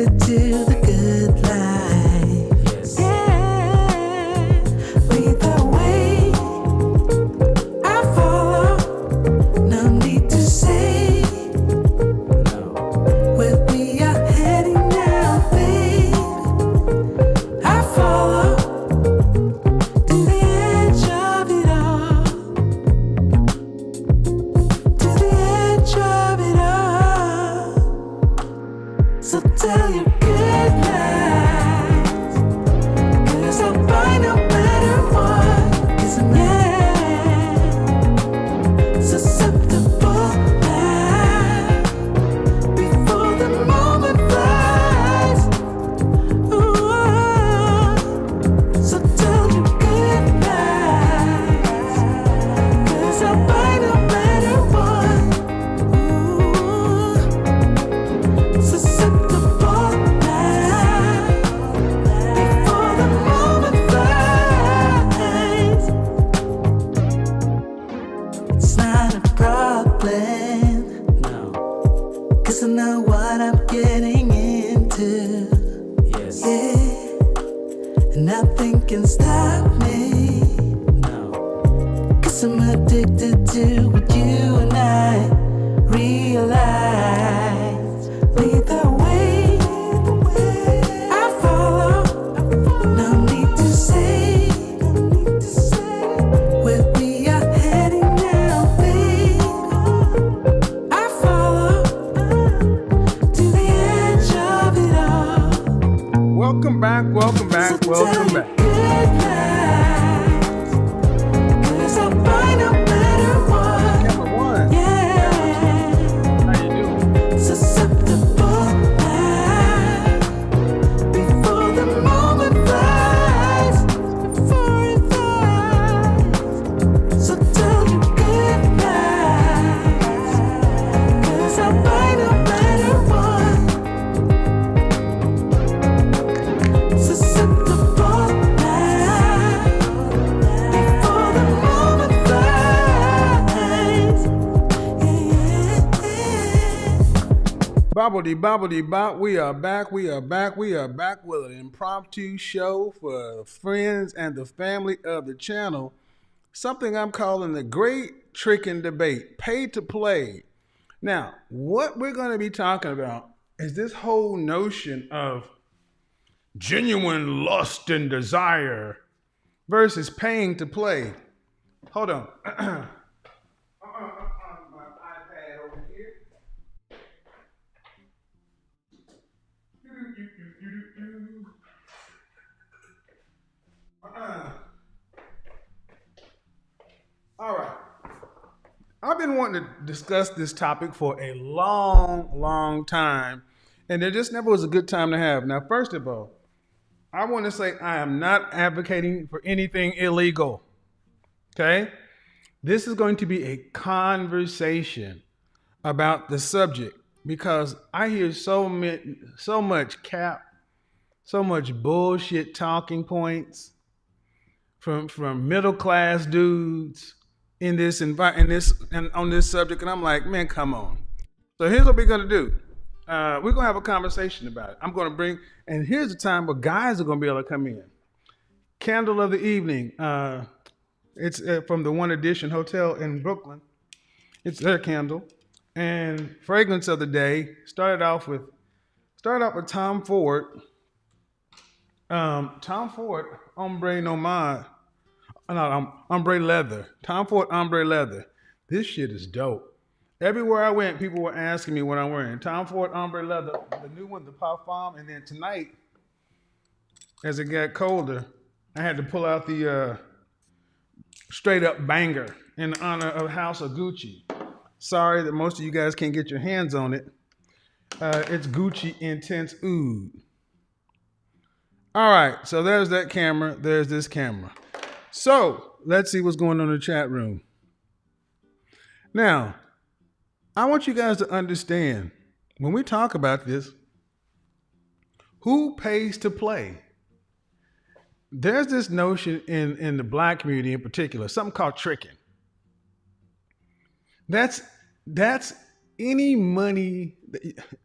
addicted to the good life. Yes. Yeah, lead the way. I follow. No need to say No. where we are heading now, babe. I follow to the edge of it all. To the edge of it all. So tell your good lies, 'cause I'll buy no matter what. 'Cause I'm susceptible now. Before the moment flies. Ooh, so tell your good lies, 'cause I'll buy no matter what. Ooh, susceptible now. Before the moment flies. It's not a problem, No. 'cause I know what I'm getting into. Yes. Yeah, and nothing can stop me, No. 'cause I'm addicted to what you and I realize. Lead the way, I follow. No need to say where we are heading now, babe. I follow to the edge of it all. Welcome back, welcome back, So welcome tell back. your good lies, 'cause I'll buy no matter what. Number one. Yeah, How you doing? susceptible now. Before the moment flies. Before it flies. So tell your good lies, 'cause I'll buy no matter what. Susceptible now. Before the moment flies. Yeah. Bobbity bobbity bop. We are back. We are back. We are back with an impromptu show for friends and the family of the channel. Something I'm calling the Great Trick and Debate, pay to play. Now, what we're going to be talking about is this whole notion of genuine lust and desire versus paying to play. Hold on. My iPad over here. All right. I've been wanting to discuss this topic for a long time, and there just never was a good time to have. Now, first of all, I want to say I am not advocating for anything illegal. Okay? This is going to be a conversation about the subject because I hear so much cap, so much bullshit talking points from middle class dudes in this and on this subject, and I'm like, man, come on. So here's what we're gonna do. We're gonna have a conversation about it. I'm gonna bring, and here's the time where guys are gonna be able to come in. Candle of the evening. It's from the One Edition Hotel in Brooklyn. It's their candle. And fragrance of the day started off with Tom Ford. Tom Ford Ombre Nomad. No, Ombre Leather. Tom Ford Ombre Leather. This shit is dope. Everywhere I went, people were asking me what I'm wearing. Tom Ford Ombre Leather, the new one, the Parfum. And then tonight, as it got colder, I had to pull out the straight up banger in honor of House of Gucci. Sorry that most of you guys can't get your hands on it. It's Gucci Intense Oud. All right, so there's that camera. There's this camera. So let's see what's going on in the chat room. Now, I want you guys to understand when we talk about this, who pays to play? There's this notion in the black community in particular, something called tricking. That's any money.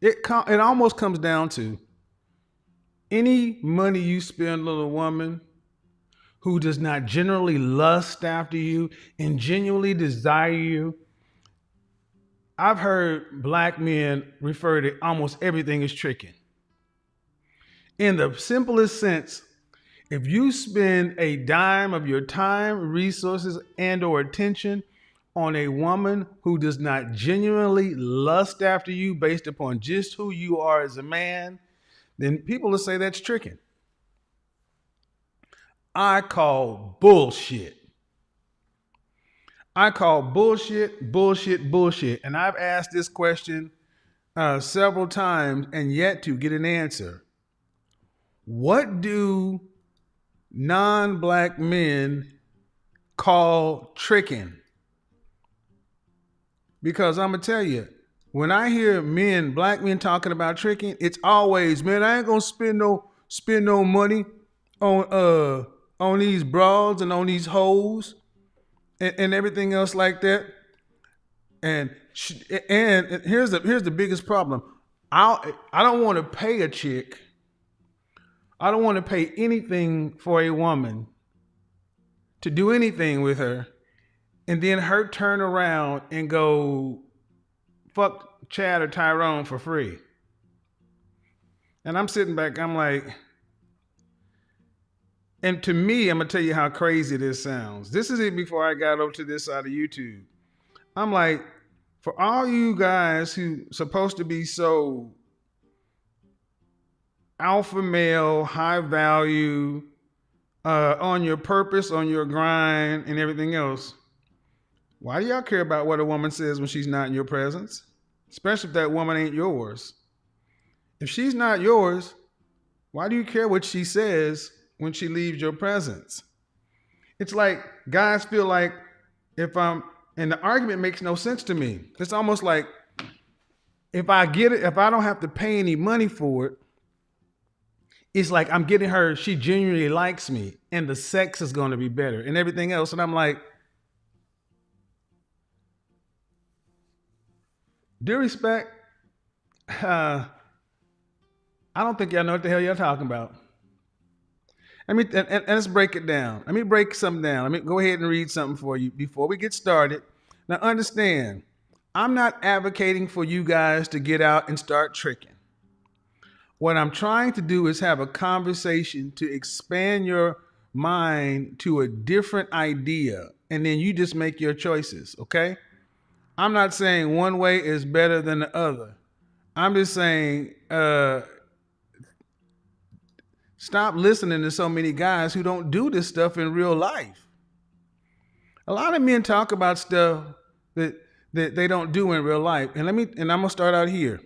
It almost comes down to Any money you spend on a woman who does not generally lust after you and genuinely desire you, I've heard black men refer to almost everything as tricking. In the simplest sense, if you spend a dime of your time, resources, and or attention on a woman who does not genuinely lust after you based upon just who you are as a man, then people will say that's tricking. I call bullshit. I call bullshit, bullshit, bullshit. And I've asked this question several times and yet to get an answer. What do non-black men call tricking? Because I'm gonna tell you, when I hear men, black men talking about tricking, it's always, man, I ain't gonna spend no money on these broads and on these hoes and everything else like that. And here's the biggest problem. I don't want to pay a chick. I don't want to pay anything for a woman to do anything with her, and then her turn around and go fuck Chad or Tyrone for free. And I'm sitting back, I'm like, and to me, I'm gonna tell you how crazy this sounds. This is it before I got over to this side of YouTube. I'm like, for all you guys who supposed to be so alpha male, high value, on your purpose, on your grind, and everything else, why do y'all care about what a woman says when she's not in your presence? Especially if that woman ain't yours. If she's not yours, why do you care what she says when she leaves your presence? It's like guys feel like and the argument makes no sense to me. It's almost like if I get it, if I don't have to pay any money for it, it's like I'm getting her, she genuinely likes me, and the sex is going to be better and everything else. And I'm like, due respect, I don't think y'all know what the hell y'all talking about. And let's break it down. Let me break something down. Let me go ahead and read something for you before we get started. Now understand, I'm not advocating for you guys to get out and start tricking. What I'm trying to do is have a conversation to expand your mind to a different idea, and then you just make your choices, okay? I'm not saying one way is better than the other. I'm just saying, stop listening to so many guys who don't do this stuff in real life. A lot of men talk about stuff that they don't do in real life. And I'm gonna start out here.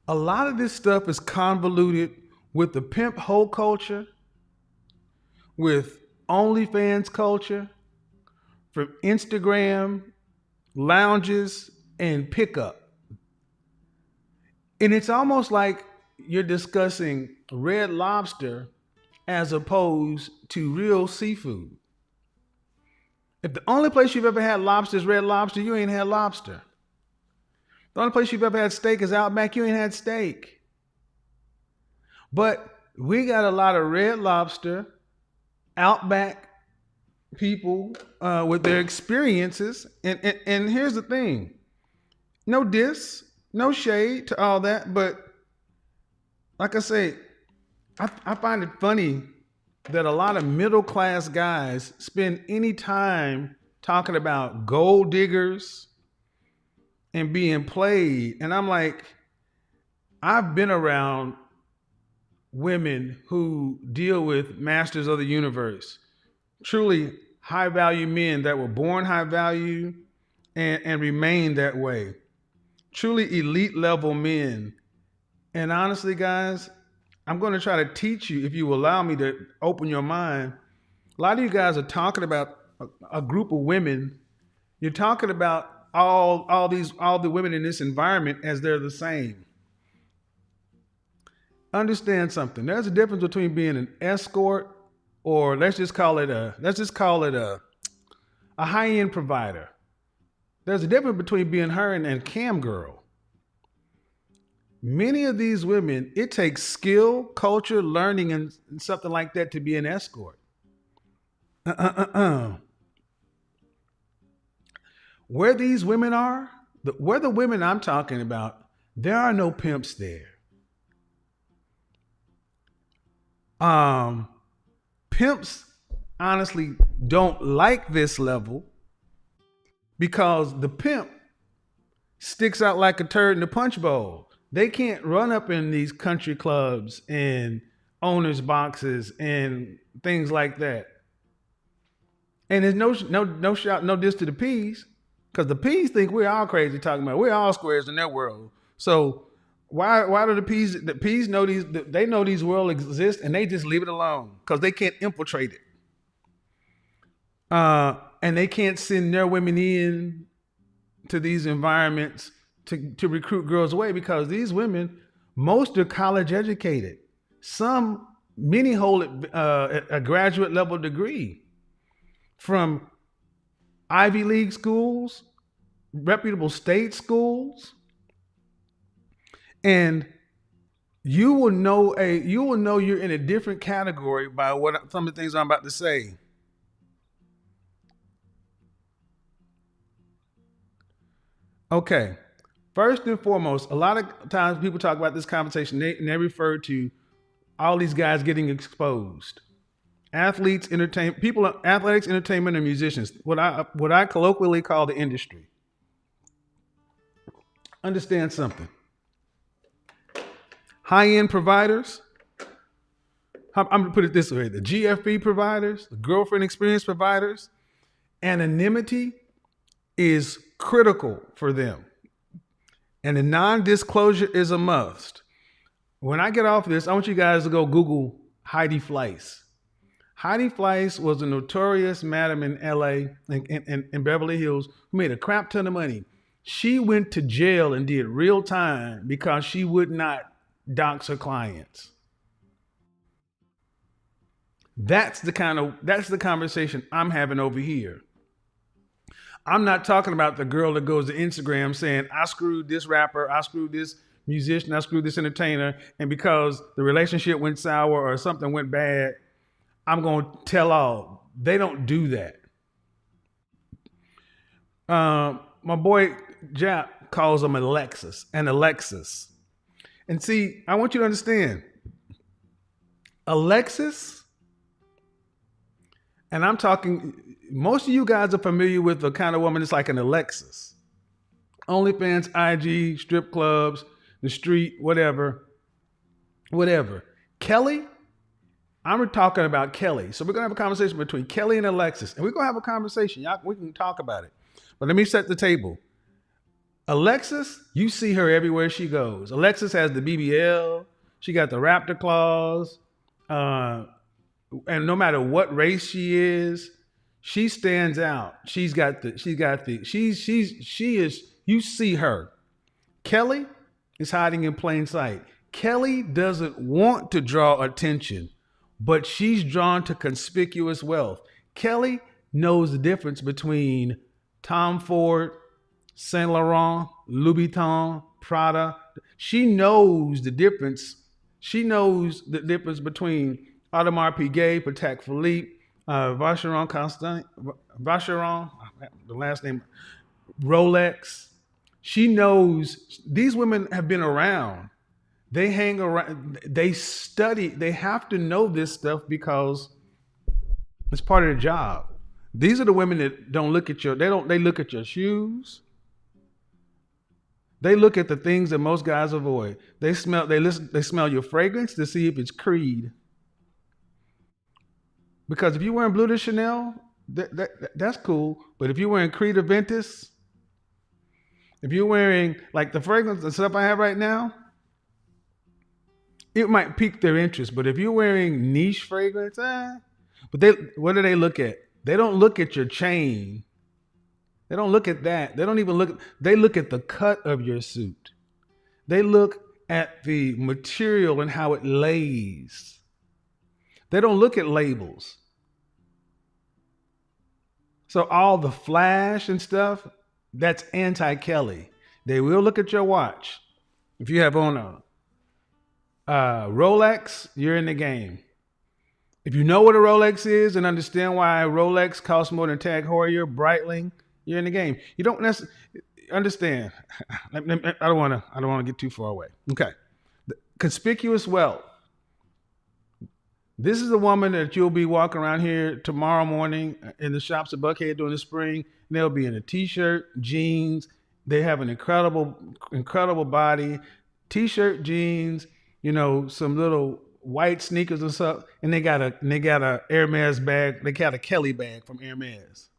A lot of this stuff is convoluted with the pimp hoe culture, with OnlyFans culture, from Instagram, lounges, and pickup. And it's almost like you're discussing Red Lobster as opposed to real seafood. If the only place you've ever had lobster is Red Lobster, you ain't had lobster. The only place you've ever had steak is Outback, you ain't had steak. But we got a lot of Red Lobster, Outback people with their experiences. And here's the thing. No diss, no shade to all that, but like I say, I find it funny that a lot of middle-class guys spend any time talking about gold diggers and being played. And I'm like, I've been around women who deal with masters of the universe, truly high-value men that were born high-value and remain that way, truly elite-level men. And honestly, guys, I'm going to try to teach you, if you allow me to open your mind. A lot of you guys are talking about a group of women. You're talking about all the women in this environment as they're the same. Understand something. There's a difference between being an escort, or let's just call it a high-end provider. There's a difference between being her and cam girl. Many of these women, it takes skill, culture, learning, and something like that to be an escort. Uh-uh-uh-uh. Where these women are, where the women I'm talking about, there are no pimps there. Um, Pimps honestly don't like this level because the pimp sticks out like a turd in the punch bowl. They can't run up in these country clubs and owners boxes and things like that. And there's no shot, no diss to the P's, because the P's think we're all crazy talking about we're all squares in their world. So why do the P's know they know these worlds exist and they just leave it alone because they can't infiltrate it. And they can't send their women in to these environments to recruit girls away because these women, most are college educated. Many hold a graduate level degree from Ivy League schools, reputable state schools, and you will know you're in a different category by what some of the things I'm about to say. Okay. First and foremost, a lot of times people talk about this conversation and they refer to all these guys getting exposed. Athletes, athletics, entertainment, and musicians. What I colloquially call the industry. Understand something. High-end providers. I'm gonna put it this way: the GFP providers, the girlfriend experience providers, anonymity is critical for them. And the non-disclosure is a must. When I get off this, I want you guys to go Google Heidi Fleiss. Heidi Fleiss was a notorious madam in LA in Beverly Hills who made a crap ton of money. She went to jail and did real time because she would not dox her clients. That's the conversation I'm having over here. I'm not talking about the girl that goes to Instagram saying, I screwed this rapper, I screwed this musician, I screwed this entertainer, and because the relationship went sour or something went bad, I'm going to tell all. They don't do that. My boy Jap calls them Alexis. And see, I want you to understand, Alexis, and I'm talking, most of you guys are familiar with the kind of woman that's like an Alexis. OnlyFans, IG, strip clubs, the street, whatever. Kelly, I'm talking about Kelly. So we're going to have a conversation between Kelly and Alexis. And we're going to have a conversation. We can talk about it. But let me set the table. Alexis, you see her everywhere she goes. Alexis has the BBL. She got the raptor claws. And no matter what race she is, she stands out. She is, you see her. Kelly is hiding in plain sight. Kelly doesn't want to draw attention, but she's drawn to conspicuous wealth. Kelly knows the difference between Tom Ford, Saint Laurent, Louis Vuitton, Prada. She knows the difference. She knows the difference between Audemars Piguet, Patek Philippe, Vacheron, the last name, Rolex. She knows these women have been around. They hang around, they study, they have to know this stuff because it's part of the job. These are the women that don't look at they look at your shoes. They look at the things that most guys avoid. They smell your fragrance to see if it's Creed. Because if you're wearing Blue de Chanel, that's cool. But if you're wearing Creed Aventus, if you're wearing like the fragrance and stuff I have right now, it might pique their interest. But if you're wearing niche fragrance, what do they look at? They don't look at your chain. They don't look at that. They don't even they look at the cut of your suit. They look at the material and how it lays. They don't look at labels. So all the flash and stuff, that's anti-Kelly. They will look at your watch. If you have on a Rolex, you're in the game. If you know what a Rolex is and understand why a Rolex costs more than Tag Heuer, Breitling, you're in the game. You don't necessarily understand. I don't want to get too far away. Okay. Conspicuous wealth. This is a woman that you'll be walking around here tomorrow morning in the shops at Buckhead during the spring. They'll be in a t-shirt, jeans. They have an incredible body, t-shirt, jeans, some little white sneakers and stuff. And they got a Hermes bag. They got a Kelly bag from Hermes.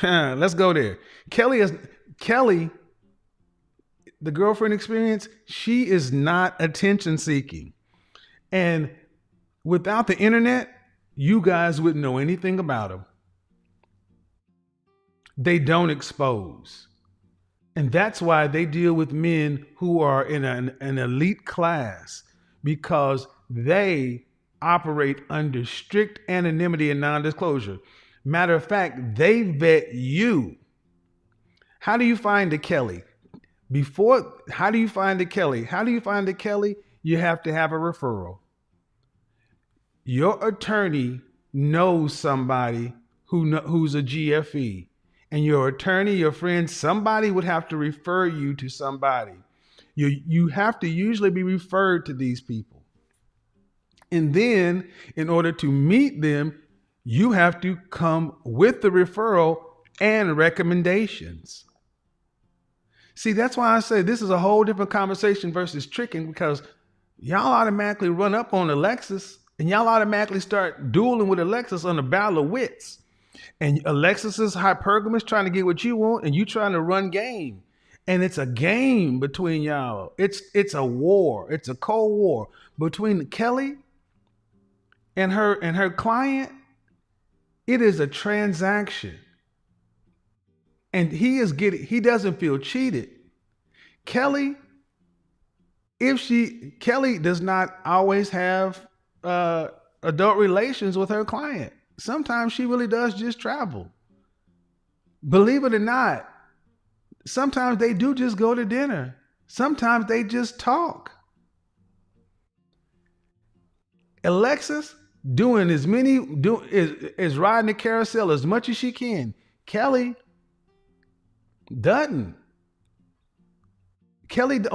Let's go there. Kelly, the girlfriend experience, she is not attention seeking. And without the internet, you guys wouldn't know anything about them. They don't expose. And that's why they deal with men who are in an elite class, because they operate under strict anonymity and non-disclosure. Matter of fact, they vet you. How do you find a Kelly? How do you find a Kelly? You have to have a referral. Your attorney knows somebody who's a GFE. And your attorney, your friend, somebody would have to refer you to somebody. You have to usually be referred to these people. And then in order to meet them, you have to come with the referral and recommendations. See, that's why I say this is a whole different conversation versus tricking, because y'all automatically run up on Alexis and y'all automatically start dueling with Alexis on a battle of wits. And Alexis is hypergamous, trying to get what you want, and you trying to run game. And it's a game between y'all. It's a war. It's a cold war between Kelly and her client. It is a transaction. And he doesn't feel cheated. Kelly does not always have adult relations with her client. Sometimes she really does just travel. Believe it or not, sometimes they do just go to dinner. Sometimes they just talk. Alexis is riding the carousel as much as she can. Kelly doesn't. Kelly will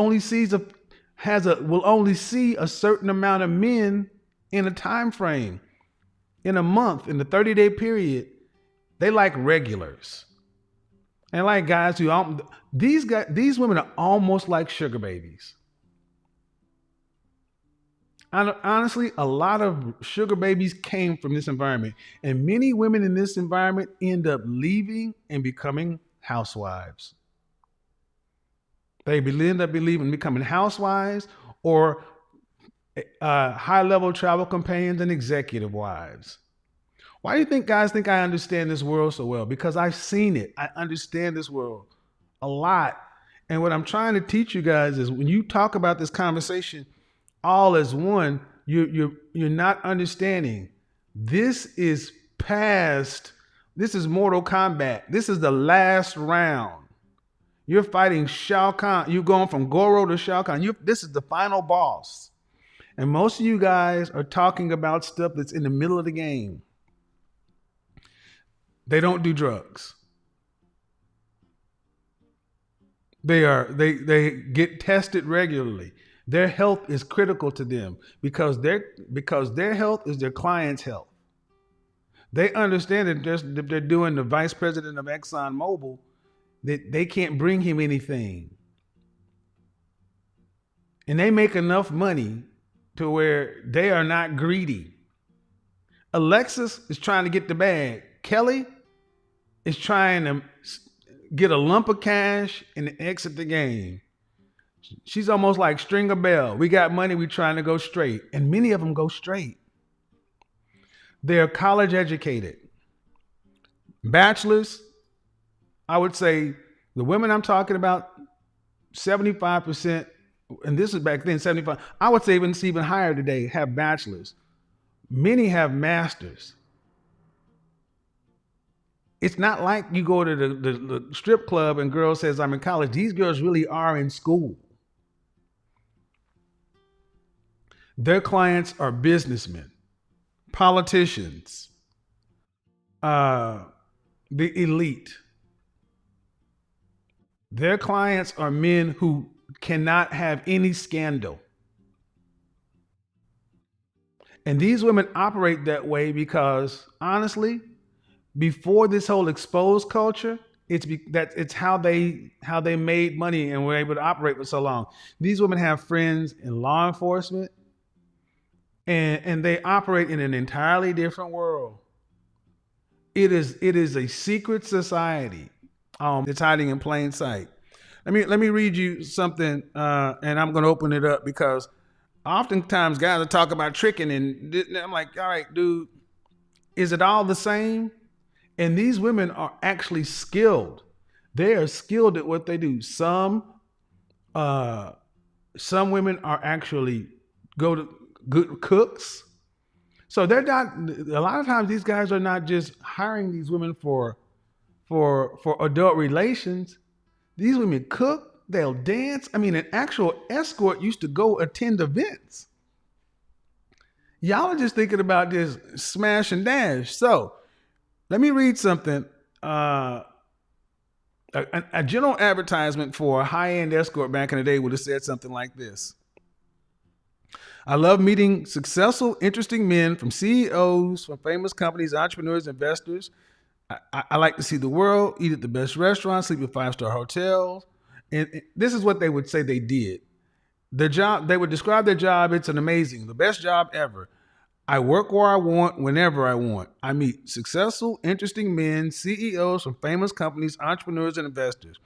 only see a certain amount of men in a time frame. In a month, in the 30-day period. They like regulars. And like guys these women are almost like sugar babies. And honestly, a lot of sugar babies came from this environment. And many women in this environment end up leaving and becoming housewives. They end up becoming housewives or high-level travel companions and executive wives. Why do you think guys think I understand this world so well? Because I've seen it. I understand this world a lot. And what I'm trying to teach you guys is when you talk about this conversation all as one, you're not understanding. This is Mortal Kombat. This is the last round. You're fighting Shao Kahn. You're going from Goro to Shao Kahn. This is the final boss. And most of you guys are talking about stuff that's in the middle of the game. They don't do drugs. They get tested regularly. Their health is critical to them because their health is their client's health. They understand that they're doing the vice president of ExxonMobil, that they can't bring him anything. And they make enough money to where they are not greedy. Alexis is trying to get the bag. Kelly is trying to get a lump of cash and exit the game. She's almost like Stringer Bell. We got money, we trying to go straight. And many of them go straight. They're college educated. Bachelors, I would say the women I'm talking about, 75%, and this is back then, 75%, I would say even higher today, have bachelors. Many have masters. It's not like you go to the strip club and girl says, I'm in college. These girls really are in school. Their clients are businessmen, politicians, uh, the elite. Their clients are men who cannot have any scandal. And these women operate that way because, honestly, before this whole exposed culture, it's how they made money and were able to operate for so long. These women have friends in law enforcement, and they operate in an entirely different world. It is a secret society. It's hiding in plain sight. Let me read you something, and I'm going to open it up because oftentimes guys are talking about tricking, and I'm like, all right, dude, is it all the same? And these women are actually skilled. They are skilled at what they do. Uh, some women are actually go to good cooks. So they're not. A lot of times, these guys are not just hiring these women for adult relations. These women cook. They'll dance. I mean, an actual escort used to go attend events. Y'all are just thinking about this smash and dash. So let me read something. A general advertisement for a high-end escort back in the day would have said something like this. I love meeting successful, interesting men from CEOs, from famous companies, entrepreneurs, investors. I like to see the world, eat at the best restaurants, sleep in five-star hotels. And this is what they would say they did. Their job, they would describe their job, it's the best job ever. I work where I want, whenever I want. I meet successful, interesting men, CEOs from famous companies, entrepreneurs, and investors.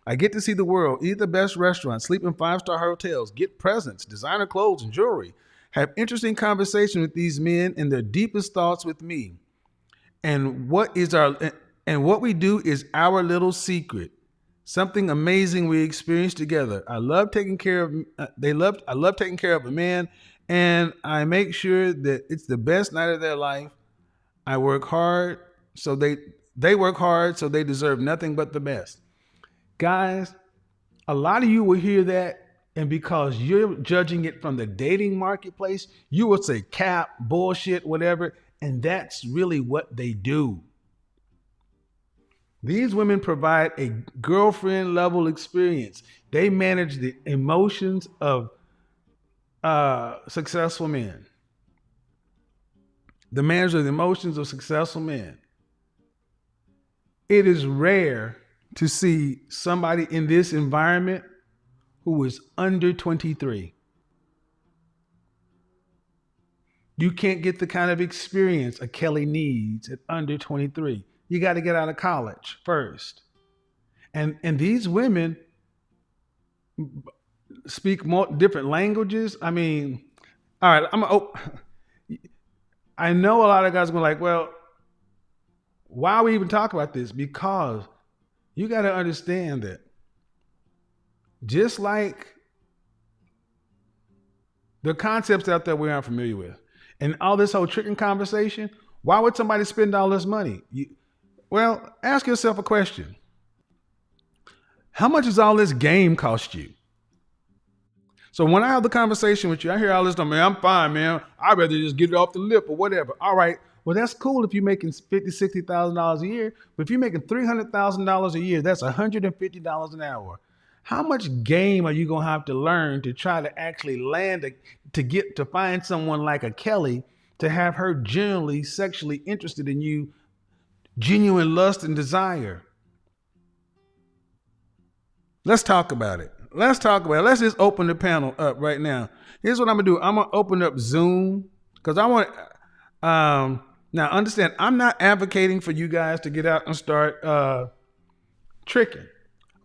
I get to see the world, eat the best restaurants, sleep in five-star hotels, get presents, designer clothes, and jewelry, have interesting conversations with these men and their deepest thoughts with me. And what we do is our little secret. Something amazing we experience together. I love taking care of I love taking care of a man, and I make sure that it's the best night of their life. I work hard, so they work hard, so they deserve nothing but the best. Guys, a lot of you will hear that, and because you're judging it from the dating marketplace, you will say cap, bullshit, whatever, and that's really what they do. These women provide a girlfriend level experience. They manage the emotions of successful men. The manager of the emotions of successful men. It is rare to see somebody in this environment who is under 23. You can't get the kind of experience a Kelly needs at under 23. You got to get out of college first. And these women speak more different languages. I mean, all right, I know a lot of guys are like, well, why are we even talking about this? Because you got to understand that just like the concepts out there we aren't familiar with, and all this whole tricking conversation, why would somebody spend all this money? Well, ask yourself a question. How much does all this game cost you? So when I have the conversation with you, I hear all this, man, I'm fine, man. I'd rather just get it off the lip or whatever. All right. Well, that's cool if you're making $50,000, $60,000 a year. But if you're making $300,000 a year, that's $150 an hour. How much game are you going to have to learn to try to actually to find someone like a Kelly, to have her genuinely sexually interested in you, genuine lust and desire? Let's talk about it. Let's just open the panel up right now. Here's what I'm gonna do. I'm gonna open up Zoom because I want. Now understand, I'm not advocating for you guys to get out and start tricking.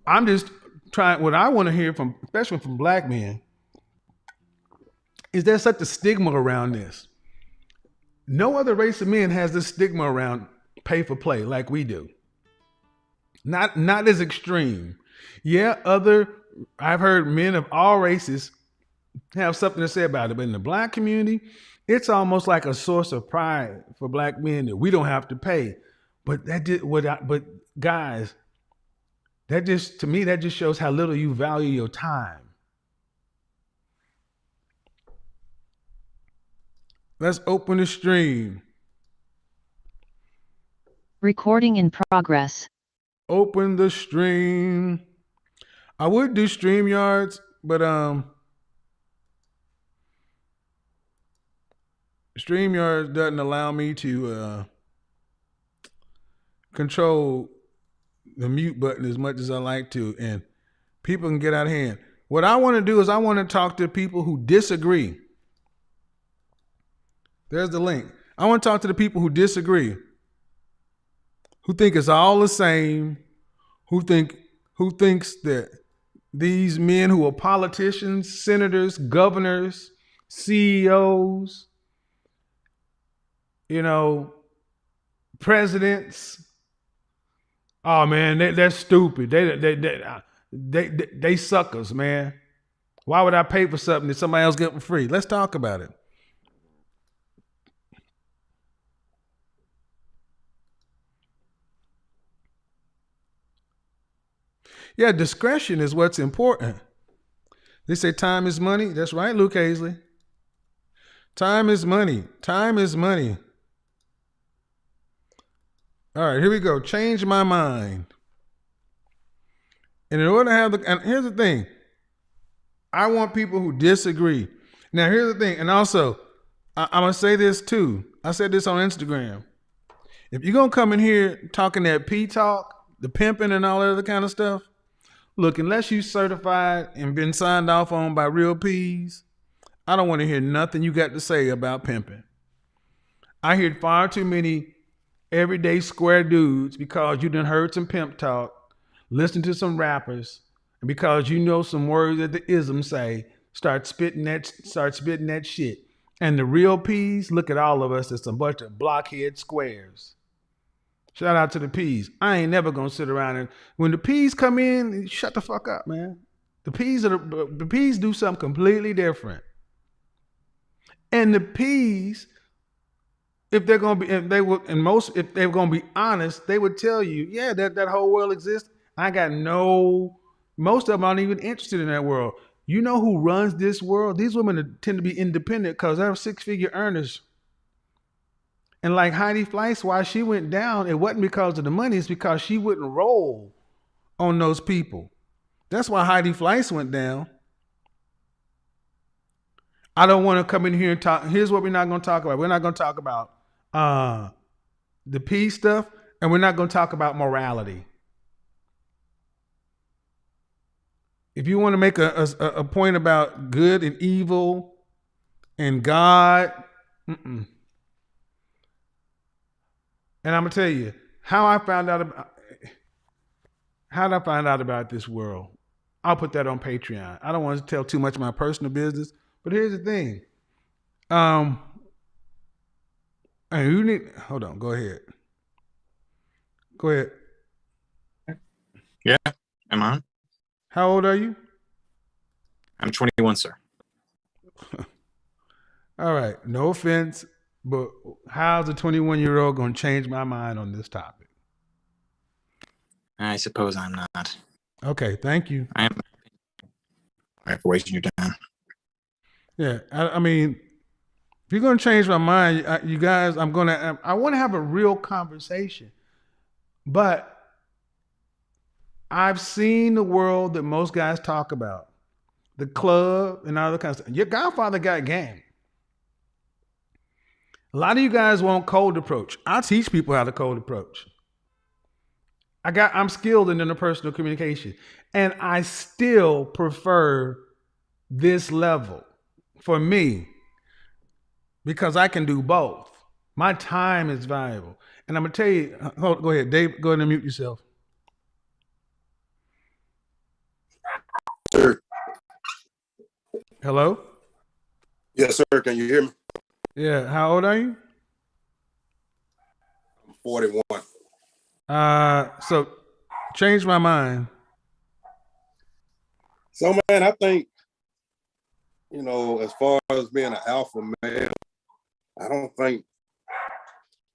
I'm just trying. What I want to hear from, especially from black men, is there such a stigma around this? No other race of men has this stigma around pay for play like we do. Not as extreme. Yeah, I've heard men of all races have something to say about it, but in the black community, it's almost like a source of pride for black men that we don't have to pay. But that did what I, but guys, that just to me that just shows how little you value your time. Let's open the stream. Recording in progress. Open the stream. I would do StreamYards, but StreamYards doesn't allow me to control the mute button as much as I like to, and people can get out of hand. What I want to do is I want to talk to people who disagree. There's the link. I want to talk to the people who disagree, who think it's all the same, who thinks that these men who are politicians, senators, governors, CEOs, presidents. Oh man, they're stupid. They suckers, man. Why would I pay for something that somebody else get for free? Let's talk about it. Yeah, discretion is what's important. They say time is money. That's right, Luke Hazley. Time is money. Time is money. All right, here we go. Change my mind. And in order to have and here's the thing. I want people who disagree. Now, here's the thing. And also, I'm going to say this too. I said this on Instagram. If you're going to come in here talking that P talk, the pimping and all that other kind of stuff, look, unless you certified and been signed off on by real P's, I don't want to hear nothing you got to say about pimping. I hear far too many everyday square dudes because you done heard some pimp talk, listen to some rappers, and because you know some words that the isms say, start spitting that shit. And the real P's look at all of us as some bunch of blockhead squares. Shout out to the P's. I ain't never gonna sit around and when the P's come in, shut the fuck up, man. The P's do something completely different. And the P's, if they're gonna be honest, they would tell you, yeah, that whole world exists. Most of them aren't even interested in that world. You know who runs this world? These women tend to be independent because they're 6-figure earners. And like Heidi Fleiss, why she went down, it wasn't because of the money, it's because she wouldn't roll on those people. That's why Heidi Fleiss went down. I don't want to come in here and talk. Here's what we're not going to talk about. We're not going to talk about the P stuff, and we're not going to talk about morality. If you want to make a point about good and evil and God, And I'm gonna tell you how I found out about this world. I'll put that on Patreon. I don't want to tell too much of my personal business, but here's the thing. Hold on. Go ahead. Yeah, am I on? How old are you? I'm 21, sir. All right. No offense, but how's a 21-year-old going to change my mind on this topic? I suppose I'm not. Okay. Thank you. I am. All right, for wasting your time. Yeah. I mean, if you're going to change my mind, you guys, I want to have a real conversation, but I've seen the world that most guys talk about, the club and all that kind of stuff. Your Godfather got game. A lot of you guys want cold approach. I teach people how to cold approach. I'm skilled in interpersonal communication, and I still prefer this level for me because I can do both. My time is valuable. And I'm going to tell you, go ahead, Dave, go ahead and mute yourself. Sir. Hello? Yes, sir. Can you hear me? Yeah. How old are you? I'm 41. So change my mind. So, man, I think, as far as being an alpha male, I don't think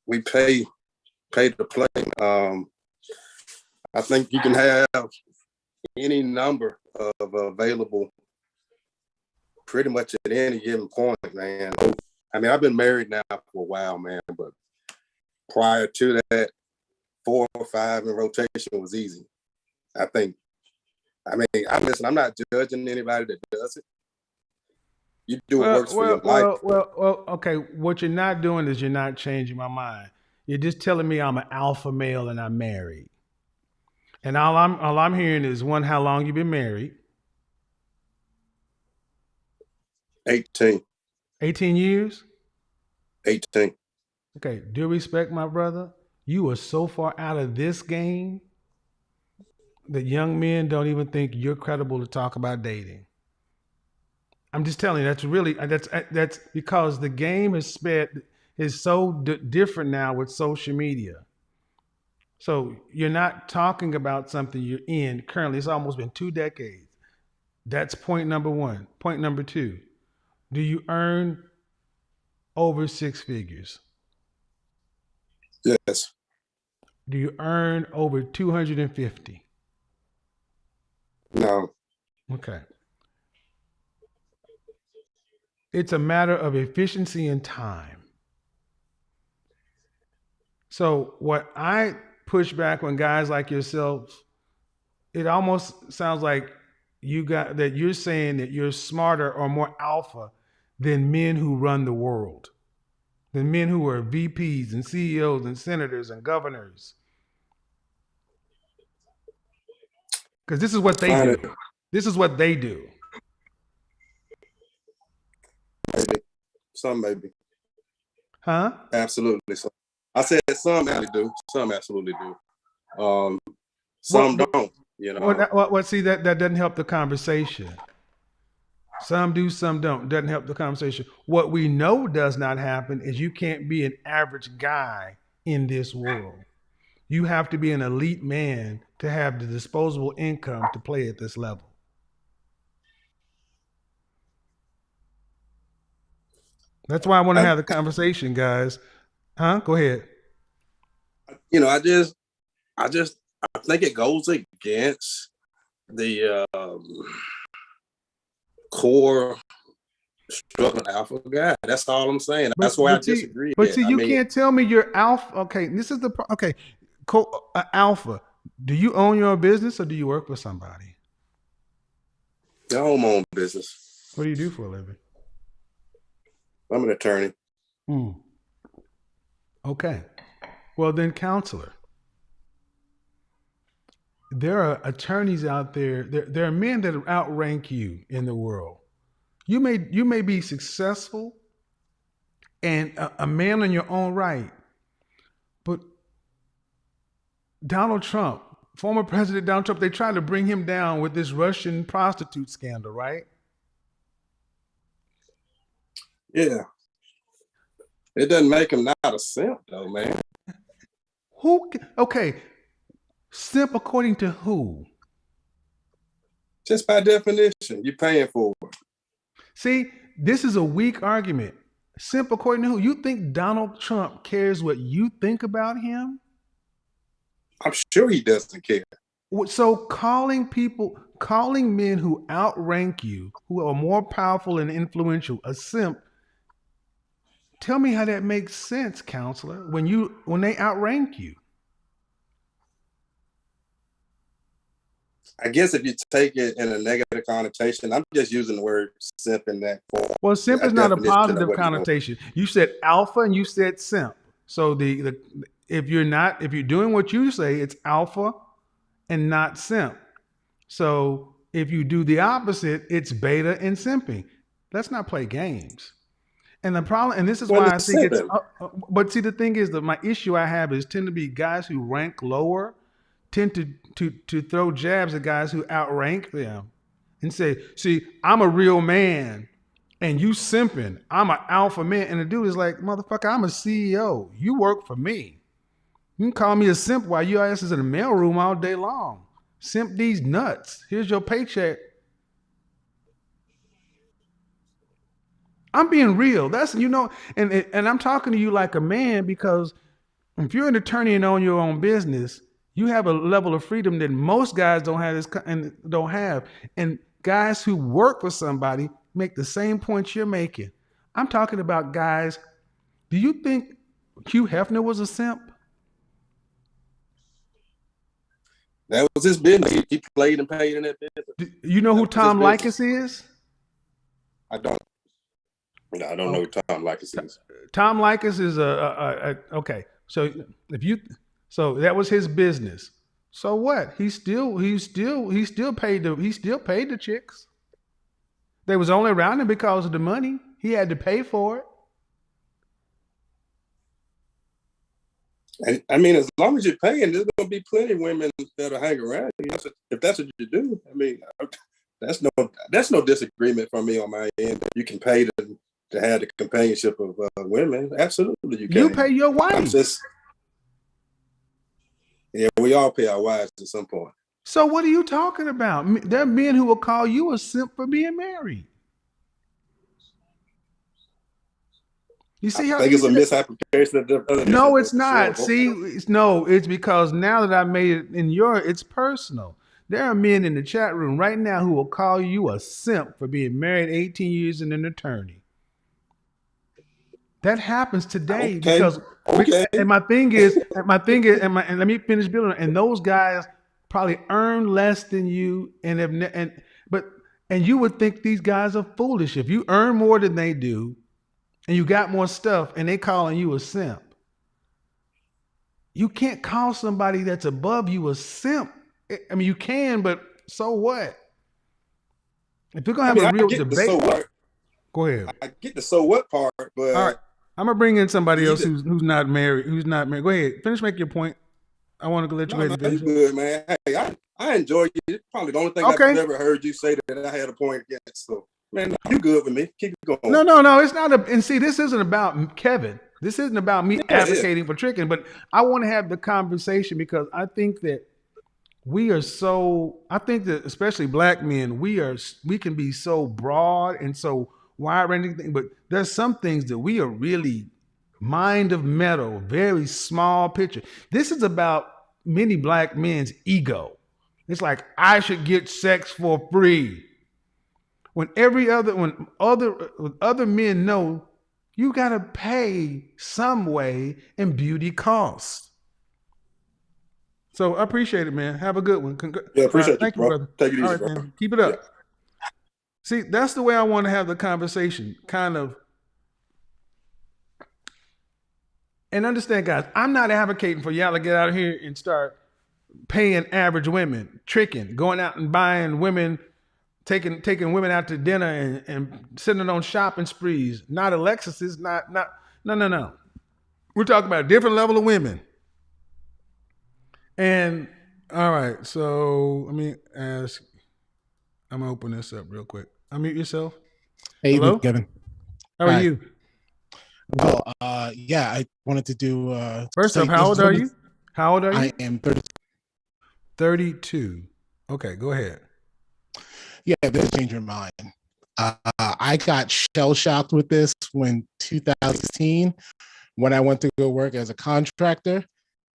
we pay pay to play. I think you can have any number of available pretty much at any given point, man. I mean, I've been married now for a while, man, but prior to that, 4 or 5 in rotation was easy. I think. I mean, I'm not judging anybody that does it. You do what works for your life. Well, okay. What you're not doing is you're not changing my mind. You're just telling me I'm an alpha male and I'm married. And all I'm hearing is one, how long you been married? 18. 18 years? 18. Okay, due respect, my brother. You are so far out of this game that young men don't even think you're credible to talk about dating. I'm just telling you, that's because the game is so different now with social media. So you're not talking about something you're in currently. It's almost been 2 decades. That's point number 1. Point number 2, do you earn over 6 figures? Yes. Do you earn over 250? No. Okay. It's a matter of efficiency and time. So what I push back on guys like yourselves, it almost sounds like you're saying that you're smarter or more alpha than men who run the world, than men who are VPs and CEOs and senators and governors. Because this is what they do. This is what they do. Maybe. Some maybe. Huh? Absolutely. So I said some actually do. Some absolutely do. Some don't. You know. Well, see, that doesn't help the conversation. Some do, some don't. Doesn't help the conversation. What we know does not happen is you can't be an average guy in this world. You have to be an elite man to have the disposable income to play at this level. That's why I want to have the conversation, guys. Huh? Go ahead. You know, I think it goes against the core struggling alpha guy. That's all I'm saying. That's why I disagree. But see, you can't tell me you're alpha. Okay, this is alpha. Do you own your own business or do you work for somebody? I own my own business. What do you do for a living? I'm an attorney. Okay. Well, then, counselor. There are attorneys out there. There are men that outrank you in the world. You may be successful and a man in your own right, but Donald Trump, former President Donald Trump, they tried to bring him down with this Russian prostitute scandal, right? Yeah. It doesn't make him not a simp, though, man. Okay. Simp according to who? Just by definition, you're paying for it. See, this is a weak argument. Simp according to who? You think Donald Trump cares what you think about him? I'm sure he doesn't care. So calling men who outrank you, who are more powerful and influential, a simp, tell me how that makes sense, counselor, when they outrank you. I guess if you take it in a negative connotation, I'm just using the word simp in that form. Well, simp is not a positive connotation. You said alpha and you said simp. So if you're doing what you say, it's alpha and not simp. So if you do the opposite, it's beta and simping. Let's not play games. And the problem, and this is why I think it's, but see, the thing is that my issue I have is tend to be guys who rank lower tend to throw jabs at guys who outrank them and say, see, I'm a real man and you simping, I'm an alpha man. And the dude is like, motherfucker, I'm a CEO. You work for me. You can call me a simp while your ass is in the mailroom all day long. Simp these nuts. Here's your paycheck. I'm being real. That's, and I'm talking to you like a man because If you're an attorney and own your own business, you have a level of freedom that most guys don't have and don't have. And guys who work for somebody make the same points you're making. I'm talking about guys. Do you think Hugh Hefner was a simp? That was his business. He played and paid in that business. You know who That was his Tom business. Likas is? I don't. No, I don't know who Tom Likas is. Tom Likas is okay. So so that was his business. So what? He still paid the chicks. They was only around him because of the money. He had to pay for it. And I mean, as long as you're paying, there's going to be plenty of women that'll hang around you. If that's what you do, I mean, that's no disagreement from me on my end. You can pay to have the companionship of women. Absolutely, you can. You pay your wife. Yeah, we all pay our wives at some point. So what are you talking about? There are men who will call you a simp for being married. You see how I think it's a misapplication of the No, it's not. See, it's because now that I made it it's personal. There are men in the chat room right now who will call you a simp for being married 18 years and an attorney. That happens today because and my thing is, and let me finish building. And those guys probably earn less than you, and you would think these guys are foolish if you earn more than they do. And you got more stuff and they calling you a simp. You can't call somebody that's above you a simp. I mean, you can, but so what? If you're going to have a real debate. So what. Go ahead. I get the so what part, but. All right. I'm going to bring in somebody else who's not married. Go ahead. Finish making your point. I want to let you go ahead and finish. Good, man. Hey, I enjoy you. It's probably the only thing I've ever heard you say that I had a point against. So. Man, you good with me. Keep going. No. It's not and see, this isn't about Kevin. This isn't about me advocating for tricking, but I want to have the conversation because I think that especially black men, we can be so broad and so wide ranging, but there's some things that we are really mind of metal, very small picture. This is about many black men's ego. It's like, I should get sex for free. When other men know you gotta pay some way and beauty costs. So I appreciate it, man. Have a good one. Appreciate Thank you, brother. Take it easy, all right, bro. Man. Keep it up. Yeah. See, that's the way I want to have the conversation, kind of. And understand, guys, I'm not advocating for y'all to get out here and start paying average women, tricking, going out and buying women. Taking women out to dinner and sitting on shopping sprees, not Alexis's, no. We're talking about a different level of women. And all right, so let me ask. I'm gonna open this up real quick. Unmute yourself. Hey, hello, Kevin. How are you? Well, yeah, I wanted to do. First off, how old are you? How old are you? I am 32. 32. Okay, go ahead. Yeah, this changed your mind. I got shell shocked with this when 2016, when I went to go work as a contractor.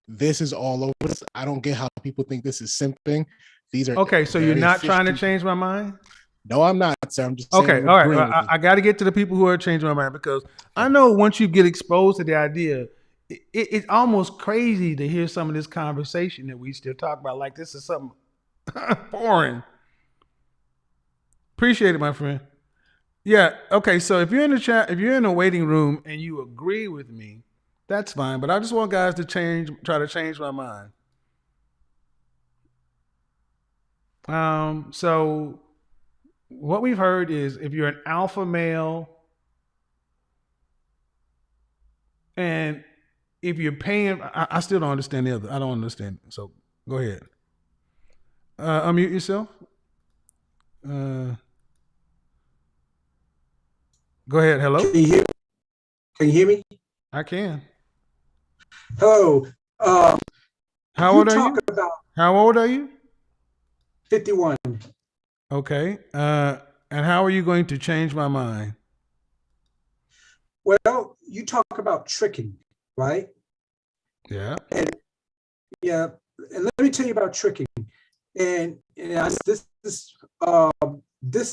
This is all over this. I don't get how people think this is simping. These are okay. So you're not trying to change my mind? No, I'm not, sir. I'm just okay. All right. Well, I got to get to the people who are changing my mind because I know once you get exposed to the idea, it's almost crazy to hear some of this conversation that we still talk about. Like this is something foreign. Appreciate it, my friend. Yeah. Okay. So if you're in the chat, if you're in a waiting room and you agree with me, that's fine. But I just want guys to try to change my mind. So what we've heard is if you're an alpha male and if you're paying, I still don't understand the other. I don't understand. So go ahead. Unmute yourself. Go ahead. Hello. Can you hear me? I can. Hello. How old are you? How old are you? 51. Okay. And how are you going to change my mind? Well, you talk about tricking, right? Yeah. And yeah, and let me tell you about tricking. This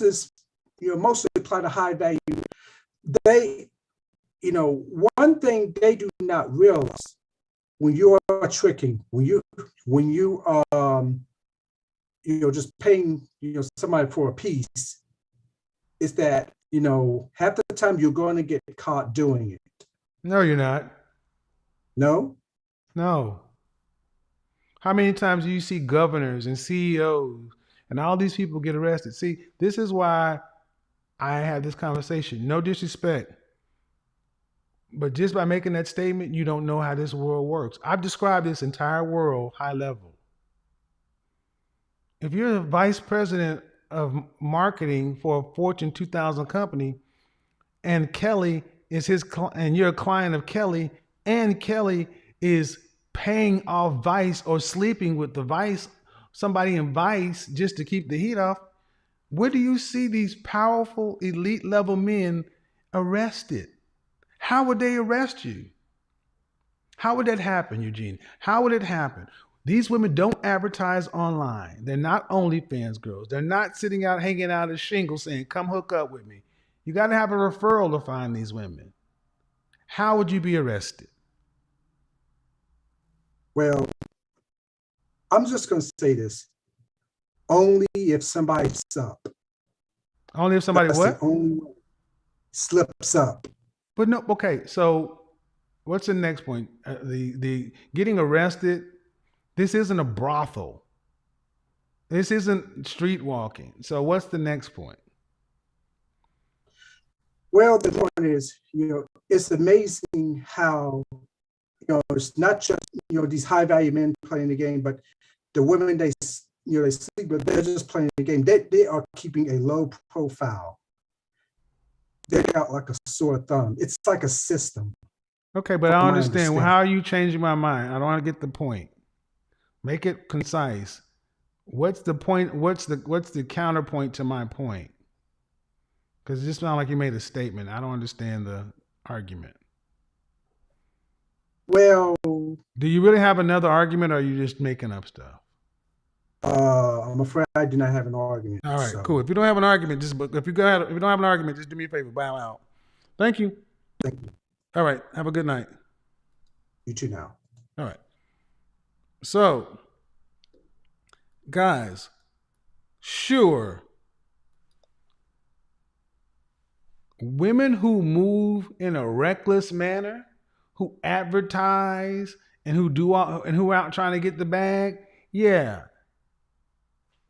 is mostly applied to high value. They, one thing they do not realize when you are tricking, when you just paying somebody for a piece, is that half the time you're going to get caught doing it. No, you're not. No. No. How many times do you see governors and CEOs and all these people get arrested? See, this is why I have this conversation. No disrespect. But just by making that statement, you don't know how this world works. I've described this entire world high level. If you're the vice president of marketing for a Fortune 2000 company, and Kelly is and you're a client of Kelly, and Kelly is paying off Vice or sleeping with the Vice, somebody in Vice just to keep the heat off, where do you see these powerful elite level men arrested? How would they arrest you? How would that happen, Eugene? How would it happen? These women don't advertise online. They're not OnlyFans girls. They're not sitting out hanging out at Shingle saying, come hook up with me. You got to have a referral to find these women. How would you be arrested? Well, I'm just going to say this. Only if somebody slips up. Only if somebody That's what? the only way. Slips up. But no, okay. So what's the next point? The getting arrested. This isn't a brothel. This isn't street walking. So what's the next point? Well, the point is, it's amazing how, it's not just, these high value men playing the game, but the women they sleep with, they're just playing the game. They are keeping a low profile. They're out like a sore thumb. It's like a system. Okay, but I understand. Well, how are you changing my mind? I don't want to get the point. Make it concise. What's the point? What's the counterpoint to my point? Because it just sounds like you made a statement. I don't understand the argument. Well, do you really have another argument, or are you just making up stuff? I'm afraid I do not have an argument. All right, cool. If you don't have an argument, if you don't have an argument, just do me a favor, bow out. Thank you. Thank you. All right. Have a good night. You too now. All right. So, guys, sure, women who move in a reckless manner, who advertise and who are out trying to get the bag, yeah.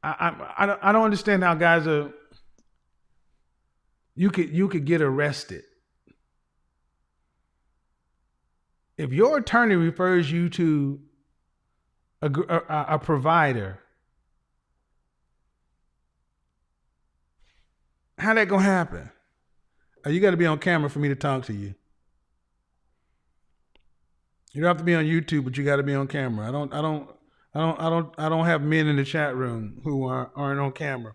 I don't understand how guys are. You could get arrested if your attorney refers you to a provider. How that gonna happen? You got to be on camera for me to talk to you. You don't have to be on YouTube, but you got to be on camera. I don't have men in the chat room who aren't on camera.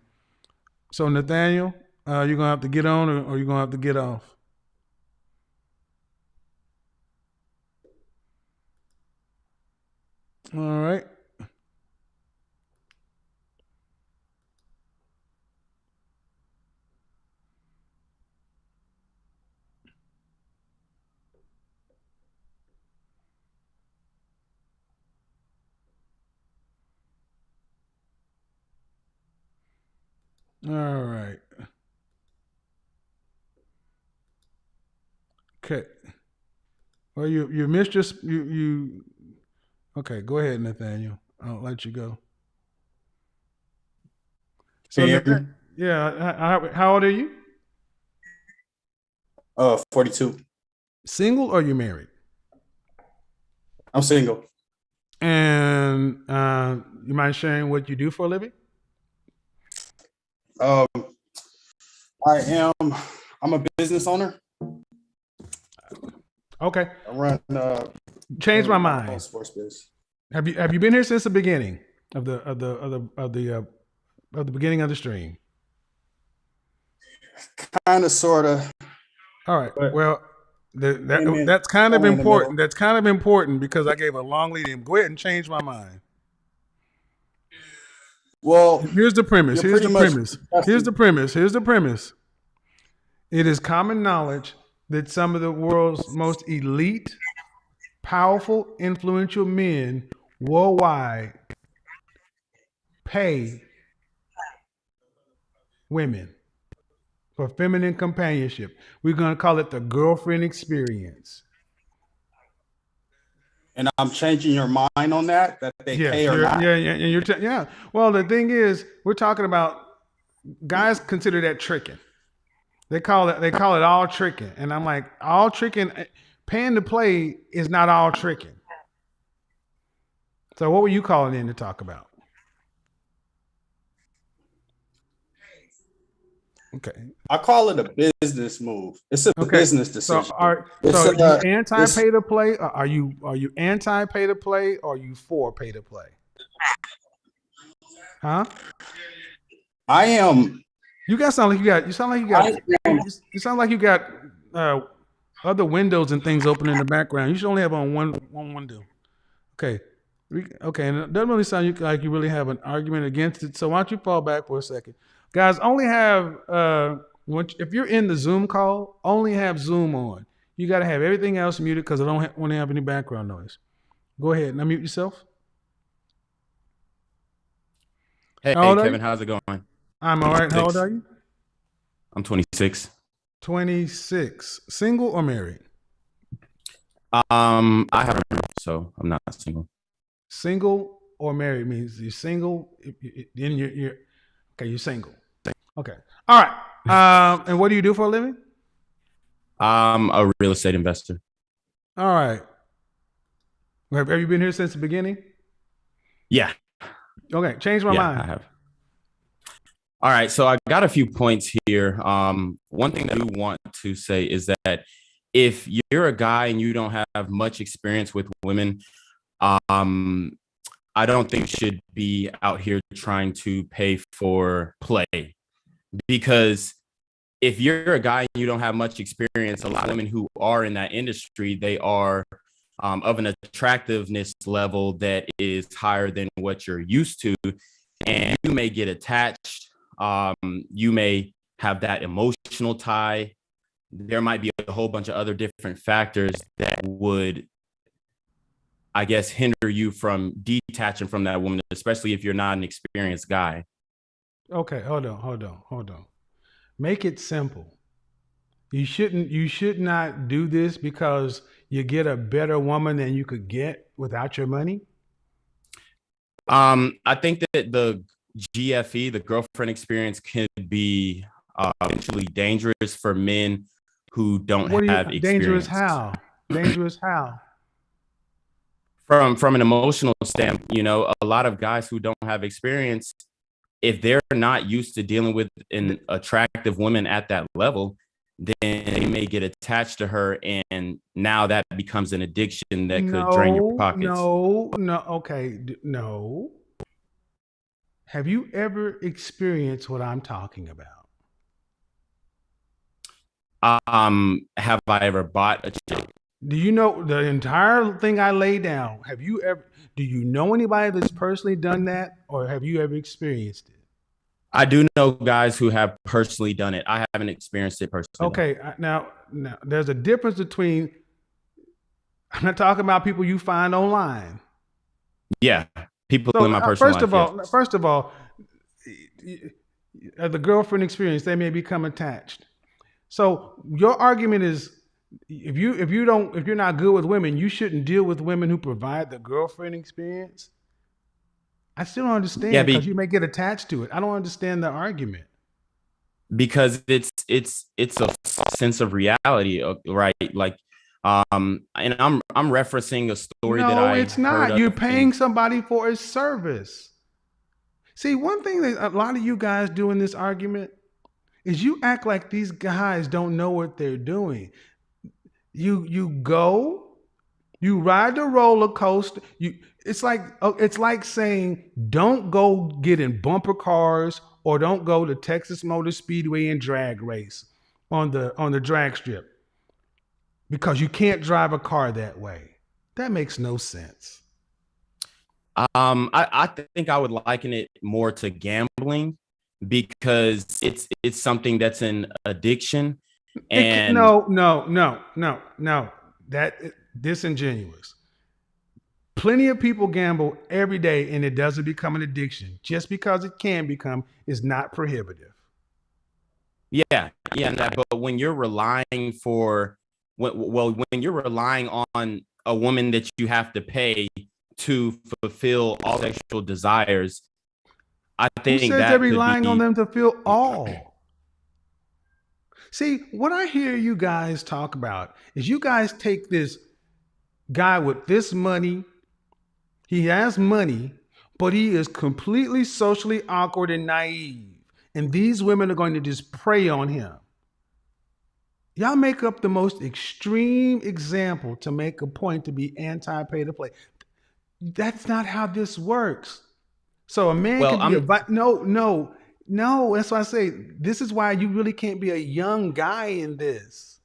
So Nathaniel, you're gonna have to get on, or you're gonna have to get off. All right. All right. Okay. Well, you missed you. Okay, go ahead, Nathaniel. I'll let you go. So, yeah. How old are you? 42. Single or you married? I'm single. And you mind sharing what you do for a living? I'm a business owner. Okay. I run change my mind. Sports business. Have you been here since the beginning of the beginning of the stream? Kind of, sort of. All right. Well, Amen. That's kind of Somewhere in the middle. important. That's kind of important because I gave a long lead in. Go ahead and change my mind. Well, Here's the premise. you're Here's the pretty much premise. Here's the premise. Here's the premise. It is common knowledge that some of the world's most elite, powerful, influential men worldwide pay women for feminine companionship. We're going to call it the girlfriend experience. And I'm changing your mind on that they Yes, pay or not. yeah. Well, the thing is, we're talking about guys consider that tricking. They call it all tricking, and I'm like, all tricking, paying to play is not all tricking. So, what were you calling in to talk about? Okay. I call it a business move. It's a business decision. So, are you anti-pay to play? Or are you anti-pay to play? Or are you for pay to play? Huh? I am. You sound like you got other windows and things open in the background. You should only have on one window. Okay. And it doesn't really sound like you really have an argument against it. So why don't you fall back for a second? Guys, only have if you're in the Zoom call, only have Zoom on. You got to have everything else muted because I don't want to have any background noise. Go ahead and unmute yourself. Hey, Kevin, how's it going? I'm all right. How old are you? I'm 26. 26. Single or married? I haven't, so I'm not single. Single or married means you're single. Then you're okay. You're single. Okay. All right. And what do you do for a living? I'm a real estate investor. All right. Have you been here since the beginning? Yeah. Okay. Change my mind. I have. All right. So I got a few points here. One thing that I do want to say is that if you're a guy and you don't have much experience with women, I don't think you should be out here trying to pay for play, because if you're a guy and you don't have much experience, a lot of women who are in that industry, they are of an attractiveness level that is higher than what you're used to, and you may get attached. You may have that emotional tie. There might be a whole bunch of other different factors that would, I guess, hinder you from detaching from that woman, especially if you're not an experienced guy. Okay, hold on. Make it simple. You should not do this because you get a better woman than you could get without your money. I think that the GFE, the girlfriend experience, can be potentially dangerous for men who don't have experience. Dangerous how? Dangerous how? From an emotional standpoint, a lot of guys who don't have experience, if they're not used to dealing with an attractive woman at that level, then they may get attached to her, and now that becomes an addiction that could drain your pockets. No. Have you ever experienced what I'm talking about? Have I ever bought a chick? Do you know the entire thing I lay down? Do you know anybody that's personally done that, or have you ever experienced it? I do know guys who have personally done it. I haven't experienced it personally. Okay, now there's a difference between, I'm not talking about people you find online. Yeah, people in my personal life. First of all, the girlfriend experience, they may become attached. So your argument is, if you're not good with women, you shouldn't deal with women who provide the girlfriend experience. I still don't understand, because you may get attached to it. I don't understand the argument. Because it's a sense of reality, right? Like, and I'm referencing a story that I. No, it's not. You're paying somebody for a service. See, one thing that a lot of you guys do in this argument is you act like these guys don't know what they're doing. You go, you ride the roller coaster. It's like saying, don't go get in bumper cars or don't go to Texas Motor Speedway and drag race on the drag strip. because you can't drive a car that way. That makes no sense. I think I would liken it more to gambling because it's something that's an addiction. And No. That disingenuous. Plenty of people gamble every day and it doesn't become an addiction. Just because it can become is not prohibitive. yeah, but when you're relying when you're relying on a woman that you have to pay to fulfill all sexual desires, I Who think says they're that could relying on be. them to fill all? See, what I hear you guys talk about is you guys take this guy with this money, he has money, but he is completely socially awkward and naive. And these women are going to just prey on him. Y'all make up the most extreme example to make a point to be anti-pay to play. That's not how this works. So a man Well, can be no. That's why I say this is why you really can't be a young guy in this.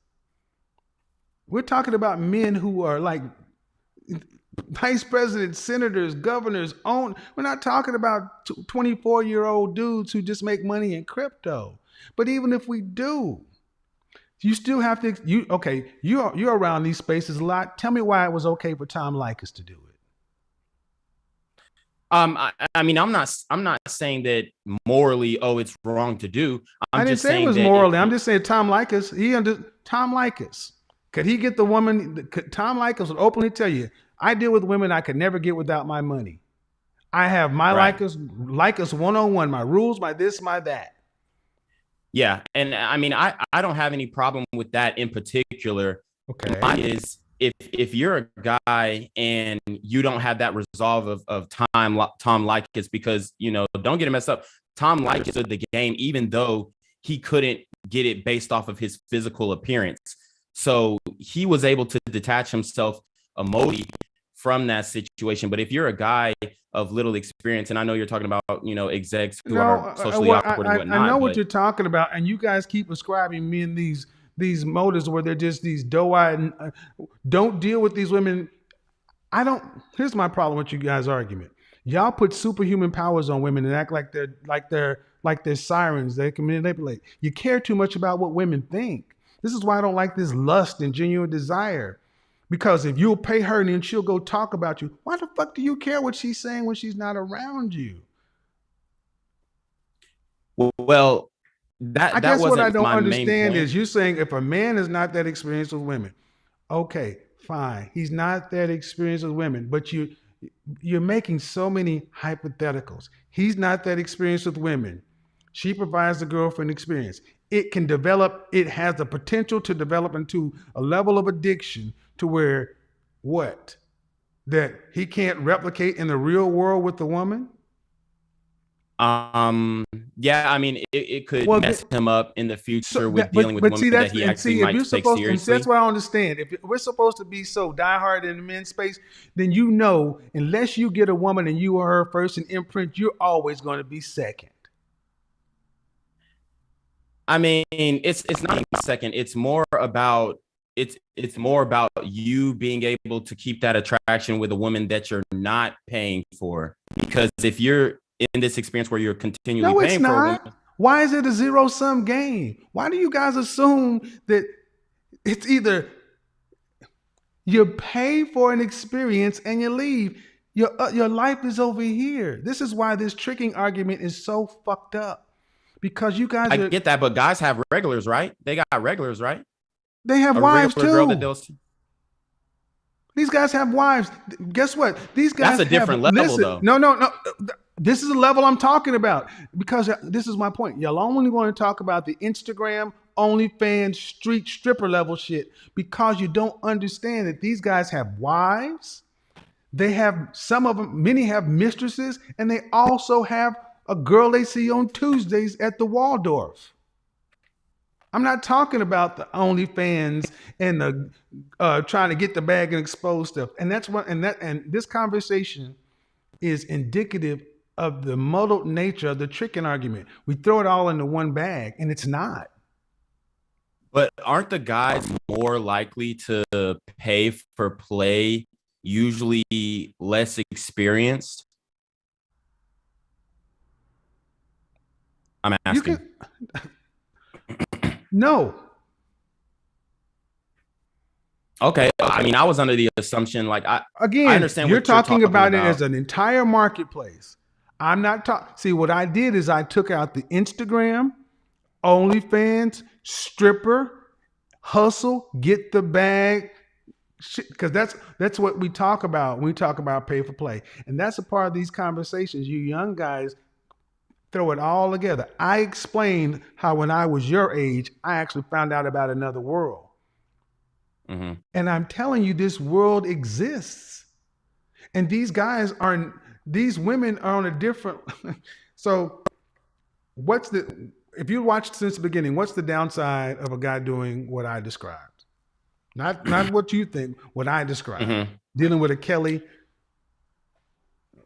We're talking about men who are like vice presidents, senators, governors. We're not talking about 24-year-old dudes who just make money in crypto. But even if we do, you still have to. You're around these spaces a lot. Tell me why it was okay for Tom Likas to do it. I mean, I'm not saying that morally, it's wrong to do. I didn't say it was morally. I'm just saying Tom Likas. Tom Likas. Could he get the woman? Tom Likas would openly tell you, I deal with women I could never get without my money. I have my Right. Likas 101, my rules, my this, my that. Yeah, and I mean, I don't have any problem with that in particular. Okay. Mine is if you're a guy and you don't have that resolve of Tom Likas, because don't get it messed up. Tom Likas stood the game, even though he couldn't get it based off of his physical appearance. So he was able to detach himself emotionally from that situation. But if you're a guy of little experience, and I know you're talking about, execs who are socially awkward and whatnot. I know what you're talking about, and you guys keep ascribing me in these motives where they're just these doe-eyed. Don't deal with these women. Here's my problem with you guys' argument. Y'all put superhuman powers on women and act like they're sirens. They can manipulate. You care too much about what women think. This is why I don't like this lust and genuine desire. Because if you'll pay her and then she'll go talk about you, why the fuck do you care what she's saying when she's not around you? Well, I that guess what I wasn't don't my main understand point. is you're saying if a man is not that experienced with women, okay, fine. He's not that experienced with women, but you're making so many hypotheticals. He's not that experienced with women. She provides the girlfriend experience. It can develop, it has the potential to develop into a level of addiction to where what? That he can't replicate in the real world with the woman? Yeah, I mean, it could Well, mess him up in the future with But dealing with women see, that he actually if might you're take supposed, and seriously. that's what I don't understand. If we're supposed to be so diehard in the men's space, then unless you get a woman and you are her first and imprint, you're always going to be second. I mean, it's not a second. It's more about you being able to keep that attraction with a woman that you're not paying for. Because if you're in this experience where you're continually No, it's paying for a woman, not. Why is it a zero-sum game? Why do you guys assume that it's either you pay for an experience and you leave? Your life is over here. This is why this tricking argument is so fucked up. Because you guys I get that, but guys have regulars, right? They got regulars, right? They have A wives regular girl that too. they'll see. These guys have wives. Guess what? These guys That's a different level, though. No. This is the level I'm talking about because this is my point. Y'all only want to talk about the Instagram, OnlyFans, street stripper level shit because you don't understand that these guys have wives. They have many have mistresses, and they also have a girl they see on Tuesdays at the Waldorf. I'm not talking about the OnlyFans and the trying to get the bag and expose stuff. And that's what and this conversation is indicative of the muddled nature of the tricking argument. We throw it all into one bag, and it's not. But aren't the guys more likely to pay for play, usually less experienced? I'm You asking. can no. Okay. I mean, I was under the assumption, like, I Again, understand you're what you're talking talking about it about. as an entire marketplace. I'm not talking. See, what I did is I took out the Instagram, OnlyFans, stripper, hustle, get the bag, because that's what we talk about when we talk about pay for play, and that's a part of these conversations. You young guys throw it all together. I explained how when I was your age, I actually found out about another world, and I'm telling you, this world exists, and these guys are, these women are on a different. So, what's the if you watched since the beginning? What's the downside of a guy doing what I described? Not what you think. What I described, dealing with a Kelly,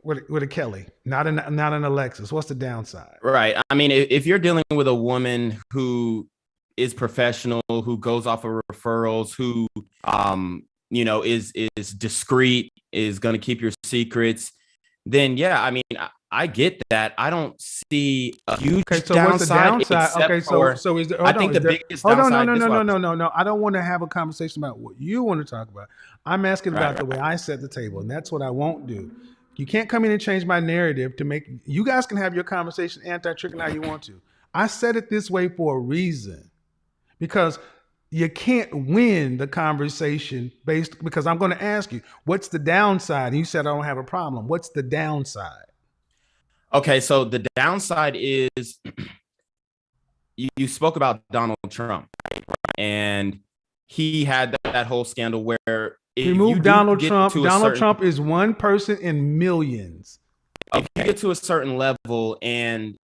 with a Kelly, not an Alexis. What's the downside? Right. I mean, if you're dealing with a woman who is professional, who goes off of referrals, who is discreet, is going to keep your secrets, then yeah, I mean, I get that. I don't see a huge So downside. what's the downside? Okay, so is there? I think the biggest downside. No. I don't want to have a conversation about what you want to talk about. I'm asking about the way I set the table, and that's what I won't do. You can't come in and change my narrative to make you guys can have your conversation anti-tricking how you want to. I said it this way for a reason, because you can't win the conversation because I'm going to ask you, what's the downside? And you said I don't have a problem. What's the downside? Okay, so the downside is you spoke about Donald Trump, and he had that whole scandal where remove Donald Trump. Donald Trump is one person in millions. If you get to a certain level and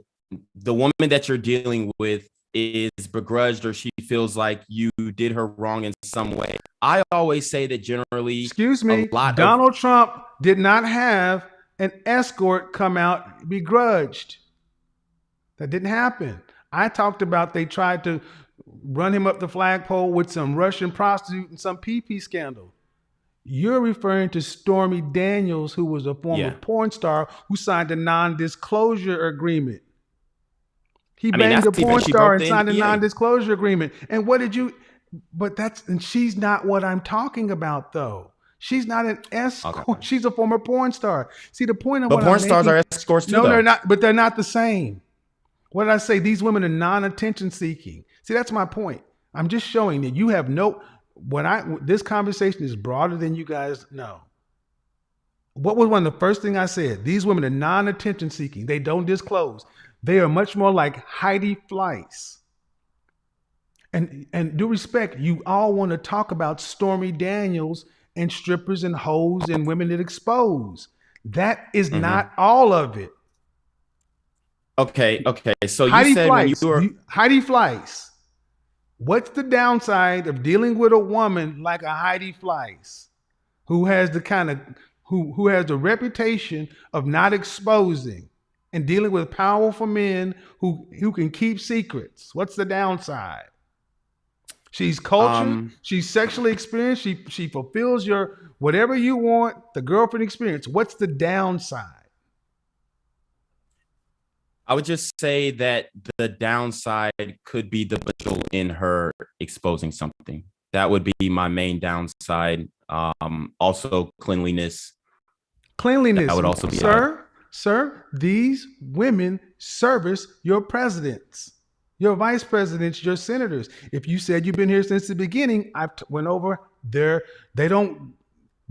the woman that you're dealing with is begrudged, or she feels like you did her wrong in some way, I always say that generally, excuse me, Donald Trump did not have an escort come out begrudged. That didn't happen. I talked about they tried to run him up the flagpole with some Russian prostitute and some PP scandal. You're referring to Stormy Daniels, who was a former porn star who signed a non-disclosure agreement. He banged a porn star and signed a non-disclosure agreement. And what did you? But she's not what I'm talking about, though. She's not an escort. Okay. She's a former porn star. See, the point of what porn stars are escorts too. No, they're not. But they're not the same. What did I say? These women are non-attention seeking. See, that's my point. I'm just showing that you have no. This conversation is broader than you guys know. What was one of the first things I said? These women are non-attention seeking. They don't disclose. They are much more like Heidi Fleiss. And due respect, you all want to talk about Stormy Daniels and strippers and hoes and women that expose. That is not all of it. Okay. So you said when you were Heidi Fleiss. What's the downside of dealing with a woman like a Heidi Fleiss, who has the kind of who has the reputation of not exposing and dealing with powerful men who can keep secrets? What's the downside? She's cultured. She's sexually experienced. She fulfills your whatever you want, the girlfriend experience. What's the downside? I would just say that the downside could be the potential in her exposing something. That would be my main downside. Also, cleanliness. Cleanliness. That would also be Sir, these women service your presidents, your vice presidents, your senators. If you said you've been here since the beginning, I went over there. They don't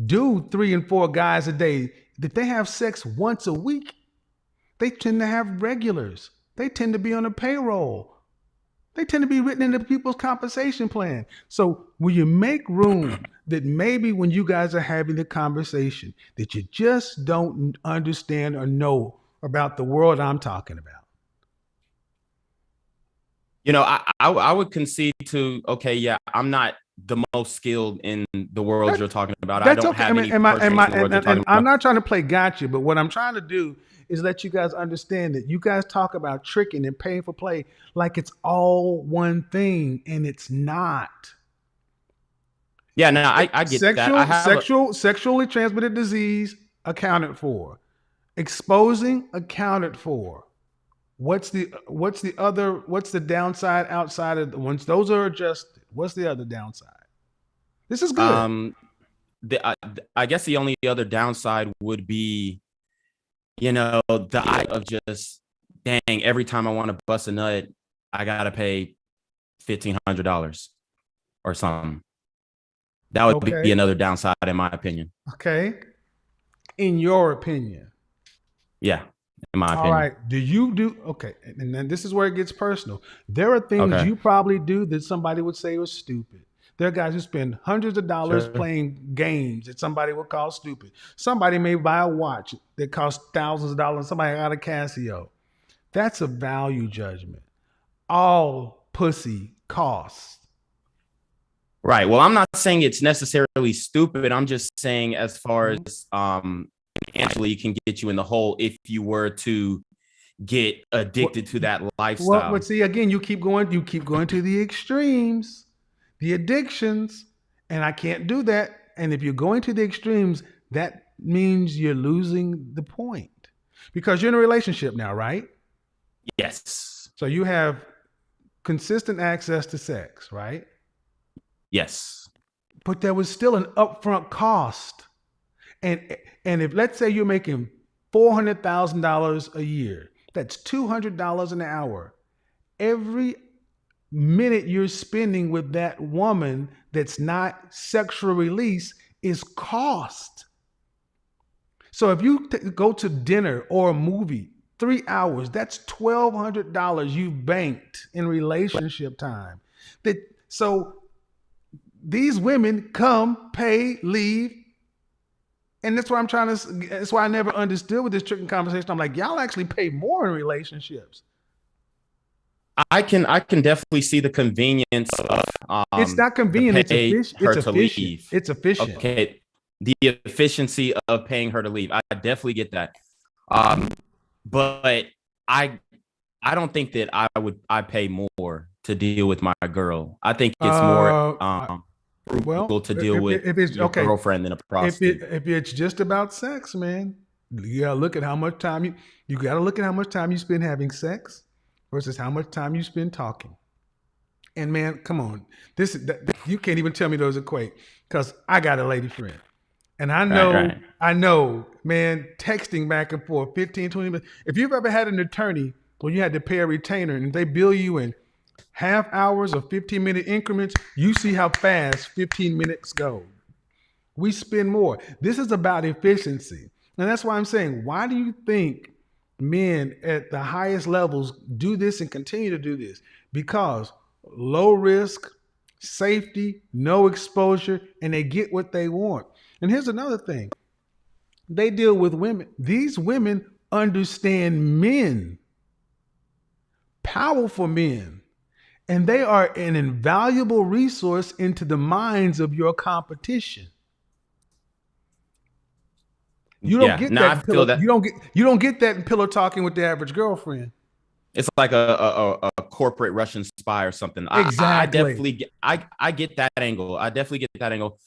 do 3 and 4 guys a day. If they have sex once a week, they tend to have regulars. They tend to be on a payroll. They tend to be written into people's compensation plan. So will you make room that maybe when you guys are having the conversation that you just don't understand or know about the world I'm talking about? You know, I would concede to, okay, yeah, I'm not the most skilled in the world you're talking about. I don't have any. I'm not trying to play gotcha, but what I'm trying to do is let you guys understand that you guys talk about tricking and paying for play like it's all one thing, and it's not. Yeah, no, I get that. I have Sexually transmitted disease accounted for. Exposing accounted for. What's the downside outside of once those are adjusted? What's the other downside? This is good. I guess the only other downside would be, the eye of just, dang, every time I want to bust a nut, I gotta pay $1,500 or something. That would be another downside, in my opinion. Okay. In your opinion. Yeah, in my opinion. All right. Okay. And then this is where it gets personal. There are things you probably do that somebody would say was stupid. There are guys who spend hundreds of dollars playing games that somebody would call stupid. Somebody may buy a watch that costs thousands of dollars. Somebody got a Casio. That's a value judgment. All pussy costs. Right. Well, I'm not saying it's necessarily stupid. I'm just saying as far as financially can get you in the hole if you were to get addicted to that lifestyle. Well, but see, again, you keep going to the extremes, the addictions, and I can't do that. And if you're going to the extremes, that means you're losing the point because you're in a relationship now, right? Yes. So you have consistent access to sex, right? Yes. But there was still an upfront cost. And if let's say you're making $400,000 a year, that's $200 an hour. Every minute you're spending with that woman that's not sexual release is cost. So if you go to dinner or a movie, 3 hours, that's $1,200 you banked in relationship time. So these women come, pay, leave. And that's why that's why I never understood with this tricking conversation. I'm like, y'all actually pay more in relationships. I can definitely see the convenience of it's not convenient, it's efficient. It's efficient. Okay. The efficiency of paying her to leave. I definitely get that. But I don't think that I pay more to deal with my girl. I think it's more to deal with your girlfriend than a prostitute. If it's just about sex, man, you gotta look at how much time you gotta look at how much time you spend having sex versus how much time you spend talking. And man, come on, you can't even tell me those equate because I got a lady friend. And I know, man, texting back and forth, 15, 20 minutes. If you've ever had an attorney where you had to pay a retainer and they bill you in half hours or 15-minute increments, you see how fast 15 minutes go. We spend more. This is about efficiency. And that's why I'm saying, why do you think men at the highest levels do this and continue to do this? Because low risk, safety, no exposure, and they get what they want. And here's another thing. They deal with women. These women understand men, powerful men, and they are an invaluable resource into the minds of your competition. You don't get that. You don't get that in pillow talking with the average girlfriend. It's like a corporate Russian spy or something. Exactly. I get that angle. I definitely get that angle.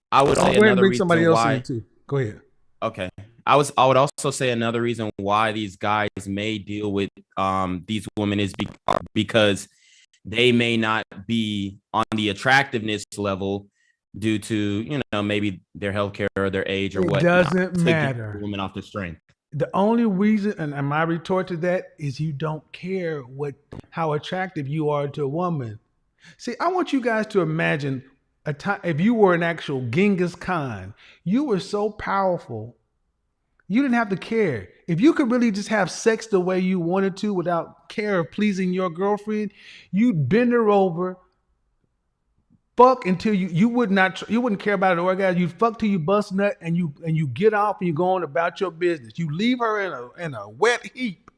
I would say another reason somebody else why. In too. Go ahead. Okay. I would also say another reason why these guys may deal with these women is because they may not be on the attractiveness level due to, maybe their healthcare or their age or what. It doesn't matter. Get women off the string. The only reason, and my retort to that is you don't care how attractive you are to a woman. See, I want you guys to imagine a time if you were an actual Genghis Khan, you were so powerful, you didn't have to care. If you could really just have sex the way you wanted to without care of pleasing your girlfriend, you'd bend her over, fuck until you wouldn't care about an orgasm. You'd fuck till you bust nut and you get off and you go on about your business. You leave her in a wet heap.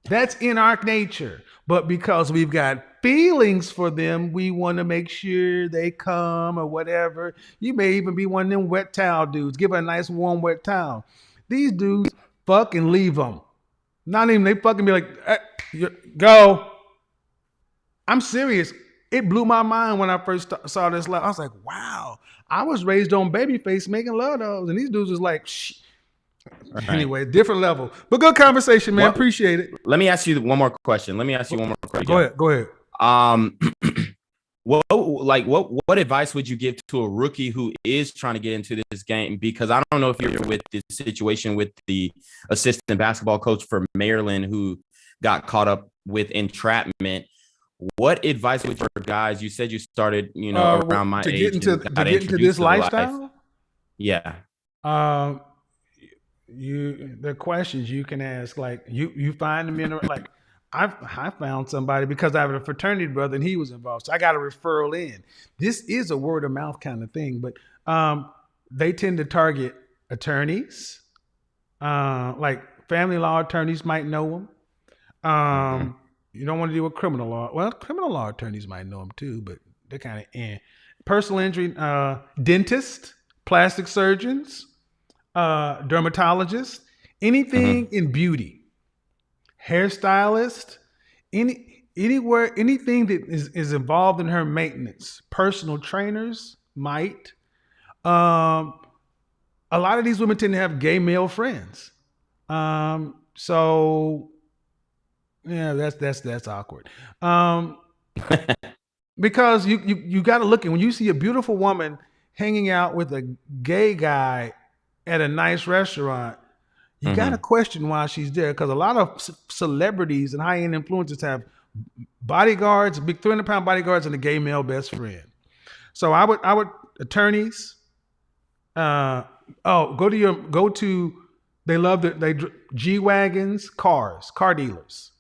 That's in our nature. But because we've got feelings for them, we want to make sure they come or whatever. You may even be one of them wet towel dudes. Give her a nice warm wet towel. These dudes fucking leave them. Not even they fucking be like, go. I'm serious. It blew my mind when I first saw this live. I was like, wow. I was raised on Babyface making love those, and these dudes was like, shh. Right. Anyway, different level. But good conversation, man. Appreciate it. Let me ask you one more question. Go ahead. What advice would you give to a rookie who is trying to get into this game? Because I don't know if you're with this situation with the assistant basketball coach for Maryland who got caught up with entrapment. What advice would you for guys? You said you started, around my age to get into this lifestyle. Yeah. The questions you can ask, like you find them in like I found somebody because I have a fraternity brother and he was involved, so I got a referral in. This is a word of mouth kind of thing, but they tend to target attorneys, like family law attorneys might know them. You don't want to deal with criminal law. Well, criminal law attorneys might know them too, but they're kind of personal injury, dentists, plastic surgeons, dermatologists, anything in beauty, hairstylist, anything that is involved in her maintenance, personal trainers might. A lot of these women tend to have gay male friends. So yeah, that's awkward. Because you got to look at when you see a beautiful woman hanging out with a gay guy at a nice restaurant, you got to question why she's there. Because a lot of celebrities and high-end influencers have bodyguards, big 300-pound bodyguards, and a gay male best friend. So I would attorneys. They love G-Wagons, car dealers.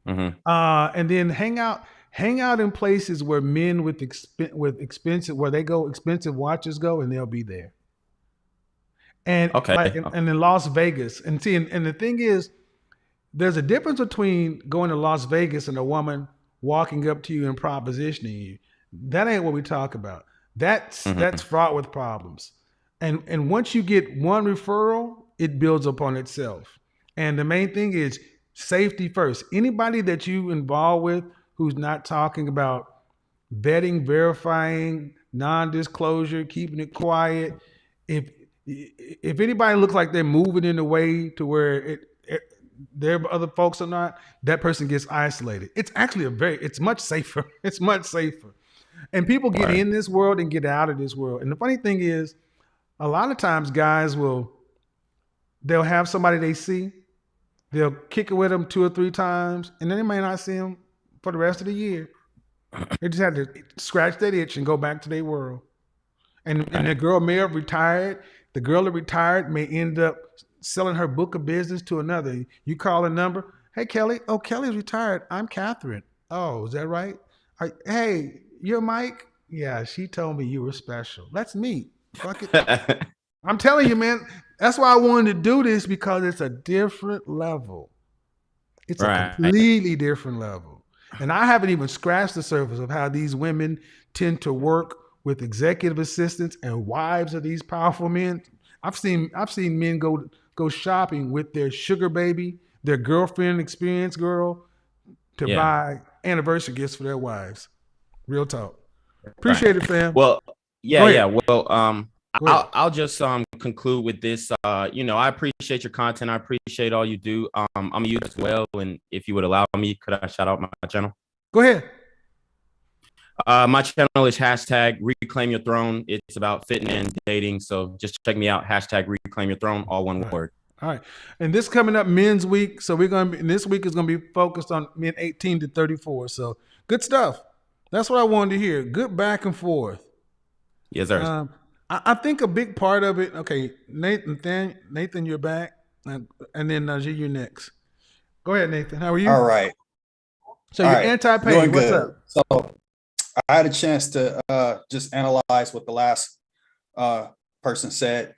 And then hang out in places where men with expensive watches go, and they'll be there. And and in Las Vegas, and the thing is, there's a difference between going to Las Vegas and a woman walking up to you and propositioning you. That ain't what we talk about. That's fraught with problems. And once you get one referral, it builds upon itself. And the main thing is safety first. Anybody that you involve with who's not talking about vetting, verifying, non-disclosure, keeping it quiet, if anybody looks like they're moving in a way to where there are other folks or not, that person gets isolated. It's actually it's much safer. It's much safer. And people get in this world and get out of this world. And the funny thing is, a lot of times guys they'll have somebody they see, they'll kick it with them 2 or 3 times, and then they may not see them for the rest of the year. They just have to scratch that itch and go back to their world. And the girl may have retired. The girl that retired may end up selling her book of business to another. You call a number. Hey, Kelly. Oh, Kelly's retired. I'm Catherine. Oh, is that right? Hey, you're Mike? Yeah, she told me you were special. Let's meet. Fuck it. I'm telling you, man, that's why I wanted to do this, because it's a different level. It's a completely different level. And I haven't even scratched the surface of how these women tend to work with executive assistants and wives of these powerful men. I've seen men go shopping with their sugar baby, their girlfriend, experience girl, to buy anniversary gifts for their wives. Real talk. Appreciate it, fam. Well, yeah. Well, I'll just conclude with this. I appreciate your content. I appreciate all you do. I'm a youth as well, and if you would allow me, could I shout out my channel? Go ahead. My channel is #Reclaim Your Throne. It's about fitting and dating. So just check me out. #Reclaim Your Throne, all one word. All right. And this coming up Men's Week. So this week is going to be focused on men 18 to 34. So good stuff. That's what I wanted to hear. Good back and forth. Yes, sir. I think a big part of it. Okay, Nathan, you're back, and then Najee, you're next. Go ahead, Nathan. How are you? All right. So you're anti-pain. What's up? So I had a chance to just analyze what the last person said.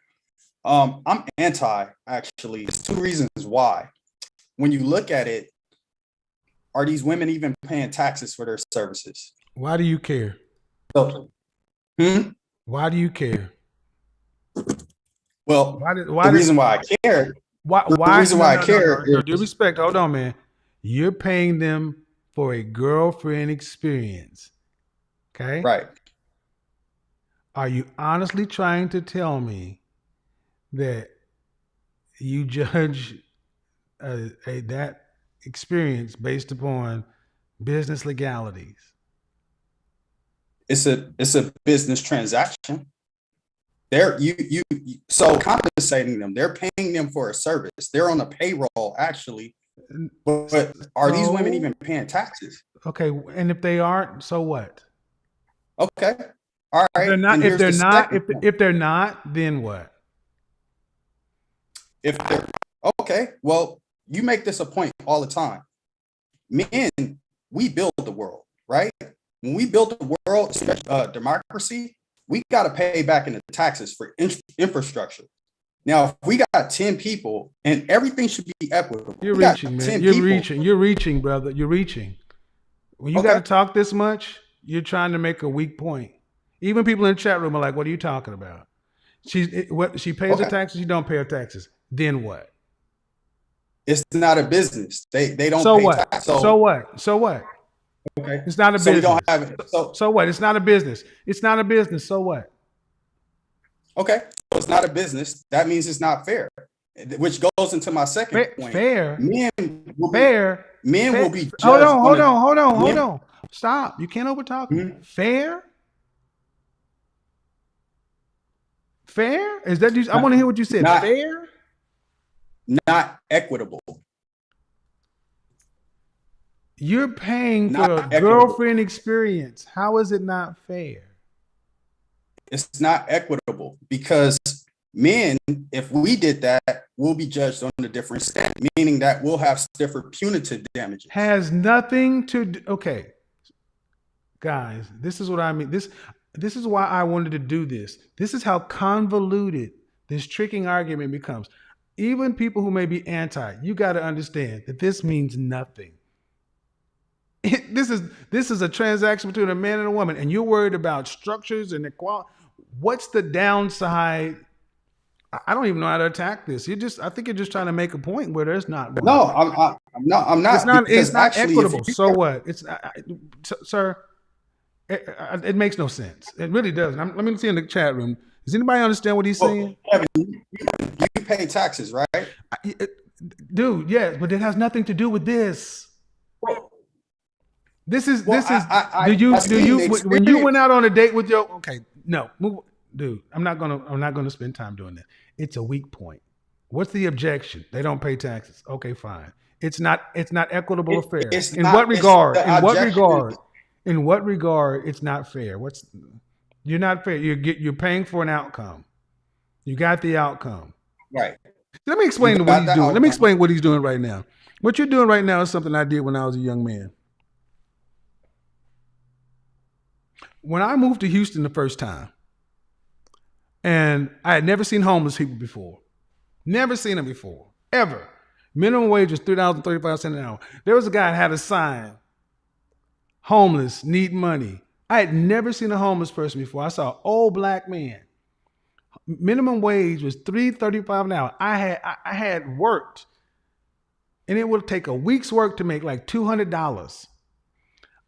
I'm anti, actually. There's 2 reasons why. When you look at it, are these women even paying taxes for their services? Why do you care? So, Why do you care? Well, the reason why I care Why? The Why? reason No, why I no, no, care no. No, due is respect. Hold on, man. You're paying them for a girlfriend experience. Okay. right. Are you honestly trying to tell me that you judge that experience based upon business legalities? It's a business transaction. They're so compensating them. They're paying them for a service. They're on the payroll actually. But are these women even paying taxes? Okay, and if they aren't, so what? Okay. All If they're right. not, And if here's they're the not, second point. if they're not, then what? If they're okay, well, you make this a point all the time. Men, we build the world, right? When we build the world, democracy, we got to pay back in the taxes for infrastructure. Now, if we got 10 people and everything should be equitable, You're we got reaching, man. 10 You're people. reaching. You're reaching, brother. You're reaching. When you got to talk this much, you're trying to make a weak point. Even people in the chat room are like, "What are you talking about?" She pays her taxes. You don't pay her taxes. Then what? It's not a business. They don't So pay what? tax. So what? So what? Okay. It's not a So we business. don't have it. So what? It's not a business. It's not a business. So what? Okay. So it's not a business. That means it's not fair. Which goes into my second point. Fair. Men will be judged. Hold on. Stop. You can't overtalk me. Fair? Fair? Is that I want to hear what you said. Fair? Not equitable. You're paying for a girlfriend experience. How is it not fair? It's not equitable because men, if we did that, we'll be judged on a different standard, meaning that we'll have different punitive damages. Has nothing to do. Okay, guys, this is what I mean. This is why I wanted to do this. This is how convoluted this tricking argument becomes. Even people who may be anti, you got to understand that this means nothing. This is a transaction between a man and a woman, and you're worried about structures and equality. What's the downside? I don't even know how to attack this. I think you're just trying to make a point where there's not one. No, I'm not. It's not equitable. So what? It's sir. It makes no sense. It really doesn't. Let me see in the chat room. Does anybody understand what he's saying? Kevin, you pay taxes, right? Dude, yes, but it has nothing to do with this. When you went out on a date with your dude, I'm not gonna spend time doing that. It's a weak point. What's the objection? They don't pay taxes. Okay, fine. It's not equitable or fair. In what regard? In what regard it's not fair? You're not fair. You're paying for an outcome. You got the outcome. Right. Let me explain what he's doing. Let me explain what he's doing right now. What you're doing right now is something I did when I was a young man. When I moved to Houston the first time, and I had never seen homeless people before. Never seen them before, ever. Minimum wage was $3.35 an hour. There was a guy that had a sign, homeless, need money. I had never seen a homeless person before. I saw an old black man. Minimum wage was $3.35 an hour. I had worked, and it would take a week's work to make like $200.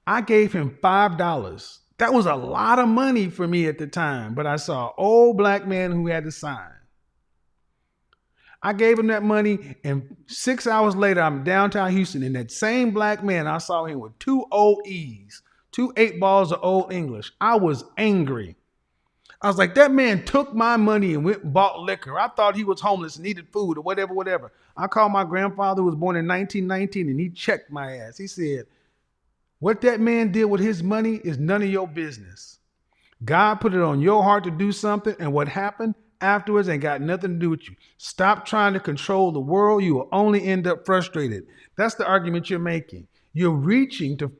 I gave him $5. That was a lot of money for me at the time, but I saw an old black man who had a sign. I gave him that money, and 6 hours later, I'm downtown Houston, and that same black man, I saw him with 2 OEs, 2 8 balls of Old English. I was angry. I was like, that man took my money and went and bought liquor. I thought he was homeless and needed food or whatever. I called my grandfather who was born in 1919, and he checked my ass. He said, what that man did with his money is none of your business. God put it on your heart to do something, and what happened afterwards ain't got nothing to do with you. Stop trying to control the world. You will only end up frustrated. That's the argument you're making. You're reaching to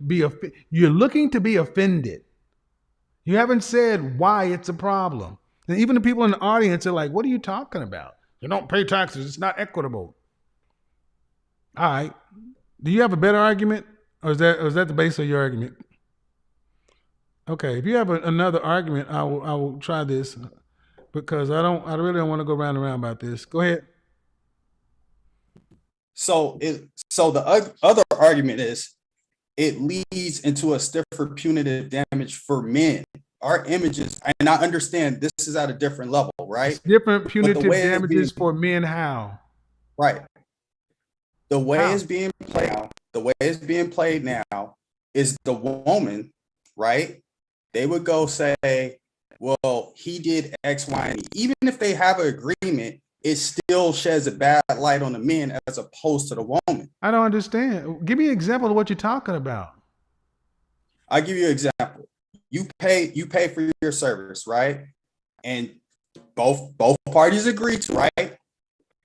you're looking to be offended. You haven't said why it's a problem. And even the people in the audience are like, what are you talking about? You don't pay taxes. It's not equitable. All right. Do you have a better argument? Or is that the base of your argument? Okay, if you have another argument, I will try this because I really don't want to go round and round about this. Go ahead. So the other argument is it leads into a stiffer punitive damage for men. Our images, and I understand this is at a different level, right? It's different But the punitive way it's damages being for men. How? right, the way How? it's being played now, the way it's being played now is the woman, right? They would go say, well, he did X, Y, and E. Even if they have an agreement, it still sheds a bad light on the men as opposed to the woman. I don't understand. Give me an example of what you're talking about. I'll give you an example. You pay for your service, right? And both parties agree to, right?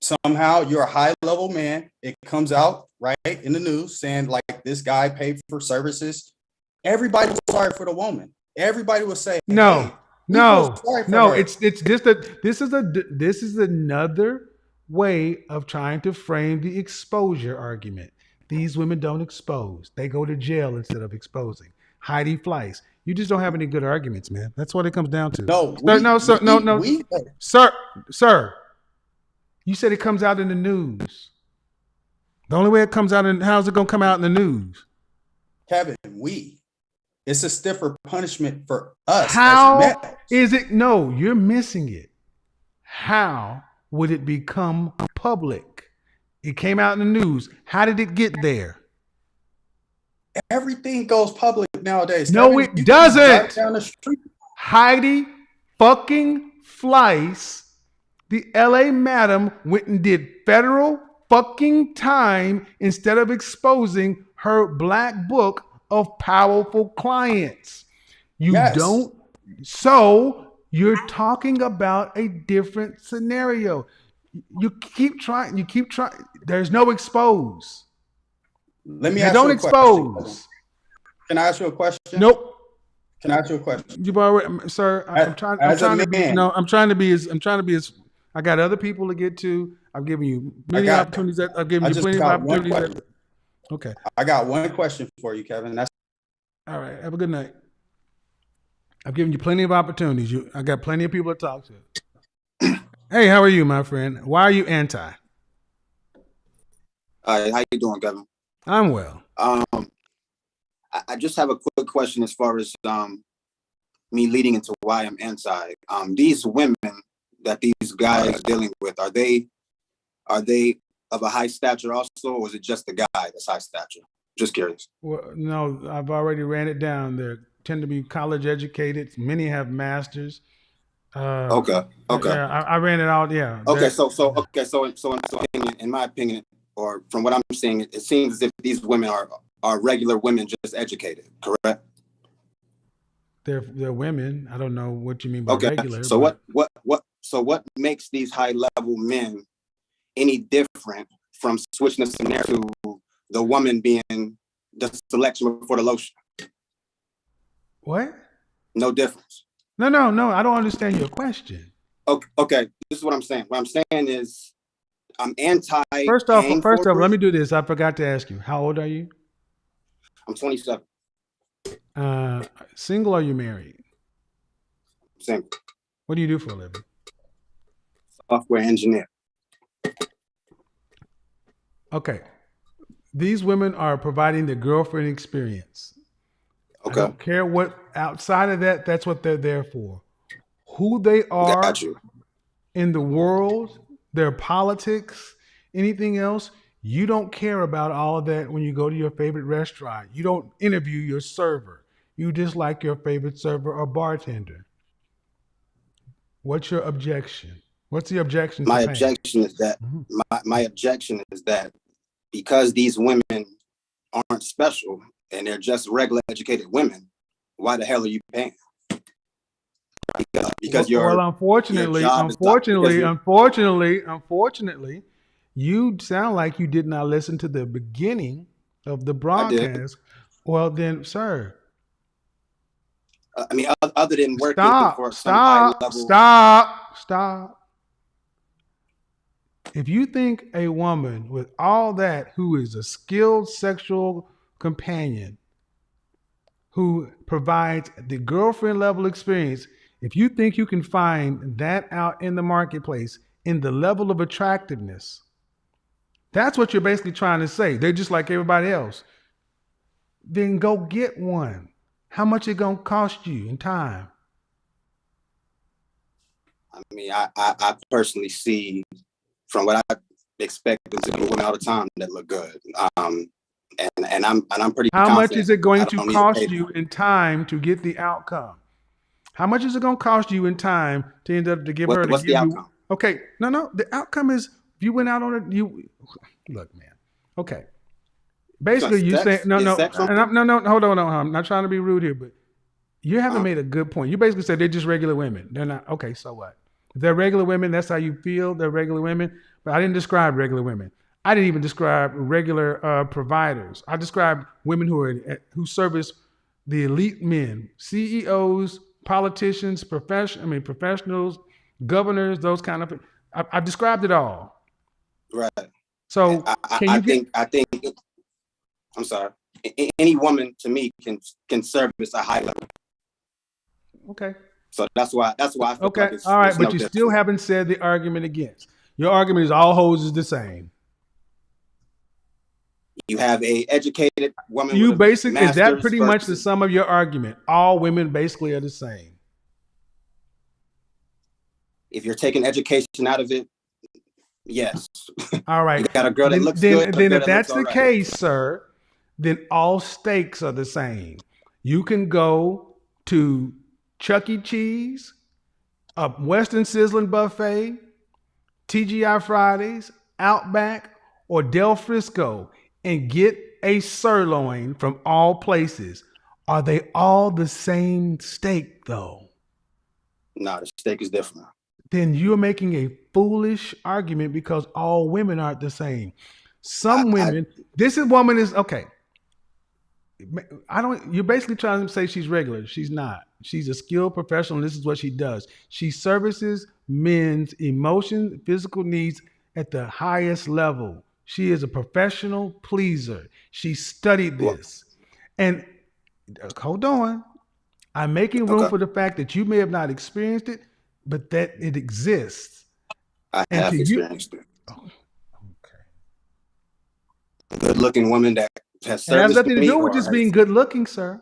Somehow you're a high level man. It comes out right in the news saying like this guy paid for services. Everybody was sorry for the woman. Everybody would say, No, hey, no, no. her. It's just that this is another way of trying to frame the exposure argument. These women don't expose; they go to jail instead of exposing. Heidi Fleiss. You just don't have any good arguments, man. That's what it comes down to. No, sir. You said it comes out in the news. The only way it comes out how's it going to come out in the news? Kevin, it's a stiffer punishment for us. How is it? No, you're missing it. How would it become public? It came out in the news. How did it get there? Everything goes public nowadays. No, Kevin. it You doesn't. can drive down the street. Heidi fucking Fleiss, the LA madam, went and did federal fucking time instead of exposing her black book of powerful clients. Yes. Don't. So you're talking about a different scenario. You keep trying. There's no expose. Let me They ask don't you a expose. question. Can I ask you a question? Nope. Can I ask you a question? You've already, sir. I'm trying to be. No, I'm trying to be as. I got other people to get to. I've given you many opportunities. I've given you plenty of opportunities. Okay. I got one question for you, Kevin. That's all right. Have a good night. I've given you plenty of opportunities. I got plenty of people to talk to. Hey, how are you, my friend? Why are you anti? How you doing, Kevin? I'm well. I just have a quick question as far as me leading into why I'm anti. These women that these guys are dealing with, are they of a high stature also, or is it just the guy that's high stature? Just curious. Well, no, I've already ran it down. They tend to be college educated. Many have masters. Okay. Yeah, I ran it out. Yeah. Okay. So in my opinion, or from what I'm seeing, it seems as if these women are regular women, just educated. Correct? They're women. I don't know what you mean by regular. So what makes these high level men any different from switching the scenario to the woman being the selection before the lotion? What? No difference. No. I don't understand your question. Okay. This is what I'm saying. What I'm saying is I'm anti. First off, let me do this. I forgot to ask you. How old are you? I'm 27. Single or you married? Single. What do you do for a living? Software engineer. Okay. These women are providing the girlfriend experience. Okay. I don't care what outside of that, that's what they're there for. Who they are in the world, their politics, anything else, you don't care about all of that when you go to your favorite restaurant. You don't interview your server. You just like your favorite server or bartender. What's your objection? What's the objection? My objection is that my objection is that because these women aren't special and they're just regular educated women, why the hell are you paying? Because unfortunately, you sound like you did not listen to the beginning of the broadcast. Well, then, sir. I mean, other than working for some high level. Stop. If you think a woman with all that, who is a skilled sexual companion, who provides the girlfriend level experience, if you think you can find that out in the marketplace in the level of attractiveness, That's what you're basically trying to say. They're just like everybody else. Then go get one. How much it gonna cost you in time? I mean, I personally see from what I expect to women all the time that look good. And I'm pretty. How much confident is it going I to don't need cost pay you for it. in time to get the outcome? How much is it going to cost you in time to end up to give her to What's give the you? outcome? Okay, no. The outcome is if you went out on it. You look, man. Okay, basically you say no. Hold on. I'm not trying to be rude here, but you haven't made a good point. You basically said they're just regular women. They're not. Okay, so what? If they're regular women, that's how you feel. They're regular women. But I didn't describe regular women. I didn't even describe regular providers. I described women who service the elite men, CEOs, politicians, professionals, governors, those kind of. I've described it all. Right. So I think. I'm sorry. Any woman to me can service a high level. Okay. So that's why I feel Okay. like it's All right, it's but no you different. still haven't said the argument against. Your argument is all hoes is the same. You have a educated woman. You with a basically is that master's pretty much the versus- sum of your argument? All women basically are the same. If you're taking education out of it, yes. All right. You got a girl that looks then, good. Then a girl if that that's looks the all right. case, sir, then all steaks are the same. You can go to Chuck E. Cheese, a Western Sizzling Buffet, TGI Fridays, Outback, or Del Frisco and get a sirloin from all places. Are they all the same steak though? No, the steak is different. Then you're making a foolish argument because all women aren't the same. Some women, this woman is okay. You're basically trying to say she's regular. She's not. She's a skilled professional. And this is what she does. She services men's emotions, physical needs at the highest level. She is a professional pleaser. She studied this. And hold on. I'm making room for the fact that you may have not experienced it, but that it exists. I have experienced it. Oh, okay. Good looking woman that has It has serviced nothing to me do with or just has being good looking, sir.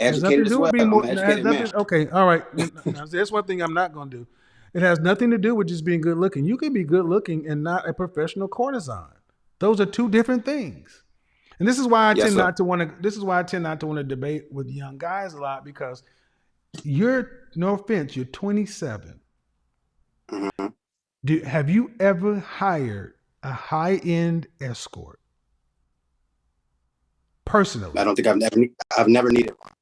educated as well. I'm an educated man. Okay, all right. Now, that's one thing I'm not going to do. It has nothing to do with just being good looking. You can be good looking and not a professional courtesan. Those are two different things. And this is why I tend not to want to. This is why I tend not to want to debate with young guys a lot because no offense, you're 27. Mm-hmm. Have you ever hired a high-end escort? Personally, I don't think I've never needed one.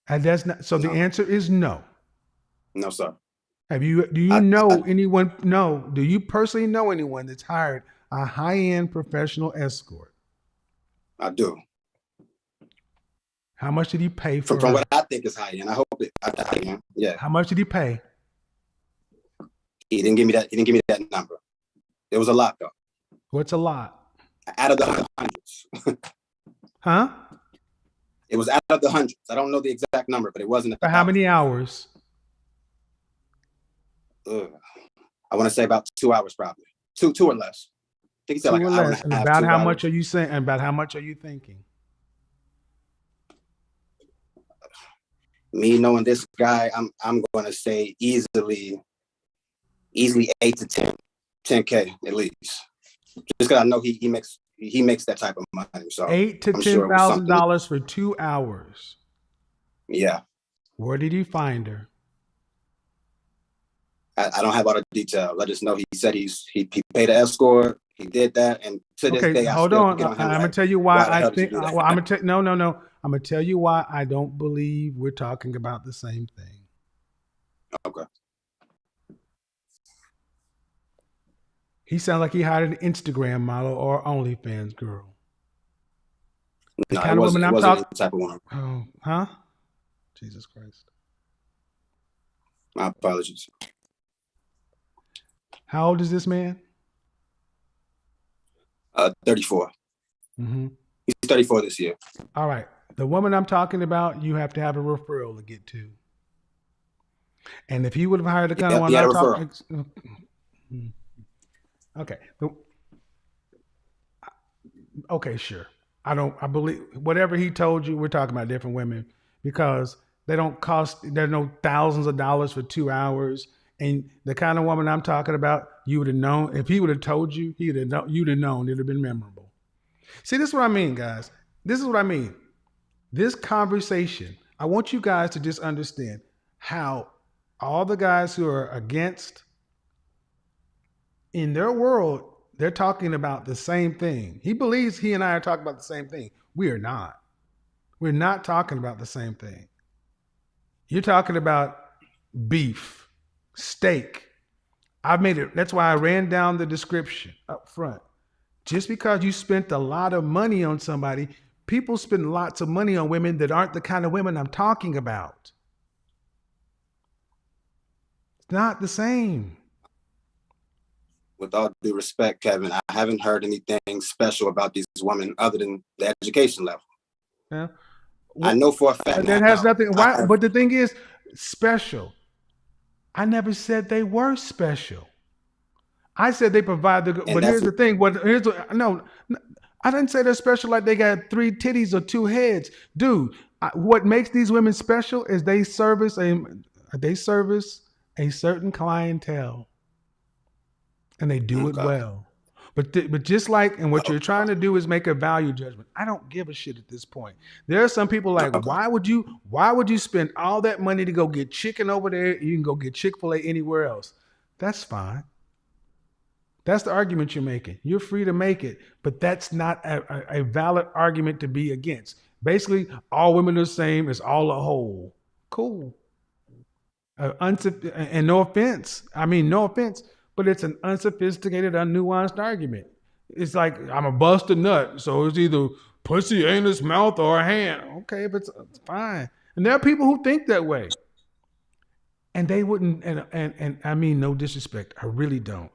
And that's not so. No. The answer is no. No, sir. Do you know anyone? No. Do you personally know anyone that's hired a high-end professional escort? I do. How much did he pay for? From what I think is high end. I hope it high end. Yeah. How much did he pay? He didn't give me that. He didn't give me that number. It was a lot though. What's a lot? Out of the hundreds. Huh? It was out of the hundreds. I don't know the exact number, but it wasn't. For how many hours? I want to say about 2 hours, probably. Two or less. I think he said like an hour and a half. And about how much are you saying? And about how much are you thinking? Me knowing this guy, I'm going to say easily 8 to 10K at least. Just because I know he makes that type of money. So $8,000 to $10,000 for 2 hours. Yeah. Where did you find her? I don't have all the details. I just know he said he paid an escort. He did that, and to this day, hold on. I'm gonna tell you why I think. I'm gonna no. I'm gonna tell you why I don't believe we're talking about the same thing. Okay. He sounds like he hired an Instagram model or OnlyFans girl. The kind of woman I'm talking. Type of woman. Oh, huh? Jesus Christ. My apologies. How old is this man? 34. Mm-hmm. He's 34 this year. All right. The woman I'm talking about, you have to have a referral to get to. And if he would have hired the kind of one I'm talking. Okay. Okay, sure. I believe whatever he told you, we're talking about different women because they don't cost, there's no thousands of dollars for 2 hours. And the kind of woman I'm talking about, you would have known. If he would have told you, you'd have known. It'd have been memorable. See, this is what I mean, guys. This is what I mean. This conversation, I want you guys to just understand how all the guys who are against, in their world, they're talking about the same thing. He believes he and I are talking about the same thing. We are not. We're not talking about the same thing. You're talking about beef, steak. I've made it. That's why I ran down the description up front. Just because you spent a lot of money on somebody, people spend lots of money on women that aren't the kind of women I'm talking about. It's not the same. With all due respect, Kevin, I haven't heard anything special about these women other than the education level. Yeah. I know for a fact that now, has nothing. Why? But the thing is, special. I never said they were special. I said they provide the. But here's the thing. No, I didn't say they're special like they got 3 titties or 2 heads, dude. What makes these women special is they service a certain clientele, and they do it well. But just like, and what you're trying to do is make a value judgment. I don't give a shit at this point. There are some people like, why would you spend all that money to go get chicken over there? You can go get Chick-fil-A anywhere else. That's fine. That's the argument you're making. You're free to make it, but that's not a valid argument to be against. Basically, all women are the same. It's all a whole. Cool. And no offense. I mean, no offense. But it's an unsophisticated, unnuanced argument. It's like, I'm a busted nut, so it's either pussy, anus, mouth, or a hand. Okay, but it's fine. And there are people who think that way. And they wouldn't, and I mean no disrespect. I really don't.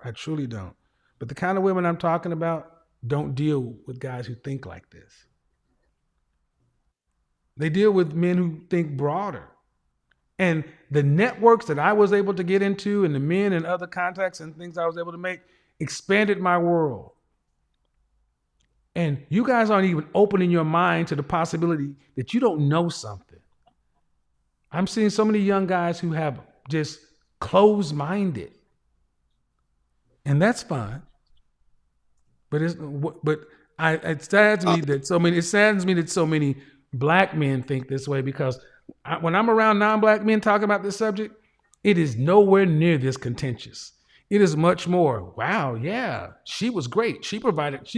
I truly don't. But the kind of women I'm talking about don't deal with guys who think like this. They deal with men who think broader. And the networks that I was able to get into and the men and other contacts and things I was able to make expanded my world. And you guys aren't even opening your mind to the possibility that you don't know something. I'm seeing so many young guys who have just closed-minded. And that's fine. But it saddens me that so many black men think this way, because when I'm around non-black men talking about this subject, it is nowhere near this contentious. It is much more, wow, yeah, she was great. She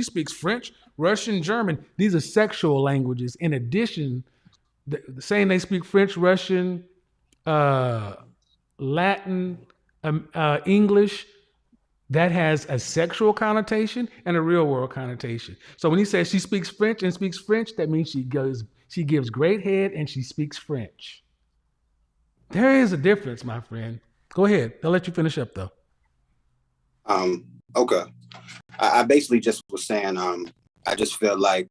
speaks French, Russian, German. These are sexual languages. In addition, saying they speak French, Russian, Latin, English, that has a sexual connotation and a real world connotation. So when he says she speaks French, that means she gives great head and she speaks French. There is a difference, my friend. Go ahead. I'll let you finish up though. Okay. I basically just was saying, I just feel like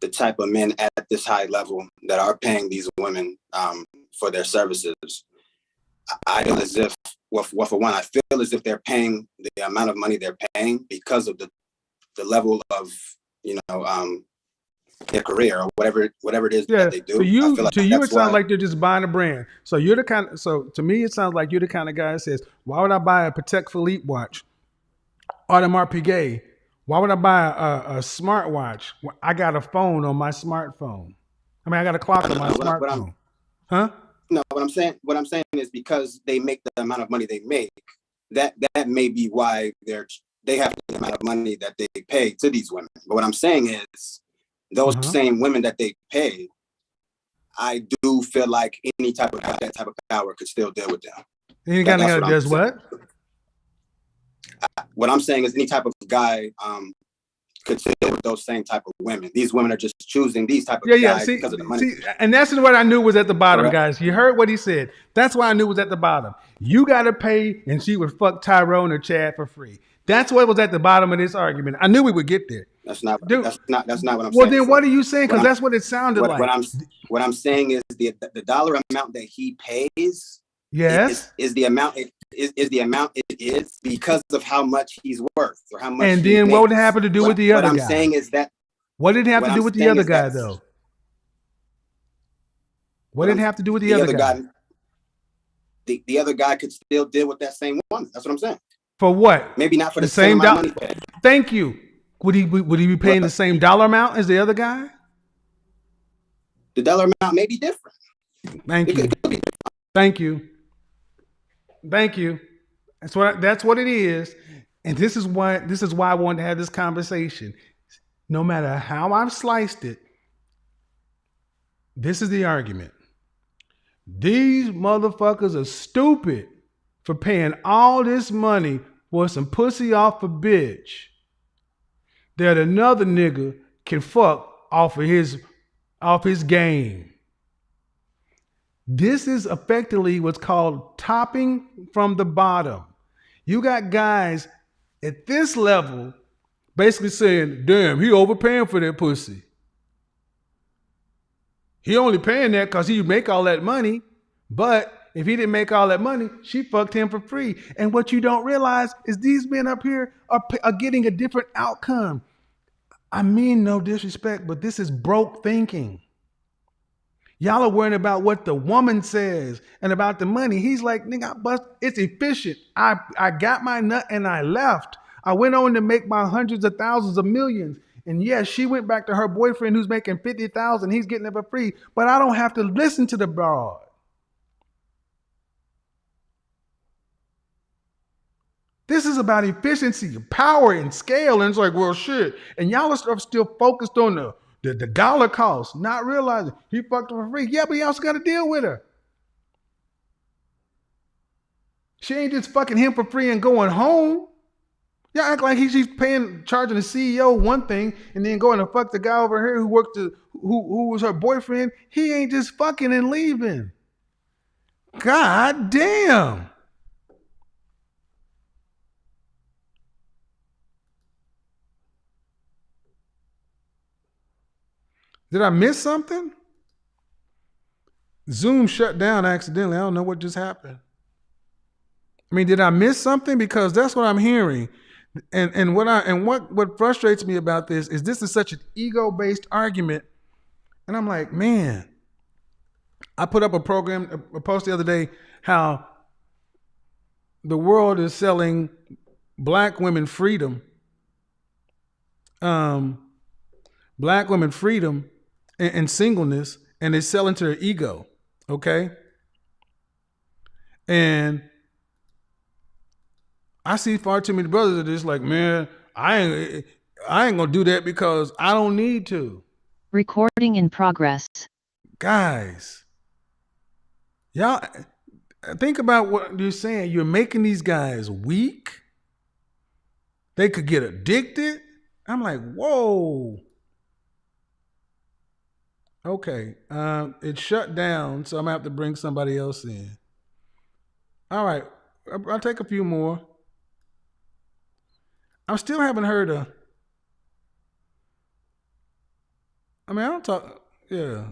the type of men at this high level that are paying these women for their services, I feel as if, for one, I feel as if they're paying the amount of money they're paying because of the level of, their career or whatever it is that they do. To you, it sounds like they're just buying a brand. So to me, it sounds like you're the kind of guy that says, why would I buy a Patek Philippe watch? Audemars Piguet? Why would I buy a smartwatch? I got a phone on my smartphone. I mean, I got a clock on my smartphone. Huh? No, what I'm saying is because they make the amount of money they make, that may be why they have the amount of money that they pay to these women. But what I'm saying is those same women that they pay, I do feel like any type of that type of power could still deal with them. Any kind of guy does what? What I'm saying is any type of guy could deal with those same type of women. These women are just choosing these type of guys because of the money. And that's what I knew was at the bottom, Correct. guys. You heard what he said. That's why I knew it was at the bottom. You got to pay, and she would fuck Tyrone or Chad for free. That's what was at the bottom of this argument. I knew we would get there. That's not what I'm saying. Well, then what are you saying? Because that's what it sounded like. What I'm saying is the dollar amount that he pays. Yes. Is the amount is the amount it is because of how much he's worth or how much. And he then what would it makes. have to do with the What other I'm guy? saying is that. What did it have What to do I'm with the saying other is guy, that- though? What did it have to do with the other guy? The other guy could still deal with that same woman. That's what I'm saying. For what? Maybe not for the same same amount of money. Thank you. Would he be paying the same dollar amount as the other guy? The dollar amount may be different. Thank you. Thank you. Thank you. That's what it is. And this is why I wanted to have this conversation. No matter how I've sliced it, this is the argument. These motherfuckers are stupid for paying all this money for some pussy off a bitch that another nigga can fuck off his game. This is effectively what's called topping from the bottom. You got guys at this level basically saying, damn, he overpaying for that pussy. He only paying that because he make all that money. But if he didn't make all that money, she fucked him for free. And what you don't realize is these men up here are getting a different outcome. I mean no disrespect, but this is broke thinking. Y'all are worrying about what the woman says and about the money. He's like, nigga, it's efficient. I got my nut and I left. I went on to make my hundreds of thousands of millions. And yes, she went back to her boyfriend who's making 50,000. He's getting it for free. But I don't have to listen to the broad. This is about efficiency, power, and scale. And it's like, well, shit. And y'all are still focused on the dollar cost, not realizing he fucked her for free. Yeah, but he also got to deal with her. She ain't just fucking him for free and going home. Y'all act like she's charging the CEO one thing and then going to fuck the guy over here who was her boyfriend. He ain't just fucking and leaving. God damn. Did I miss something? Zoom shut down accidentally. I don't know what just happened. I mean, did I miss something? Because that's what I'm hearing. And what frustrates me about this is such an ego-based argument. And I'm like, man, I put up a post the other day how the world is selling black women freedom. Black women freedom and singleness, and they sell into their ego. Okay. And I see far too many brothers that are just like, man, I ain't gonna do that because I don't need to. Recording in progress. Guys, y'all think about what you're saying. You're making these guys weak. They could get addicted. I'm like, whoa. Okay, it shut down, so I'm gonna have to bring somebody else in. All right, I'll take a few more. I still haven't heard I don't talk. Yeah.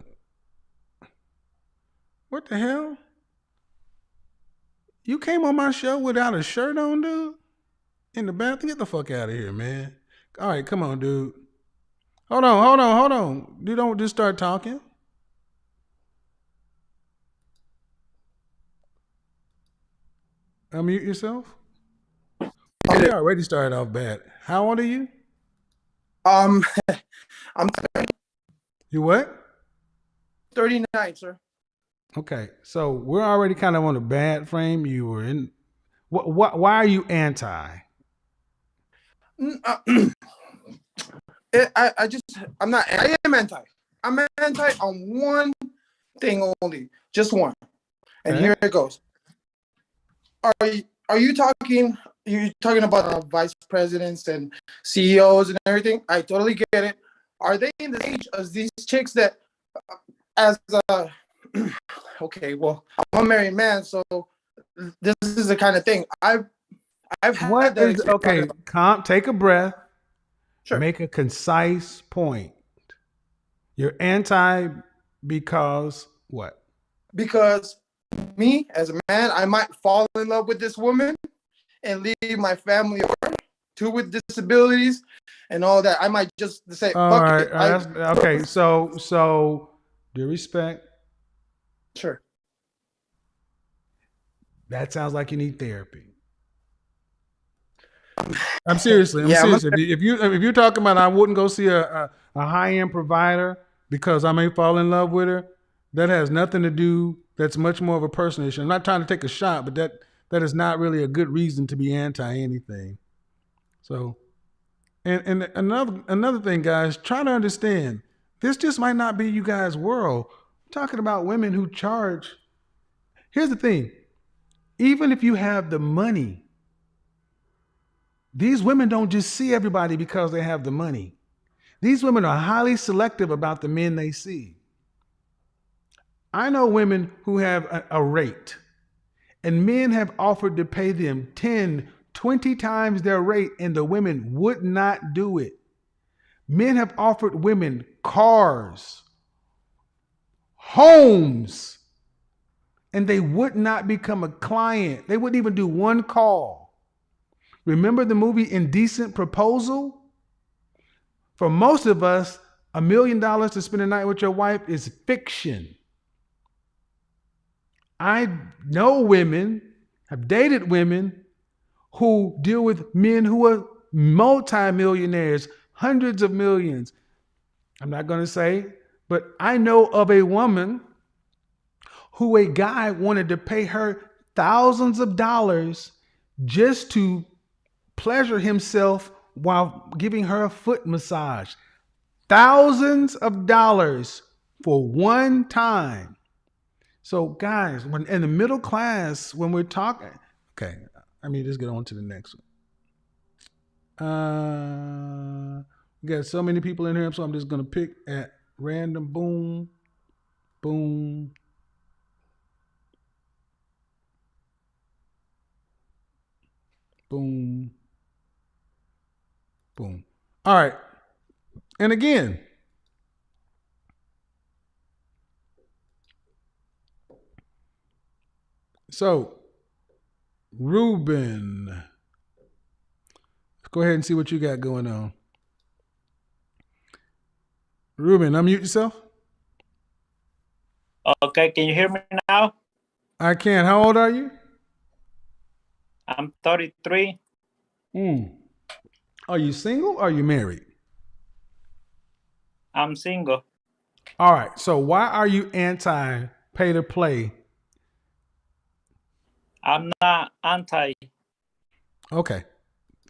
What the hell? You came on my show without a shirt on, dude? In the bathroom? Get the fuck out of here, man. All right, come on, dude. Hold on. You don't just start talking. Unmute yourself. Oh, you already started off bad. How old are you? I'm You what? 39, sir. Okay, so we're already kind of on a bad frame. You were in. Why are you anti? I am anti. I'm anti on one thing only, just one. And Okay. here it goes. Are you talking? You're talking about vice presidents and CEOs and everything. I totally get it. Are they in the age of these chicks that, as a, okay, well, I'm a married man, so this is the kind of thing I've had. What that is experience. okay? Take a breath. Sure. Make a concise point. You're anti because what? Because me as a man, I might fall in love with this woman and leave my family or two with disabilities and all that. I might just say, All fuck right. it. Okay. So due respect, Sure. that sounds like you need therapy. I'm seriously. Yeah, I'm If you're talking about I wouldn't go see a high end provider because I may fall in love with her, that has nothing to do. That's much more of a personal issue. I'm not trying to take a shot, but that is not really a good reason to be anti anything. So, and another thing, guys, try to understand. This just might not be you guys' world. I'm talking about women who charge. Here's the thing. Even if you have the money, these women don't just see everybody because they have the money. These women are highly selective about the men they see. I know women who have a rate, and men have offered to pay them 10, 20 times their rate, and the women would not do it. Men have offered women cars, homes, and they would not become a client. They wouldn't even do one call. Remember the movie Indecent Proposal? For most of us, $1 million to spend a night with your wife is fiction. I know women, have dated women who deal with men who are multimillionaires, hundreds of millions. I'm not going to say, but I know of a woman who a guy wanted to pay her thousands of dollars just to pleasure himself while giving her a foot massage. Thousands of dollars for one time. So guys, when in the middle class, when we're talking, okay, let me just get on to the next one. We got so many people in here, so I'm just gonna pick at random. Boom, boom. Boom. Boom. All right. And again, so Ruben, go ahead and see what you got going on. Ruben, unmute yourself. Okay, can you hear me now? I can. How old are you? I'm 33. Are you single or are you married? I'm single. All right. So why are you anti pay to play? I'm not anti. Okay.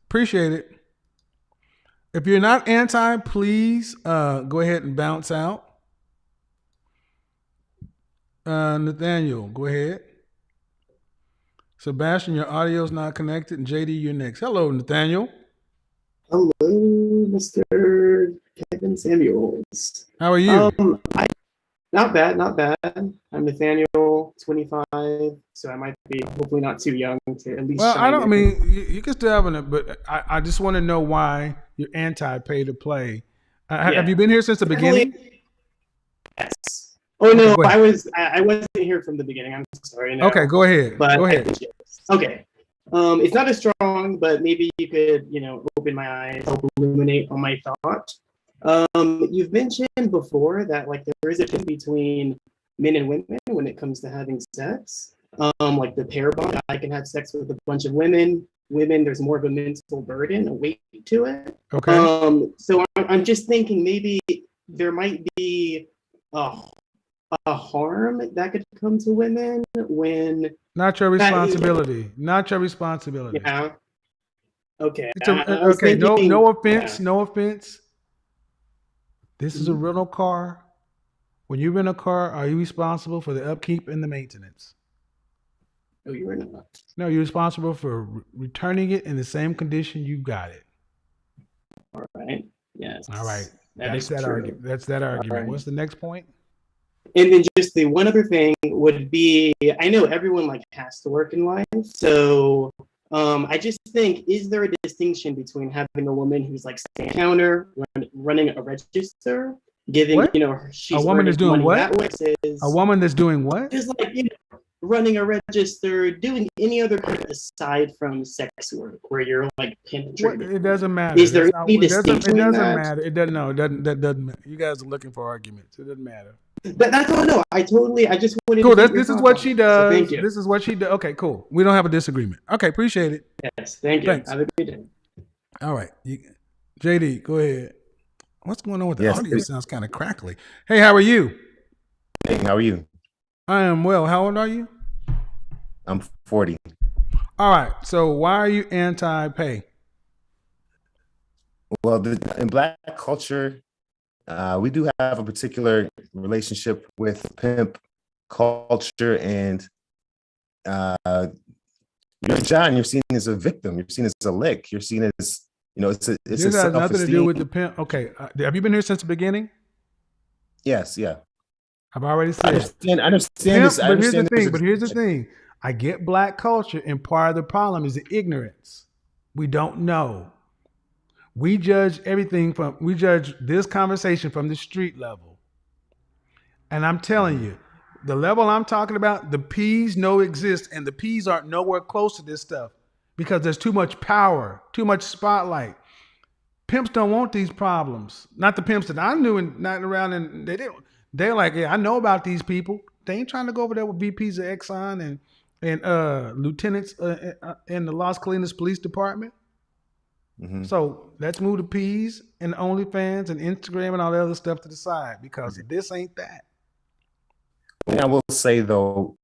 Appreciate it. If you're not anti, please go ahead and bounce out. Nathaniel, go ahead. Sebastian, your audio is not connected. And JD, you're next. Hello, Nathaniel. Hello, Mr. Kevin Samuels. How are you? Not bad, not bad. I'm Nathaniel, 25, so I might be hopefully not too young to at least. Well, I don't. in. I mean, you can still have it, but I just want to know why you're anti pay to play. Have you been here since the beginning? Yes. Oh no, Okay, I wasn't here from the beginning. I'm sorry. No. Okay, go ahead. But Go ahead. Okay. It's not as strong, but maybe you could, open my eyes, help illuminate on my thought. You've mentioned before that like there is a difference between men and women when it comes to having sex. Like the pair bond, I can have sex with a bunch of women. Women, there's more of a mental burden, a weight to it. Okay. So I'm just thinking maybe there might be a harm that could come to women when Not your responsibility. Not your responsibility. yeah. Okay. Okay. No offense. Yeah. No offense. This is a rental car. When you rent a car, are you responsible for the upkeep and the maintenance? No, you are not. No, you're responsible for returning it in the same condition you got it. All right. Yes. All right. That's that true. argument. That's that argument. right. What's the next point? And then just the one other thing would be, I know everyone like has to work in life. So I just think, is there a distinction between having a woman who's like standing counter, running a register, giving, What? she's A woman is doing money what? that way, versus A woman that's doing what? just like, running a register, doing any other kind of aside from sex work where you're like penetrating? It doesn't matter. Is there any It distinction in doesn't that? matter. It doesn't. No, it doesn't. That doesn't matter. You guys are looking for arguments. It doesn't matter. That's all. No, I just wanted Cool. to get your This is thoughts what on she it. So does. thank you. This is what she does. Okay, cool. We don't have a disagreement. Okay, appreciate it. Yes, thank you. Thanks. Have a good day. All right, JD, go ahead. What's going on with the Yes. audio? Sounds kind of crackly. Hey, how are you? Hey, how are you? I am well. How old are you? I'm 40. All right. So why are you anti-pay? Well, in Black culture, we do have a particular relationship with pimp culture, and you're John. You're seen as a victim. You're seen as a lick. You're seen as, it's a This has nothing to do self-esteem. with the pimp. Okay. Have you been here since the beginning? Yes, yeah. I've already said. I understand this. I But here's the understand there's thing. a But here's the thing. I get Black culture, and part of the problem is the ignorance. We don't know. We judge this conversation from the street level. And I'm telling you, the level I'm talking about, the P's exist, and the P's aren't nowhere close to this stuff because there's too much power, too much spotlight. Pimps don't want these problems. Not the pimps that I knew and not around, and they didn't. They're like, yeah, I know about these people. They ain't trying to go over there with VPs of Exxon and lieutenants in the Las Colinas Police Department. Mhm. So let's move the P's and OnlyFans and Instagram and all the other stuff to the side because this ain't that. I will say though,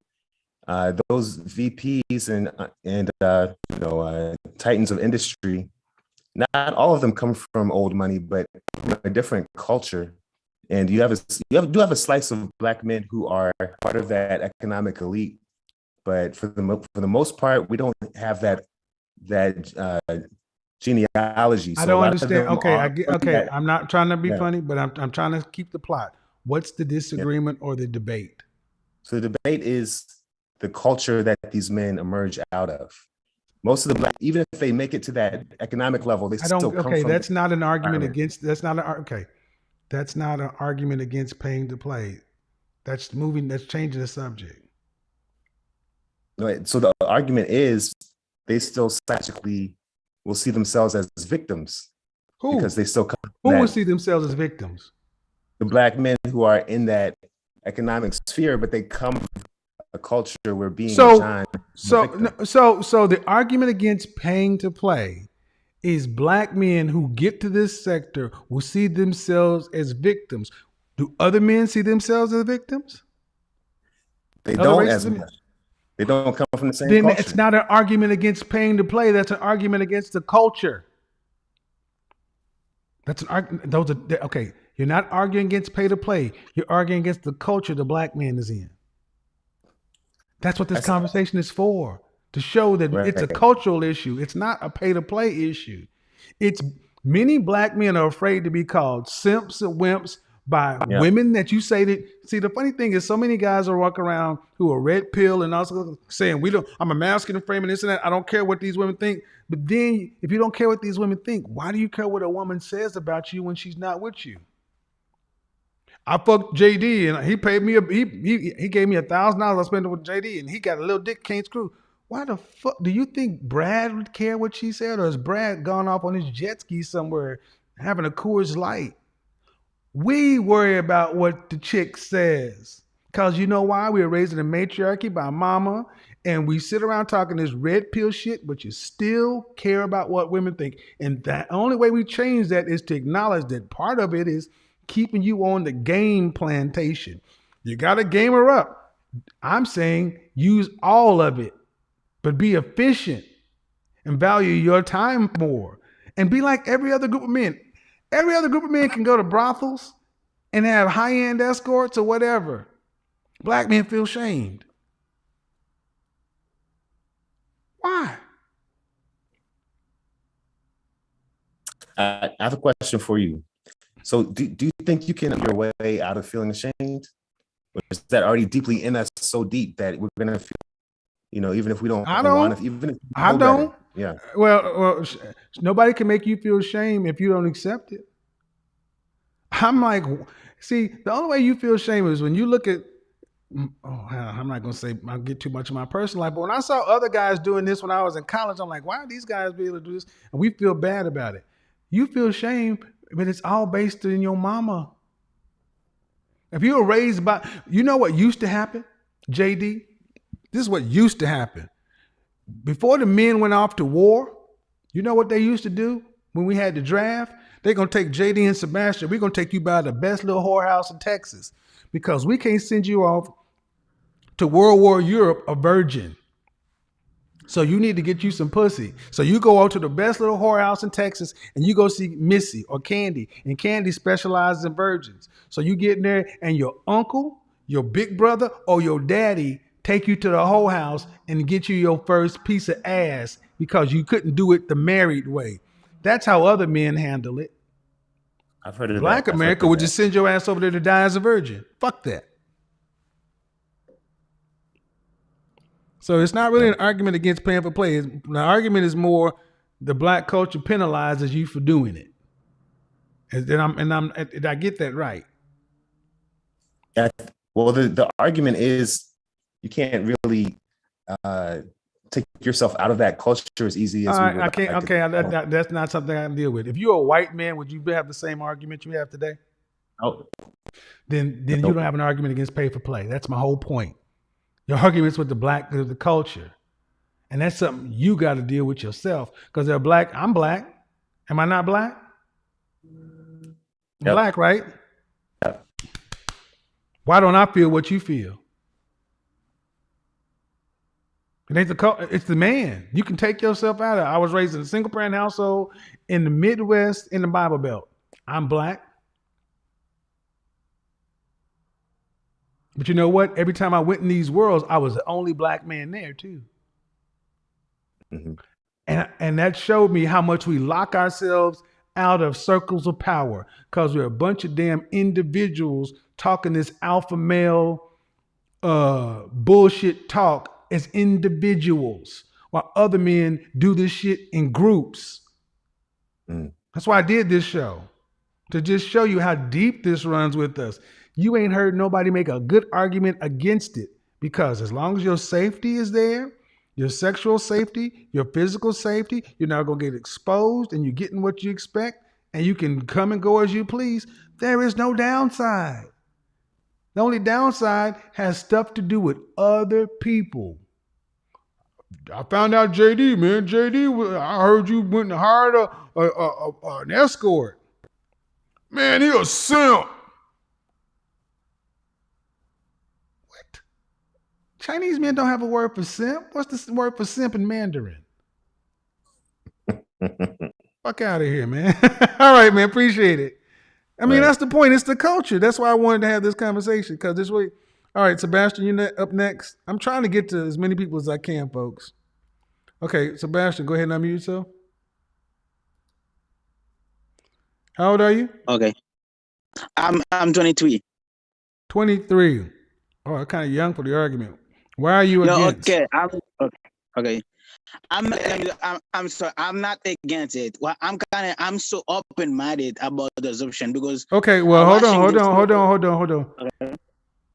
those VPs and titans of industry, not all of them come from old money, but from a different culture. And you do have a slice of Black men who are part of that economic elite, but for the most part, we don't have that genealogy. I So a don't lot of understand. them Okay, are I get. from Okay, that- I'm not trying to be Yeah. funny, but I'm trying to keep the plot. What's the disagreement or the debate? So the debate is the culture that these men emerge out of. Most of the Black, even if they make it to that economic level, they I still don't. come Okay, from. that's not an argument environment. against. That's not an. Okay, that's not an argument against paying to play. That's moving. That's changing the subject. Right. So the argument is they still psychologically will see themselves as victims Who? because they still come Who from would that, see themselves as victims? the Black men who are in that economic sphere, but they come from a culture where being So, John. so the argument against paying to play is Black men who get to this sector will see themselves as victims. Do other men see themselves as victims? They Other don't races as of much. They don't come from the same Then culture. it's not an argument against paying to play. That's an argument against the culture. That's an argument. Okay. You're not arguing against pay to play. You're arguing against the culture the Black man is in. That's what this conversation is for. To show that it's a Right. cultural issue. It's not a pay to play issue. It's many Black men are afraid to be called simps and wimps by Yeah. women that you say that. See, the funny thing is so many guys are walking around who are red pill and also saying, I'm a masculine frame and this and that. I don't care what these women think. But then if you don't care what these women think, why do you care what a woman says about you when she's not with you? I fucked JD and he paid me he gave me $1,000 I spent it with JD and he got a little dick can't screw. Why the fuck do you think Brad would care what she said, or has Brad gone off on his jet ski somewhere having a Coors Light? We worry about what the chick says. Cause you know why? We were raised in a matriarchy by mama, and we sit around talking this red pill shit, but you still care about what women think. And the only way we change that is to acknowledge that part of it is keeping you on the game plantation. You gotta game her up. I'm saying use all of it, but be efficient and value your time more. And be like every other group of men. Every other group of men can go to brothels and have high-end escorts or whatever. Black men feel shamed. Why? I have a question for you. So do you think you can your way out of feeling ashamed? Or is that already deeply in us, so deep that we're gonna feel, even if we don't I don't. want to, even if we I know don't. better. Yeah. Well, nobody can make you feel shame if you don't accept it. I'm like, see, the only way you feel shame is when you look at I'm not gonna say I'll get too much of my personal life, but when I saw other guys doing this when I was in college, I'm like, why are these guys be able to do this? And we feel bad about it. You feel shame, but it's all based in your mama. If you were raised by, you know what used to happen, JD? This is what used to happen. Before the men went off to war, you know what they used to do when we had the draft? They're gonna take JD and Sebastian. We're gonna take you by the best little whorehouse in Texas because we can't send you off to World War Europe a virgin. So you need to get you some pussy. So you go out to the best little whorehouse in Texas and you go see Missy or Candy. And Candy specializes in virgins. So you get in there and your uncle, your big brother, or your daddy take you to the whole house and get you your first piece of ass because you couldn't do it the married way. That's how other men handle it. I've heard of Black that. I've heard America of would that. just send your ass over there to die as a virgin. Fuck that. So it's not really an argument against paying for play. The argument is more the black culture penalizes you for doing it. And I get that right. Yeah. Well, the argument is you can't really take yourself out of that culture as easy as we would. I can't. like Okay, to- that's not something I can deal with. If you're a white man, would you have the same argument you have today? Oh, Then you don't have an argument against pay for play. That's my whole point. Your arguments with the culture, and that's something you got to deal with yourself because they're black. I'm black. Am I not black? I'm Yep. black, right? Yep. Why don't I feel what you feel? It ain't it's the man. You can take yourself out of it. I was raised in a single parent household in the Midwest in the Bible Belt. I'm black. But you know what? Every time I went in these worlds, I was the only black man there too. Mm-hmm. And that showed me how much we lock ourselves out of circles of power because we're a bunch of damn individuals talking this alpha male bullshit talk as individuals while other men do this shit in groups. Mm. That's why I did this show, to just show you how deep this runs with us. You ain't heard nobody make a good argument against it because as long as your safety is there, your sexual safety, your physical safety, you're not going to get exposed and you're getting what you expect and you can come and go as you please. There is no downside. The only downside has stuff to do with other people. I found out JD, man. JD, I heard you went and hired an escort. Man, he a simp. What? Chinese men don't have a word for simp. What's the word for simp in Mandarin? Fuck out of here, man. All right, man. Appreciate it. I mean, that's the point. It's the culture. That's why I wanted to have this conversation because this way. All right, Sebastian, you're up next. I'm trying to get to as many people as I can, folks. Okay, Sebastian, go ahead and unmute yourself. How old are you? Okay. I'm 23. 23. Oh, kind of young for the argument. Why are you against? Okay. Okay. I'm sorry. I'm not against it. Well, I'm so open-minded about this option because. Okay. Well, hold on. Okay.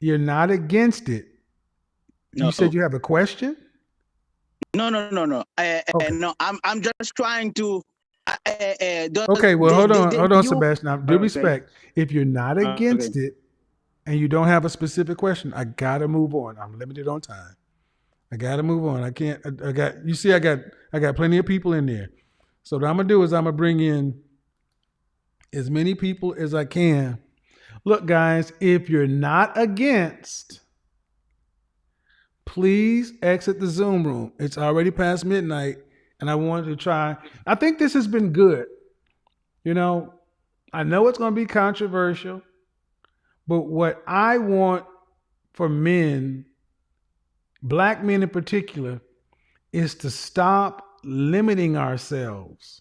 You're not against it. No. You said you have a question? No. No. I'm just trying to. Okay. Well, hold on, Sebastian. Now, due respect, if you're not against it and you don't have a specific question, I gotta move on. I'm limited on time. I gotta move on. I can't. I got plenty of people in there. So what I'm gonna do is I'm gonna bring in as many people as I can. Look, guys, if you're not against, please exit the Zoom room. It's already past midnight, and I wanted to try. I think this has been good. You know, I know it's going to be controversial, but what I want for men, black men in particular, is to stop limiting ourselves.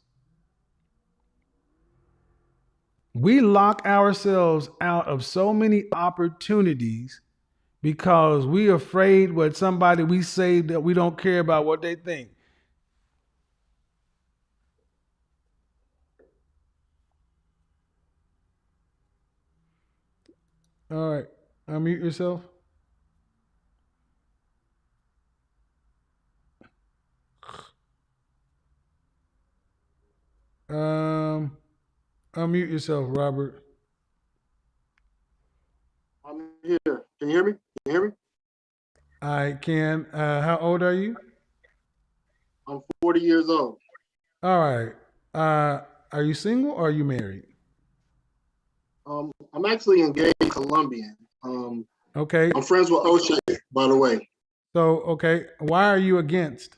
We lock ourselves out of so many opportunities because we're afraid what somebody we say that we don't care about what they think. All right, unmute yourself. Unmute yourself, Robert. I'm here. Can you hear me? Can you hear me? I can. How old are you? I'm 40 years old. All right. Are you single or are you married? I'm actually engaged Colombian. Okay. I'm friends with O'Shea, by the way. So, okay, why are you against?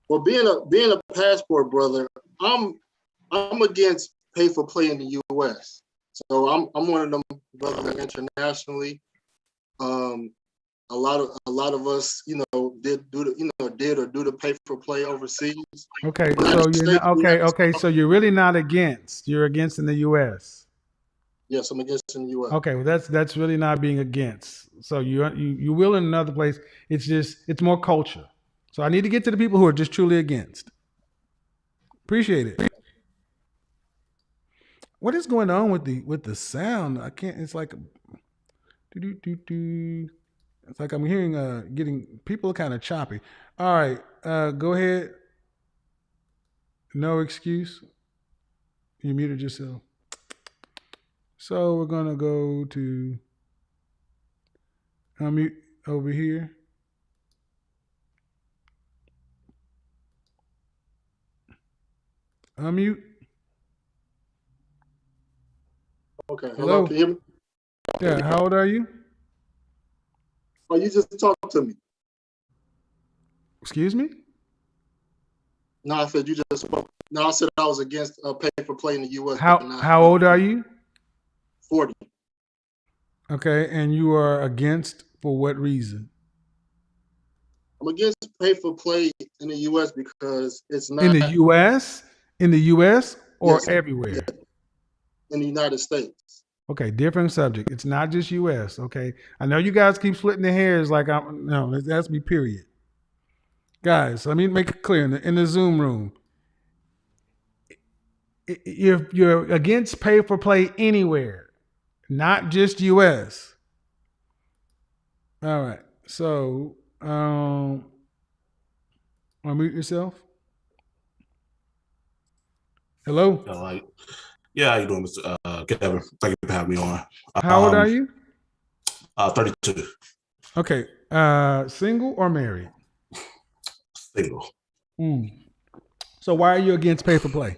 Well, being a passport brother, I'm against pay for play in the U.S. So I'm one of them brothers internationally. A lot of us, did or do the pay for play overseas. Okay, so you're not, okay. So you're really not against. You're against in the U.S. Yes, I'm against in the U.S. Okay, well that's really not being against. So you will in another place. It's more culture. So I need to get to the people who are just truly against. Appreciate it. What is going on with the sound? I can't. It's like do. It's like I'm hearing getting people kind of choppy. All right, go ahead. No excuse. You muted yourself. So we're gonna go to unmute over here. Unmute. Okay. Hello. Can you hear me? Yeah. How old are you? Oh, you just talked to me. Excuse me? No, I said you just spoke. No, I said I was against pay for play in the U.S. How old are you? 40. Okay, and you are against for what reason? I'm against pay for play in the U.S. because it's not In the U.S. In the U.S. or Yes, everywhere? in the United States. Okay, different subject. It's not just U.S. Okay, I know you guys keep splitting the hairs like I'm. No, it has to be period. Guys, let me make it clear in the Zoom room. You're against pay for play anywhere, not just U.S. All right, so unmute yourself. Hello. Yeah, how you doing, Mr. Kevin? Thank you for having me on. How old are you? 32. Okay, single or married? Single. So why are you against pay for play?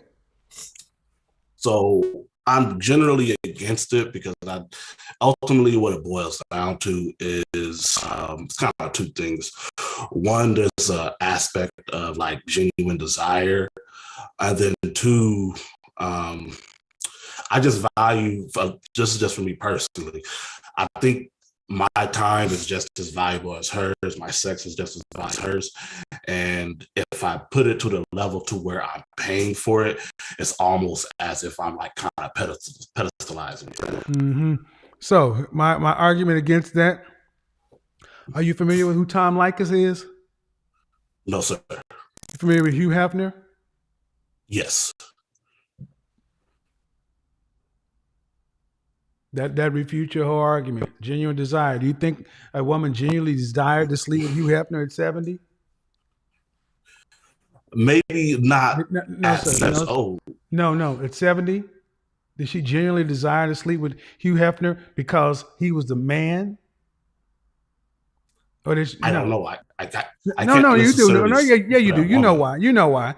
So I'm generally against it because ultimately what it boils down to is it's kind of two things. One, there's an aspect of like genuine desire, and then two, I just value just for me personally. I think my time is just as valuable as hers. My sex is just as valuable as hers. And if I put it to the level to where I'm paying for it, it's almost as if I'm like kind of pedestalizing it. Mm-hmm. So my argument against that. Are you familiar with who Tom Likas is? No, sir. You familiar with Hugh Hefner? Yes. That refutes your whole argument. Genuine desire. Do you think a woman genuinely desired to sleep with Hugh Hefner at 70? Maybe not No, at sir. such old. No. At 70? Did she genuinely desire to sleep with Hugh Hefner because he was the man? Or did she, I don't know. I can't you do. No, yeah, you do. that You know woman. why. You know why.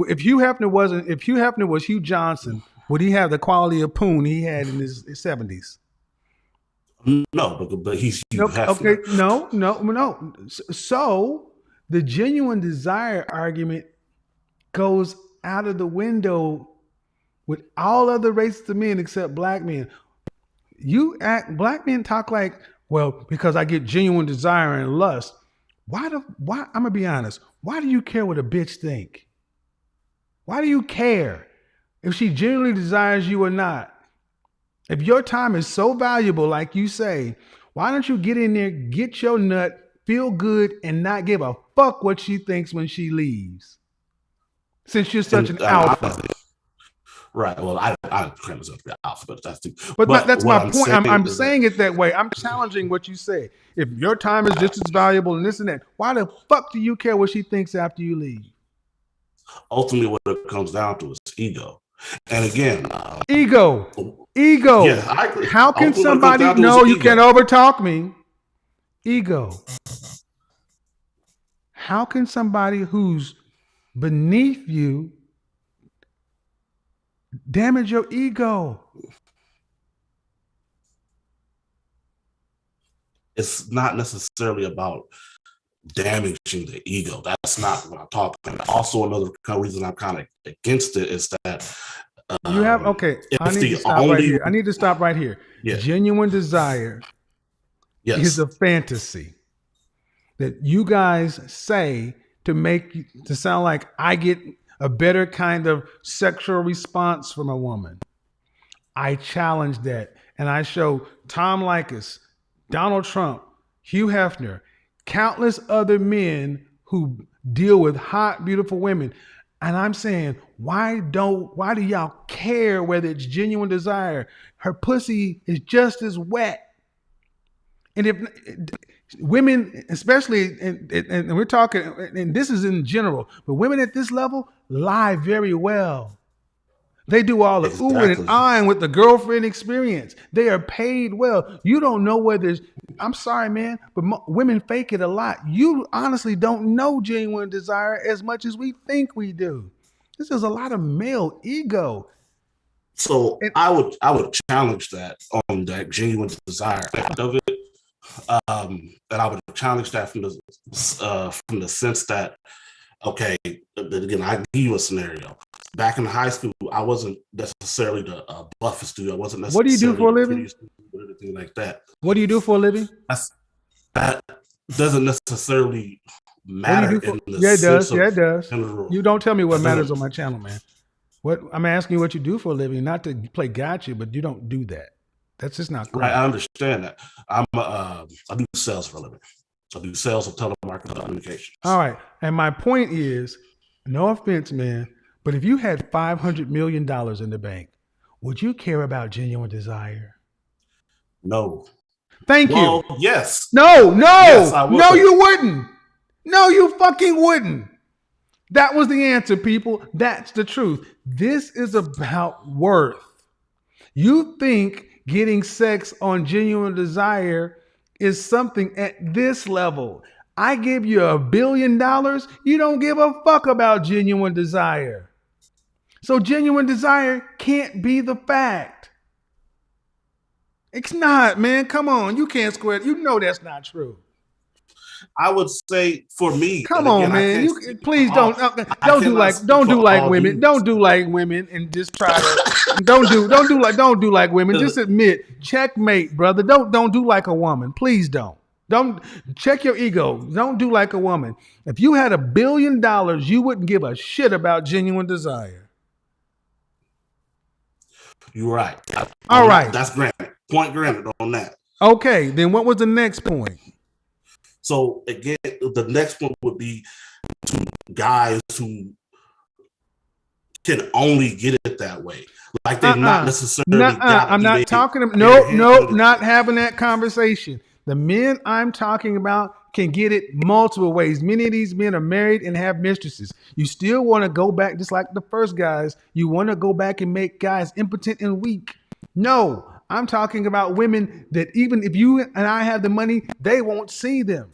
If Hugh Hefner was Hugh Johnson, would he have the quality of poon he had in his 70s? No, but he's Hugh Hefner. Okay, no. So the genuine desire argument goes out of the window with all other races of men except black men. Black men talk like, well, because I get genuine desire and lust. Why I'm gonna be honest. Why do you care what a bitch think? Why do you care if she genuinely desires you or not? If your time is so valuable, like you say, why don't you get in there, get your nut, feel good, and not give a fuck what she thinks when she leaves? Since you're such an alpha. Right. Well, I claim myself to be alpha, but that's the. But that's what my point. I'm is saying it that way. I'm challenging what you say. If your time is just as valuable and this and that, why the fuck do you care what she thinks after you leave? ultimately what it comes down to is ego. And again, Ego. yeah, I agree. How can Ultimately, what it comes somebody? down to is No, you ego. can't overtalk me. Ego. How can somebody who's beneath you damage your ego? It's not necessarily about damaging the ego. That's not what I'm talking about. Also, another reason I'm kind of against it is that You have okay. I it's need to the stop right only here. I need to stop right here. yeah Genuine desire is yes a fantasy that you guys say to make to sound like I get a better kind of sexual response from a woman. I challenge that, and I show Tom Likas, Donald Trump, Hugh Hefner, countless other men who deal with hot, beautiful women. And I'm saying, why do y'all care whether it's genuine desire? Her pussy is just as wet. And if women, especially, and we're talking, and this is in general, but women at this level lie very well. They do all the ooh and exactly. ahhing with the girlfriend experience. They are paid well. You don't know whether I'm sorry, man, but women fake it a lot. You honestly don't know genuine desire as much as we think we do. This is a lot of male ego. So I would challenge that on that genuine desire of it, and I would challenge that from the sense that okay, again, I give you a scenario. Back in high school, I wasn't necessarily the buffest student. I wasn't What do you do necessarily for a the living? prettiest student or anything like that. What do you do for a living? That doesn't necessarily What do you matter do for? in the Yeah, it does. sense Yeah, of it does. general. You don't tell me what It matters doesn't. on my channel, man. What I'm asking you what you do for a living, not to play gotcha, but you don't do that. That's just not cool. Right, I understand that. I do sales for a living. I do sales of telemarketing communications. All right. And my point is, no offense, man, but if you had $500 million in the bank, would you care about genuine desire? No. Thank you. Yes. No, Yes, I would. no, you wouldn't. No, you fucking wouldn't. That was the answer, people. That's the truth. This is about worth. You think getting sex on genuine desire is something at this level. I give you $1 billion. You don't give a fuck about genuine desire. So genuine desire can't be the fact. It's not, man. Come on. You can't square it. You know that's not true. I would say for me, Come and again, on, I man. can't You speak please for don't all- I don't do cannot like speak don't for do like all women. dudes. Don't do like women and just try to don't do like women. Just admit, checkmate, brother. Don't do like a woman. Please don't. Don't check your ego. Don't do like a woman. If you had $1 billion, you wouldn't give a shit about genuine desire. You're right. All right. That's granted. Point granted on that. Okay, then what was the next point? So again, the next one would be to guys who can only get it that way. Like they've not necessarily got I'm not talking. Nope, not having that conversation. The men I'm talking about can get it multiple ways. Many of these men are married and have mistresses. You still want to go back, just like the first guys. You want to go back and make guys impotent and weak. No, I'm talking about women that even if you and I have the money, they won't see them.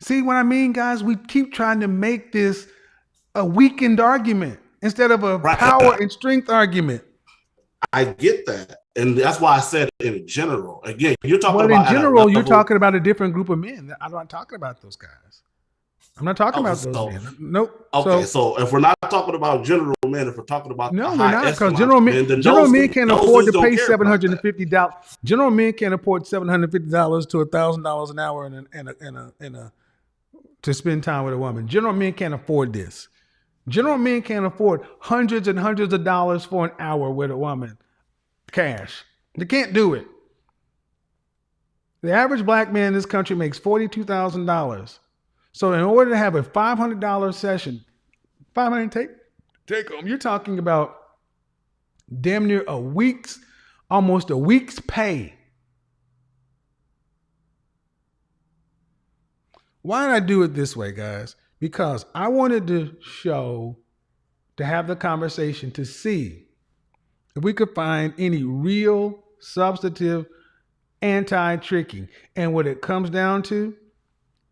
See what I mean, guys? We keep trying to make this a weakened argument instead of a power and strength argument. I get that. And that's why I said in general. Again, you're talking Well, about in general, you're talking about a different group of men. I'm not talking about those guys. I'm not talking about those men. Nope. Okay, so if we're not talking about general men, if we're talking about no, the we're high not, because echelon general men can't afford to pay $750. General men can't afford $750 to $1,000 an hour and to spend time with a woman. General men can't afford this. General men can't afford hundreds and hundreds of dollars for an hour with a woman. Cash. They can't do it. The average black man in this country makes $42,000. So in order to have a $500 session, take home, you're talking about damn near almost a week's pay. Why did I do it this way, guys? Because I wanted to show to have the conversation to see if we could find any real substantive anti-tricking. And what it comes down to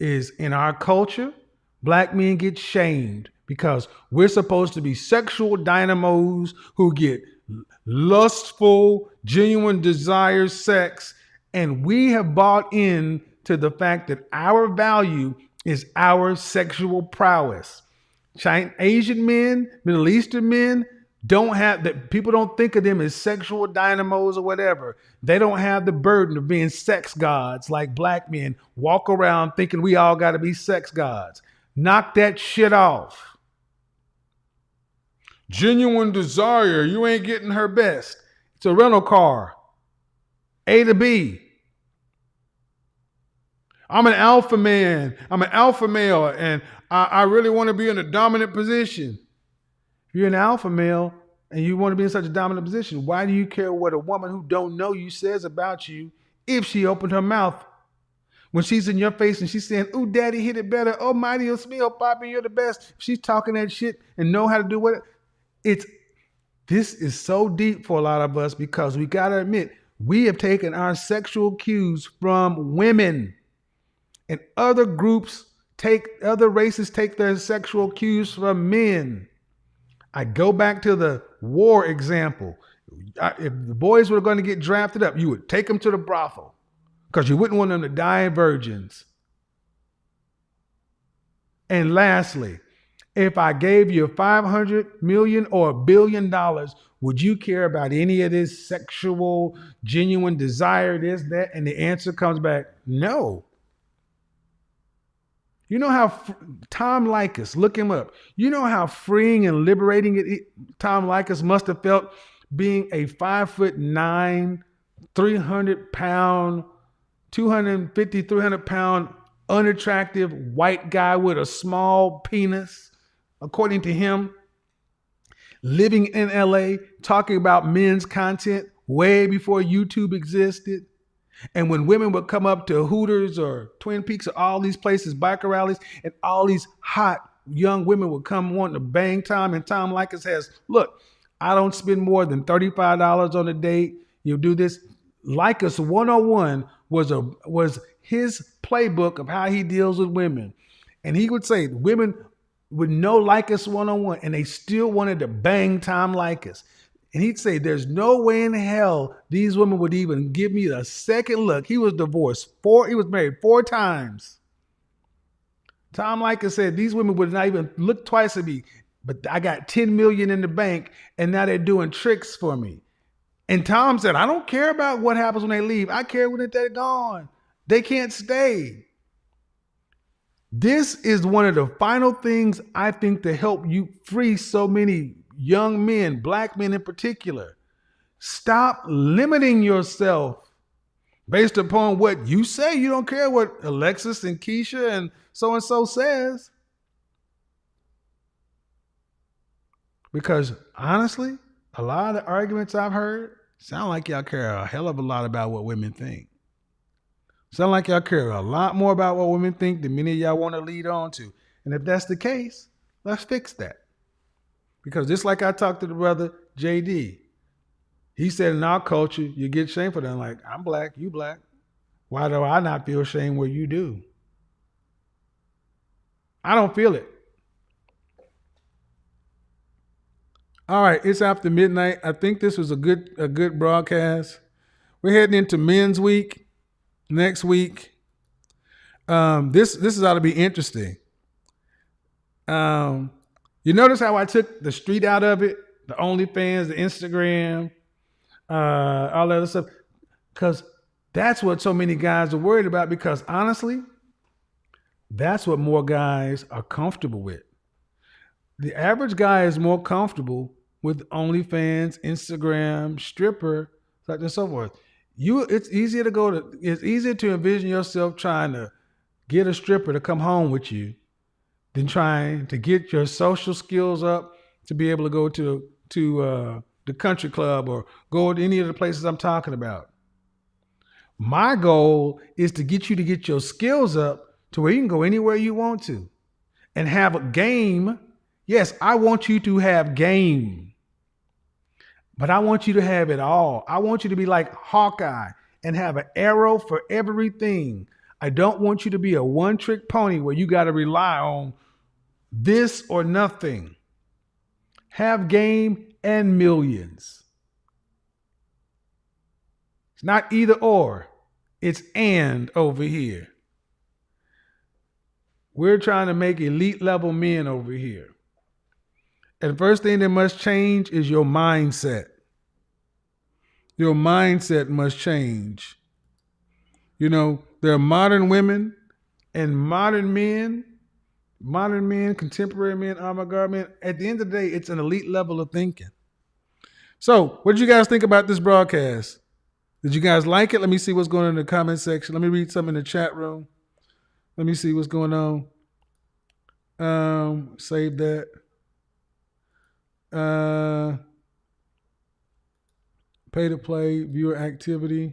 is in our culture, black men get shamed because we're supposed to be sexual dynamos who get lustful, genuine desire sex. And we have bought in to the fact that our value is our sexual prowess. Asian men, Middle Eastern men don't have that. People don't think of them as sexual dynamos or whatever. They don't have the burden of being sex gods like black men walk around thinking we all got to be sex gods. Knock that shit off. Genuine desire. You ain't getting her best. It's a rental car. A to B. I'm an alpha man. I'm an alpha male, and I really want to be in a dominant position. If you're an alpha male and you want to be in such a dominant position, why do you care what a woman who don't know you says about you if she opened her mouth? When she's in your face and she's saying, "Ooh, daddy hit it better. Oh, mighty Dios mío, papi, you're the best." She's talking that shit and know how to do what this is so deep for a lot of us because we got to admit, we have taken our sexual cues from women. And other races take their sexual cues from men. I go back to the war example. If the boys were going to get drafted up, you would take them to the brothel because you wouldn't want them to die virgins. And lastly, if I gave you $500 million or $1 billion, would you care about any of this sexual, genuine desire, this, that? And the answer comes back, no. You know how Tom Likas, look him up. You know how freeing and liberating Tom Likas must have felt being a 5'9", 300-pound, 250, 300-pound, unattractive white guy with a small penis, according to him, living in LA, talking about men's content way before YouTube existed. And when women would come up to Hooters or Twin Peaks or all these places, biker rallies, and all these hot young women would come wanting to bang Tom, and Tom Likas says, "Look, I don't spend more than $35 on a date. You'll do this." Likas 101 was his playbook of how he deals with women. And he would say women would know Likas 101 and they still wanted to bang Tom Likas. And he'd say, "There's no way in hell these women would even give me a second look." He was divorced he was married 4 times. Tom Likas said, "These women would not even look twice at me, but I got 10 million in the bank and now they're doing tricks for me." And Tom said, "I don't care about what happens when they leave. I care when they're gone. They can't stay." This is one of the final things I think to help you free so many young men, black men in particular. Stop limiting yourself based upon what you say. You don't care what Alexis and Keisha and so says. Because honestly, a lot of the arguments I've heard sound like y'all care a hell of a lot about what women think. Sound like y'all care a lot more about what women think than many of y'all want to lead on to. And if that's the case, let's fix that. Because just like I talked to the brother JD, he said in our culture, you get shamed for that. I'm like, I'm black, you black. Why do I not feel shame where you do? I don't feel it. All right, it's after midnight. I think this was a good broadcast. We're heading into Men's Week next week. This is ought to be interesting. You notice how I took the street out of it, the OnlyFans, the Instagram, all that other stuff, because that's what so many guys are worried about. Because honestly, that's what more guys are comfortable with. The average guy is more comfortable with OnlyFans, Instagram, stripper, such and so forth. It's easier to envision yourself trying to get a stripper to come home with you than trying to get your social skills up to be able to go to the country club or go to any of the places I'm talking about. My goal is to get your skills up to where you can go anywhere you want to and have a game. Yes, I want you to have game, but I want you to have it all. I want you to be like Hawkeye and have an arrow for everything. I don't want you to be a one-trick pony where you got to rely on this or nothing. Have game and millions. It's not either or. It's and over here. We're trying to make elite level men over here. And the first thing that must change is your mindset. Your mindset must change. You know, there are modern women and modern men, contemporary men, avant-garde men. At the end of the day, it's an elite level of thinking. So, what did you guys think about this broadcast? Did you guys like it? Let me see what's going on in the comment section. Let me read some in the chat room. Let me see what's going on. Save that. Pay to play, viewer activity.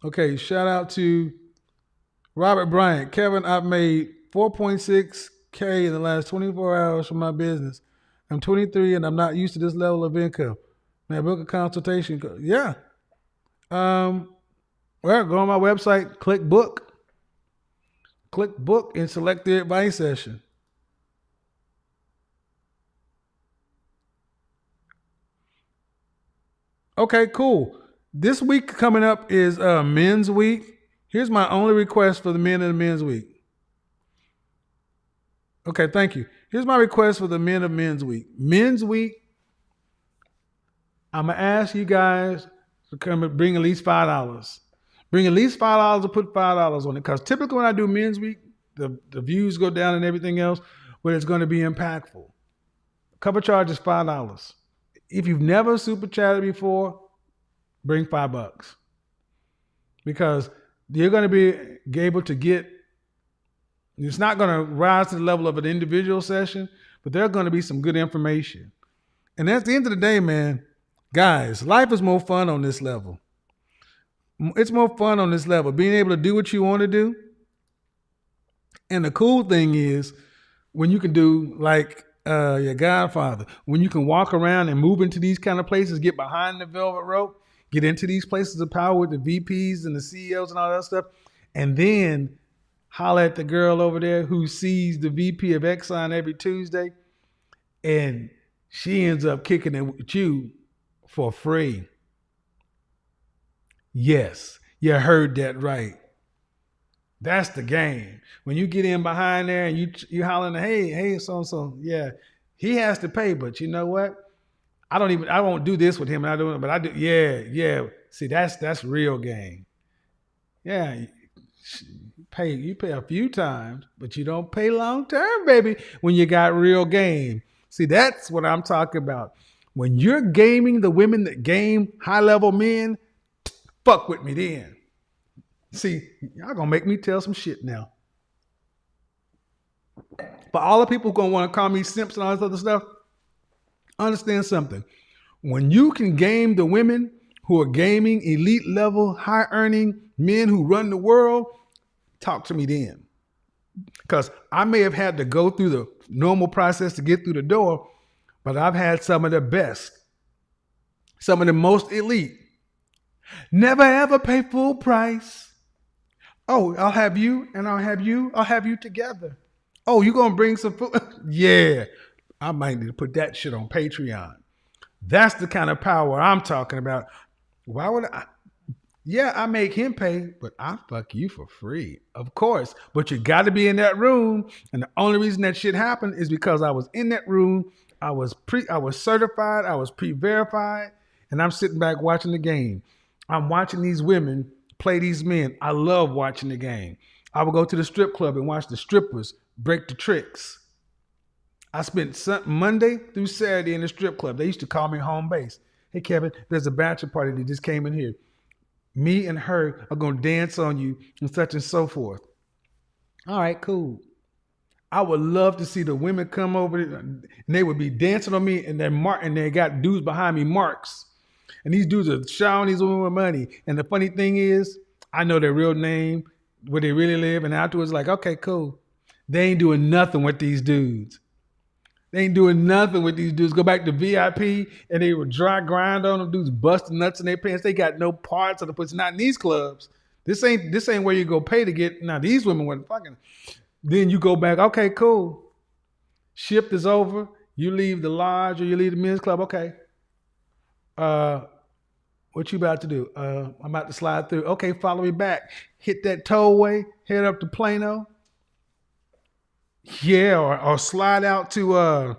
Okay, shout out to Robert Bryant. Kevin, I've made 4.6K in the last 24 hours from my business. I'm 23 and I'm not used to this level of income. Man, book a consultation. Yeah. Well, go on my website, click book. Click book and select the advice session. Okay, cool. This week coming up is Men's Week. Here's my only request for the men of the Men's Week. Okay, thank you. Here's my request for the men of Men's Week. Men's Week, I'm going to ask you guys to come and bring at least $5. Bring at least $5 or put $5 on it. Because typically when I do Men's Week, the views go down and everything else, but it's going to be impactful. Cover charge is $5. If you've never super chatted before, bring $5. Because you're going to be able to get, it's not going to rise to the level of an individual session, but there's going to be some good information. And at the end of the day, man, guys, life is more fun on this level. It's more fun on this level, being able to do what you want to do. And the cool thing is when you can do like your Godfather, when you can walk around and move into these kind of places, get behind the velvet rope, get into these places of power with the VPs and the CEOs and all that stuff, and then holler at the girl over there who sees the VP of Exxon every Tuesday, and she ends up kicking it with you for free. Yes, you heard that right. That's the game. When you get in behind there and you hollering, hey, so, yeah, he has to pay, but you know what? I won't do this with him. But I do. Yeah. See, that's real game. Yeah, you pay a few times, but you don't pay long term, baby. When you got real game. See, that's what I'm talking about. When you're gaming the women that game high level men, fuck with me then. See, y'all gonna make me tell some shit now. But all the people gonna want to call me simps and all this other stuff, understand something. When you can game the women who are gaming elite level, high earning men who run the world, talk to me then. Because I may have had to go through the normal process to get through the door, but I've had some of the best, some of the most elite. Never ever pay full price. Oh, I'll have you and I'll have you. I'll have you together. Oh, you gonna bring some food? Yeah, I might need to put that shit on Patreon. That's the kind of power I'm talking about. Why would I? Yeah, I make him pay, but I fuck you for free. Of course. But you got to be in that room. And the only reason that shit happened is because I was in that room. I was certified. I was pre-verified. And I'm sitting back watching the game. I'm watching these women play these men. I love watching the game. I would go to the strip club and watch the strippers break the tricks. I spent Monday through Saturday in the strip club. They used to call me home base. Hey, Kevin, there's a bachelor party that just came in here. Me and her are going to dance on you and such and so forth. All right, cool. I would love to see the women come over and they would be dancing on me and they got dudes behind me, marks. And these dudes are showering these women with money. And the funny thing is, I know their real name, where they really live. And afterwards, like, okay, cool. They ain't doing nothing with these dudes. They ain't doing nothing with these dudes. Go back to VIP and they would dry grind on them dudes, busting nuts in their pants. They got no parts of the pussy. Not in these clubs. This ain't where you go pay to get. Now these women weren't fucking. Then you go back. Okay, cool. Shift is over. You leave the lodge or you leave the men's club. Okay. What you about to do? I'm about to slide through. Okay, follow me back. Hit that tollway. Head up to Plano. Yeah, or slide out to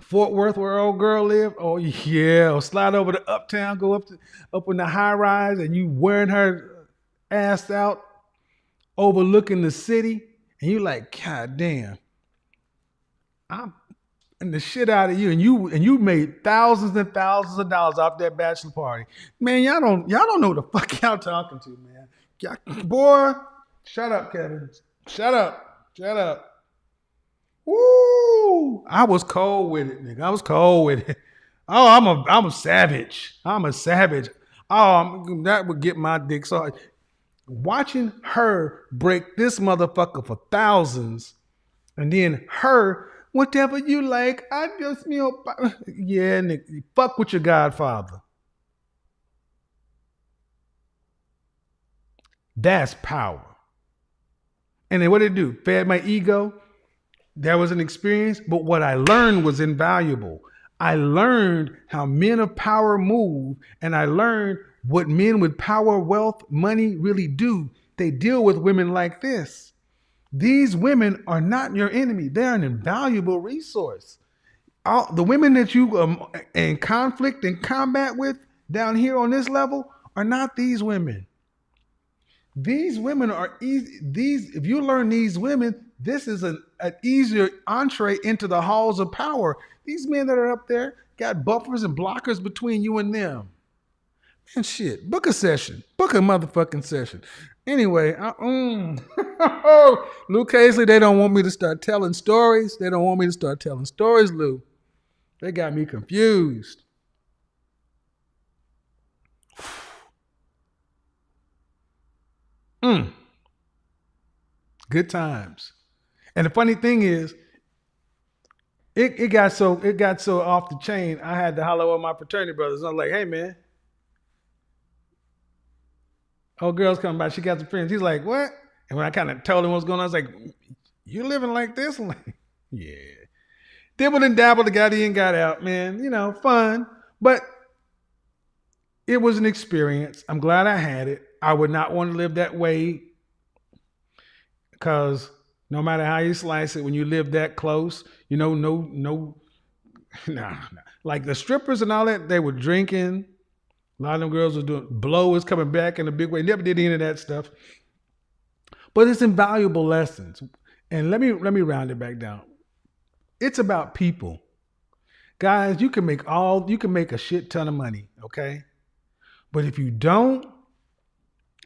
Fort Worth where old girl live. Oh yeah, or slide over to Uptown. Go up in the high rise, and you wearing her ass out, overlooking the city, and you like, God damn, I'm and the shit out of you, and you made thousands and thousands of dollars off that bachelor party. Man, y'all don't know what the fuck y'all talking to, man. Boy, shut up, Kevin. Shut up. Woo! I was cold with it, nigga. I was cold with it. Oh, I'm a savage. I'm a savage. Oh, that would get my dick so hard. Watching her break this motherfucker for thousands, and then her, whatever you like, I just, yeah, nigga, fuck with your godfather. That's power. And then what did it do? Fed my ego. That was an experience, but what I learned was invaluable. I learned how men of power move, and I learned what men with power, wealth, money really do. They deal with women like this. These women are not your enemy. They're an invaluable resource. The women that you in conflict and combat with down here on this level are not these women. These women are easy. If you learn these women, this is an easier entree into the halls of power. These men that are up there got buffers and blockers between you and them. And shit, book a session. Book a motherfucking session. Anyway, Lou Casely, they don't want me to start telling stories. They don't want me to start telling stories, Lou. They got me confused. Good times. And the funny thing is, it got so off the chain. I had to holler at my fraternity brothers. I'm like, hey man, old girl's coming by. She got some friends. He's like, what? And when I kind of told him what's going on, I was like, you living like this? I'm like, yeah. Dibbled and dabbled, got in, got out, man. Fun. But it was an experience. I'm glad I had it. I would not want to live that way because no matter how you slice it, when you live that close, nah. Like the strippers and all that, they were drinking. A lot of them girls were doing, blow was coming back in a big way. Never did any of that stuff. But it's invaluable lessons. And let me round it back down. It's about people. Guys, you can make a shit ton of money, okay? But if you don't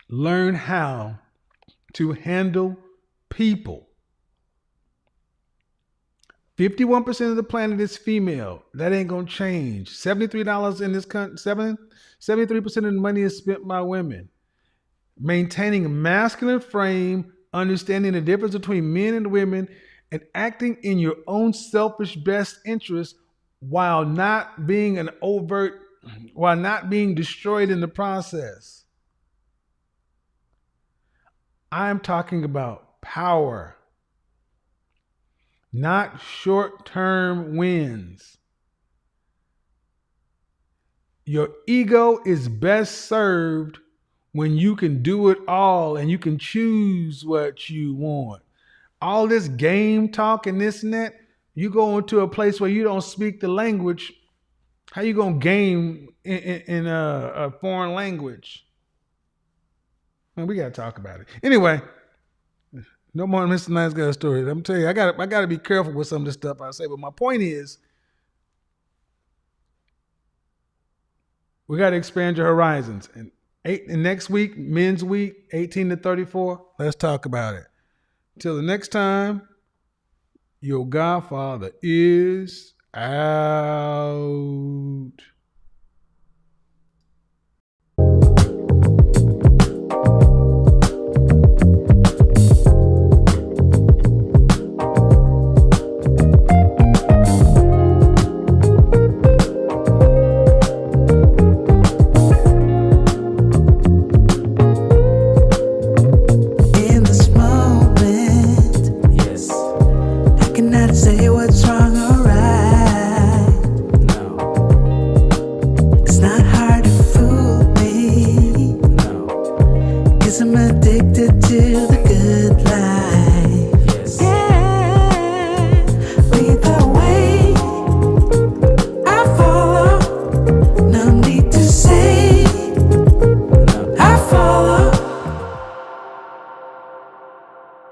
learn how to handle people, 51% of the planet is female. That ain't gonna change. $73 in this country, 73% of the money is spent by women. Maintaining a masculine frame, understanding the difference between men and women, and acting in your own selfish best interest while not being destroyed in the process. I'm talking about power, not short-term wins. Your ego is best served when you can do it all and you can choose what you want. All this game talk and this and that, you go into a place where you don't speak the language. How you gonna game in a foreign language? Man, we gotta talk about it. Anyway, no more Mr. Nice Guy stories. I'm telling you, I gotta be careful with some of this stuff I say. But my point is, we gotta expand your horizons. And next week, Men's Week, 18 to 34. Let's talk about it. Till the next time, your godfather is out.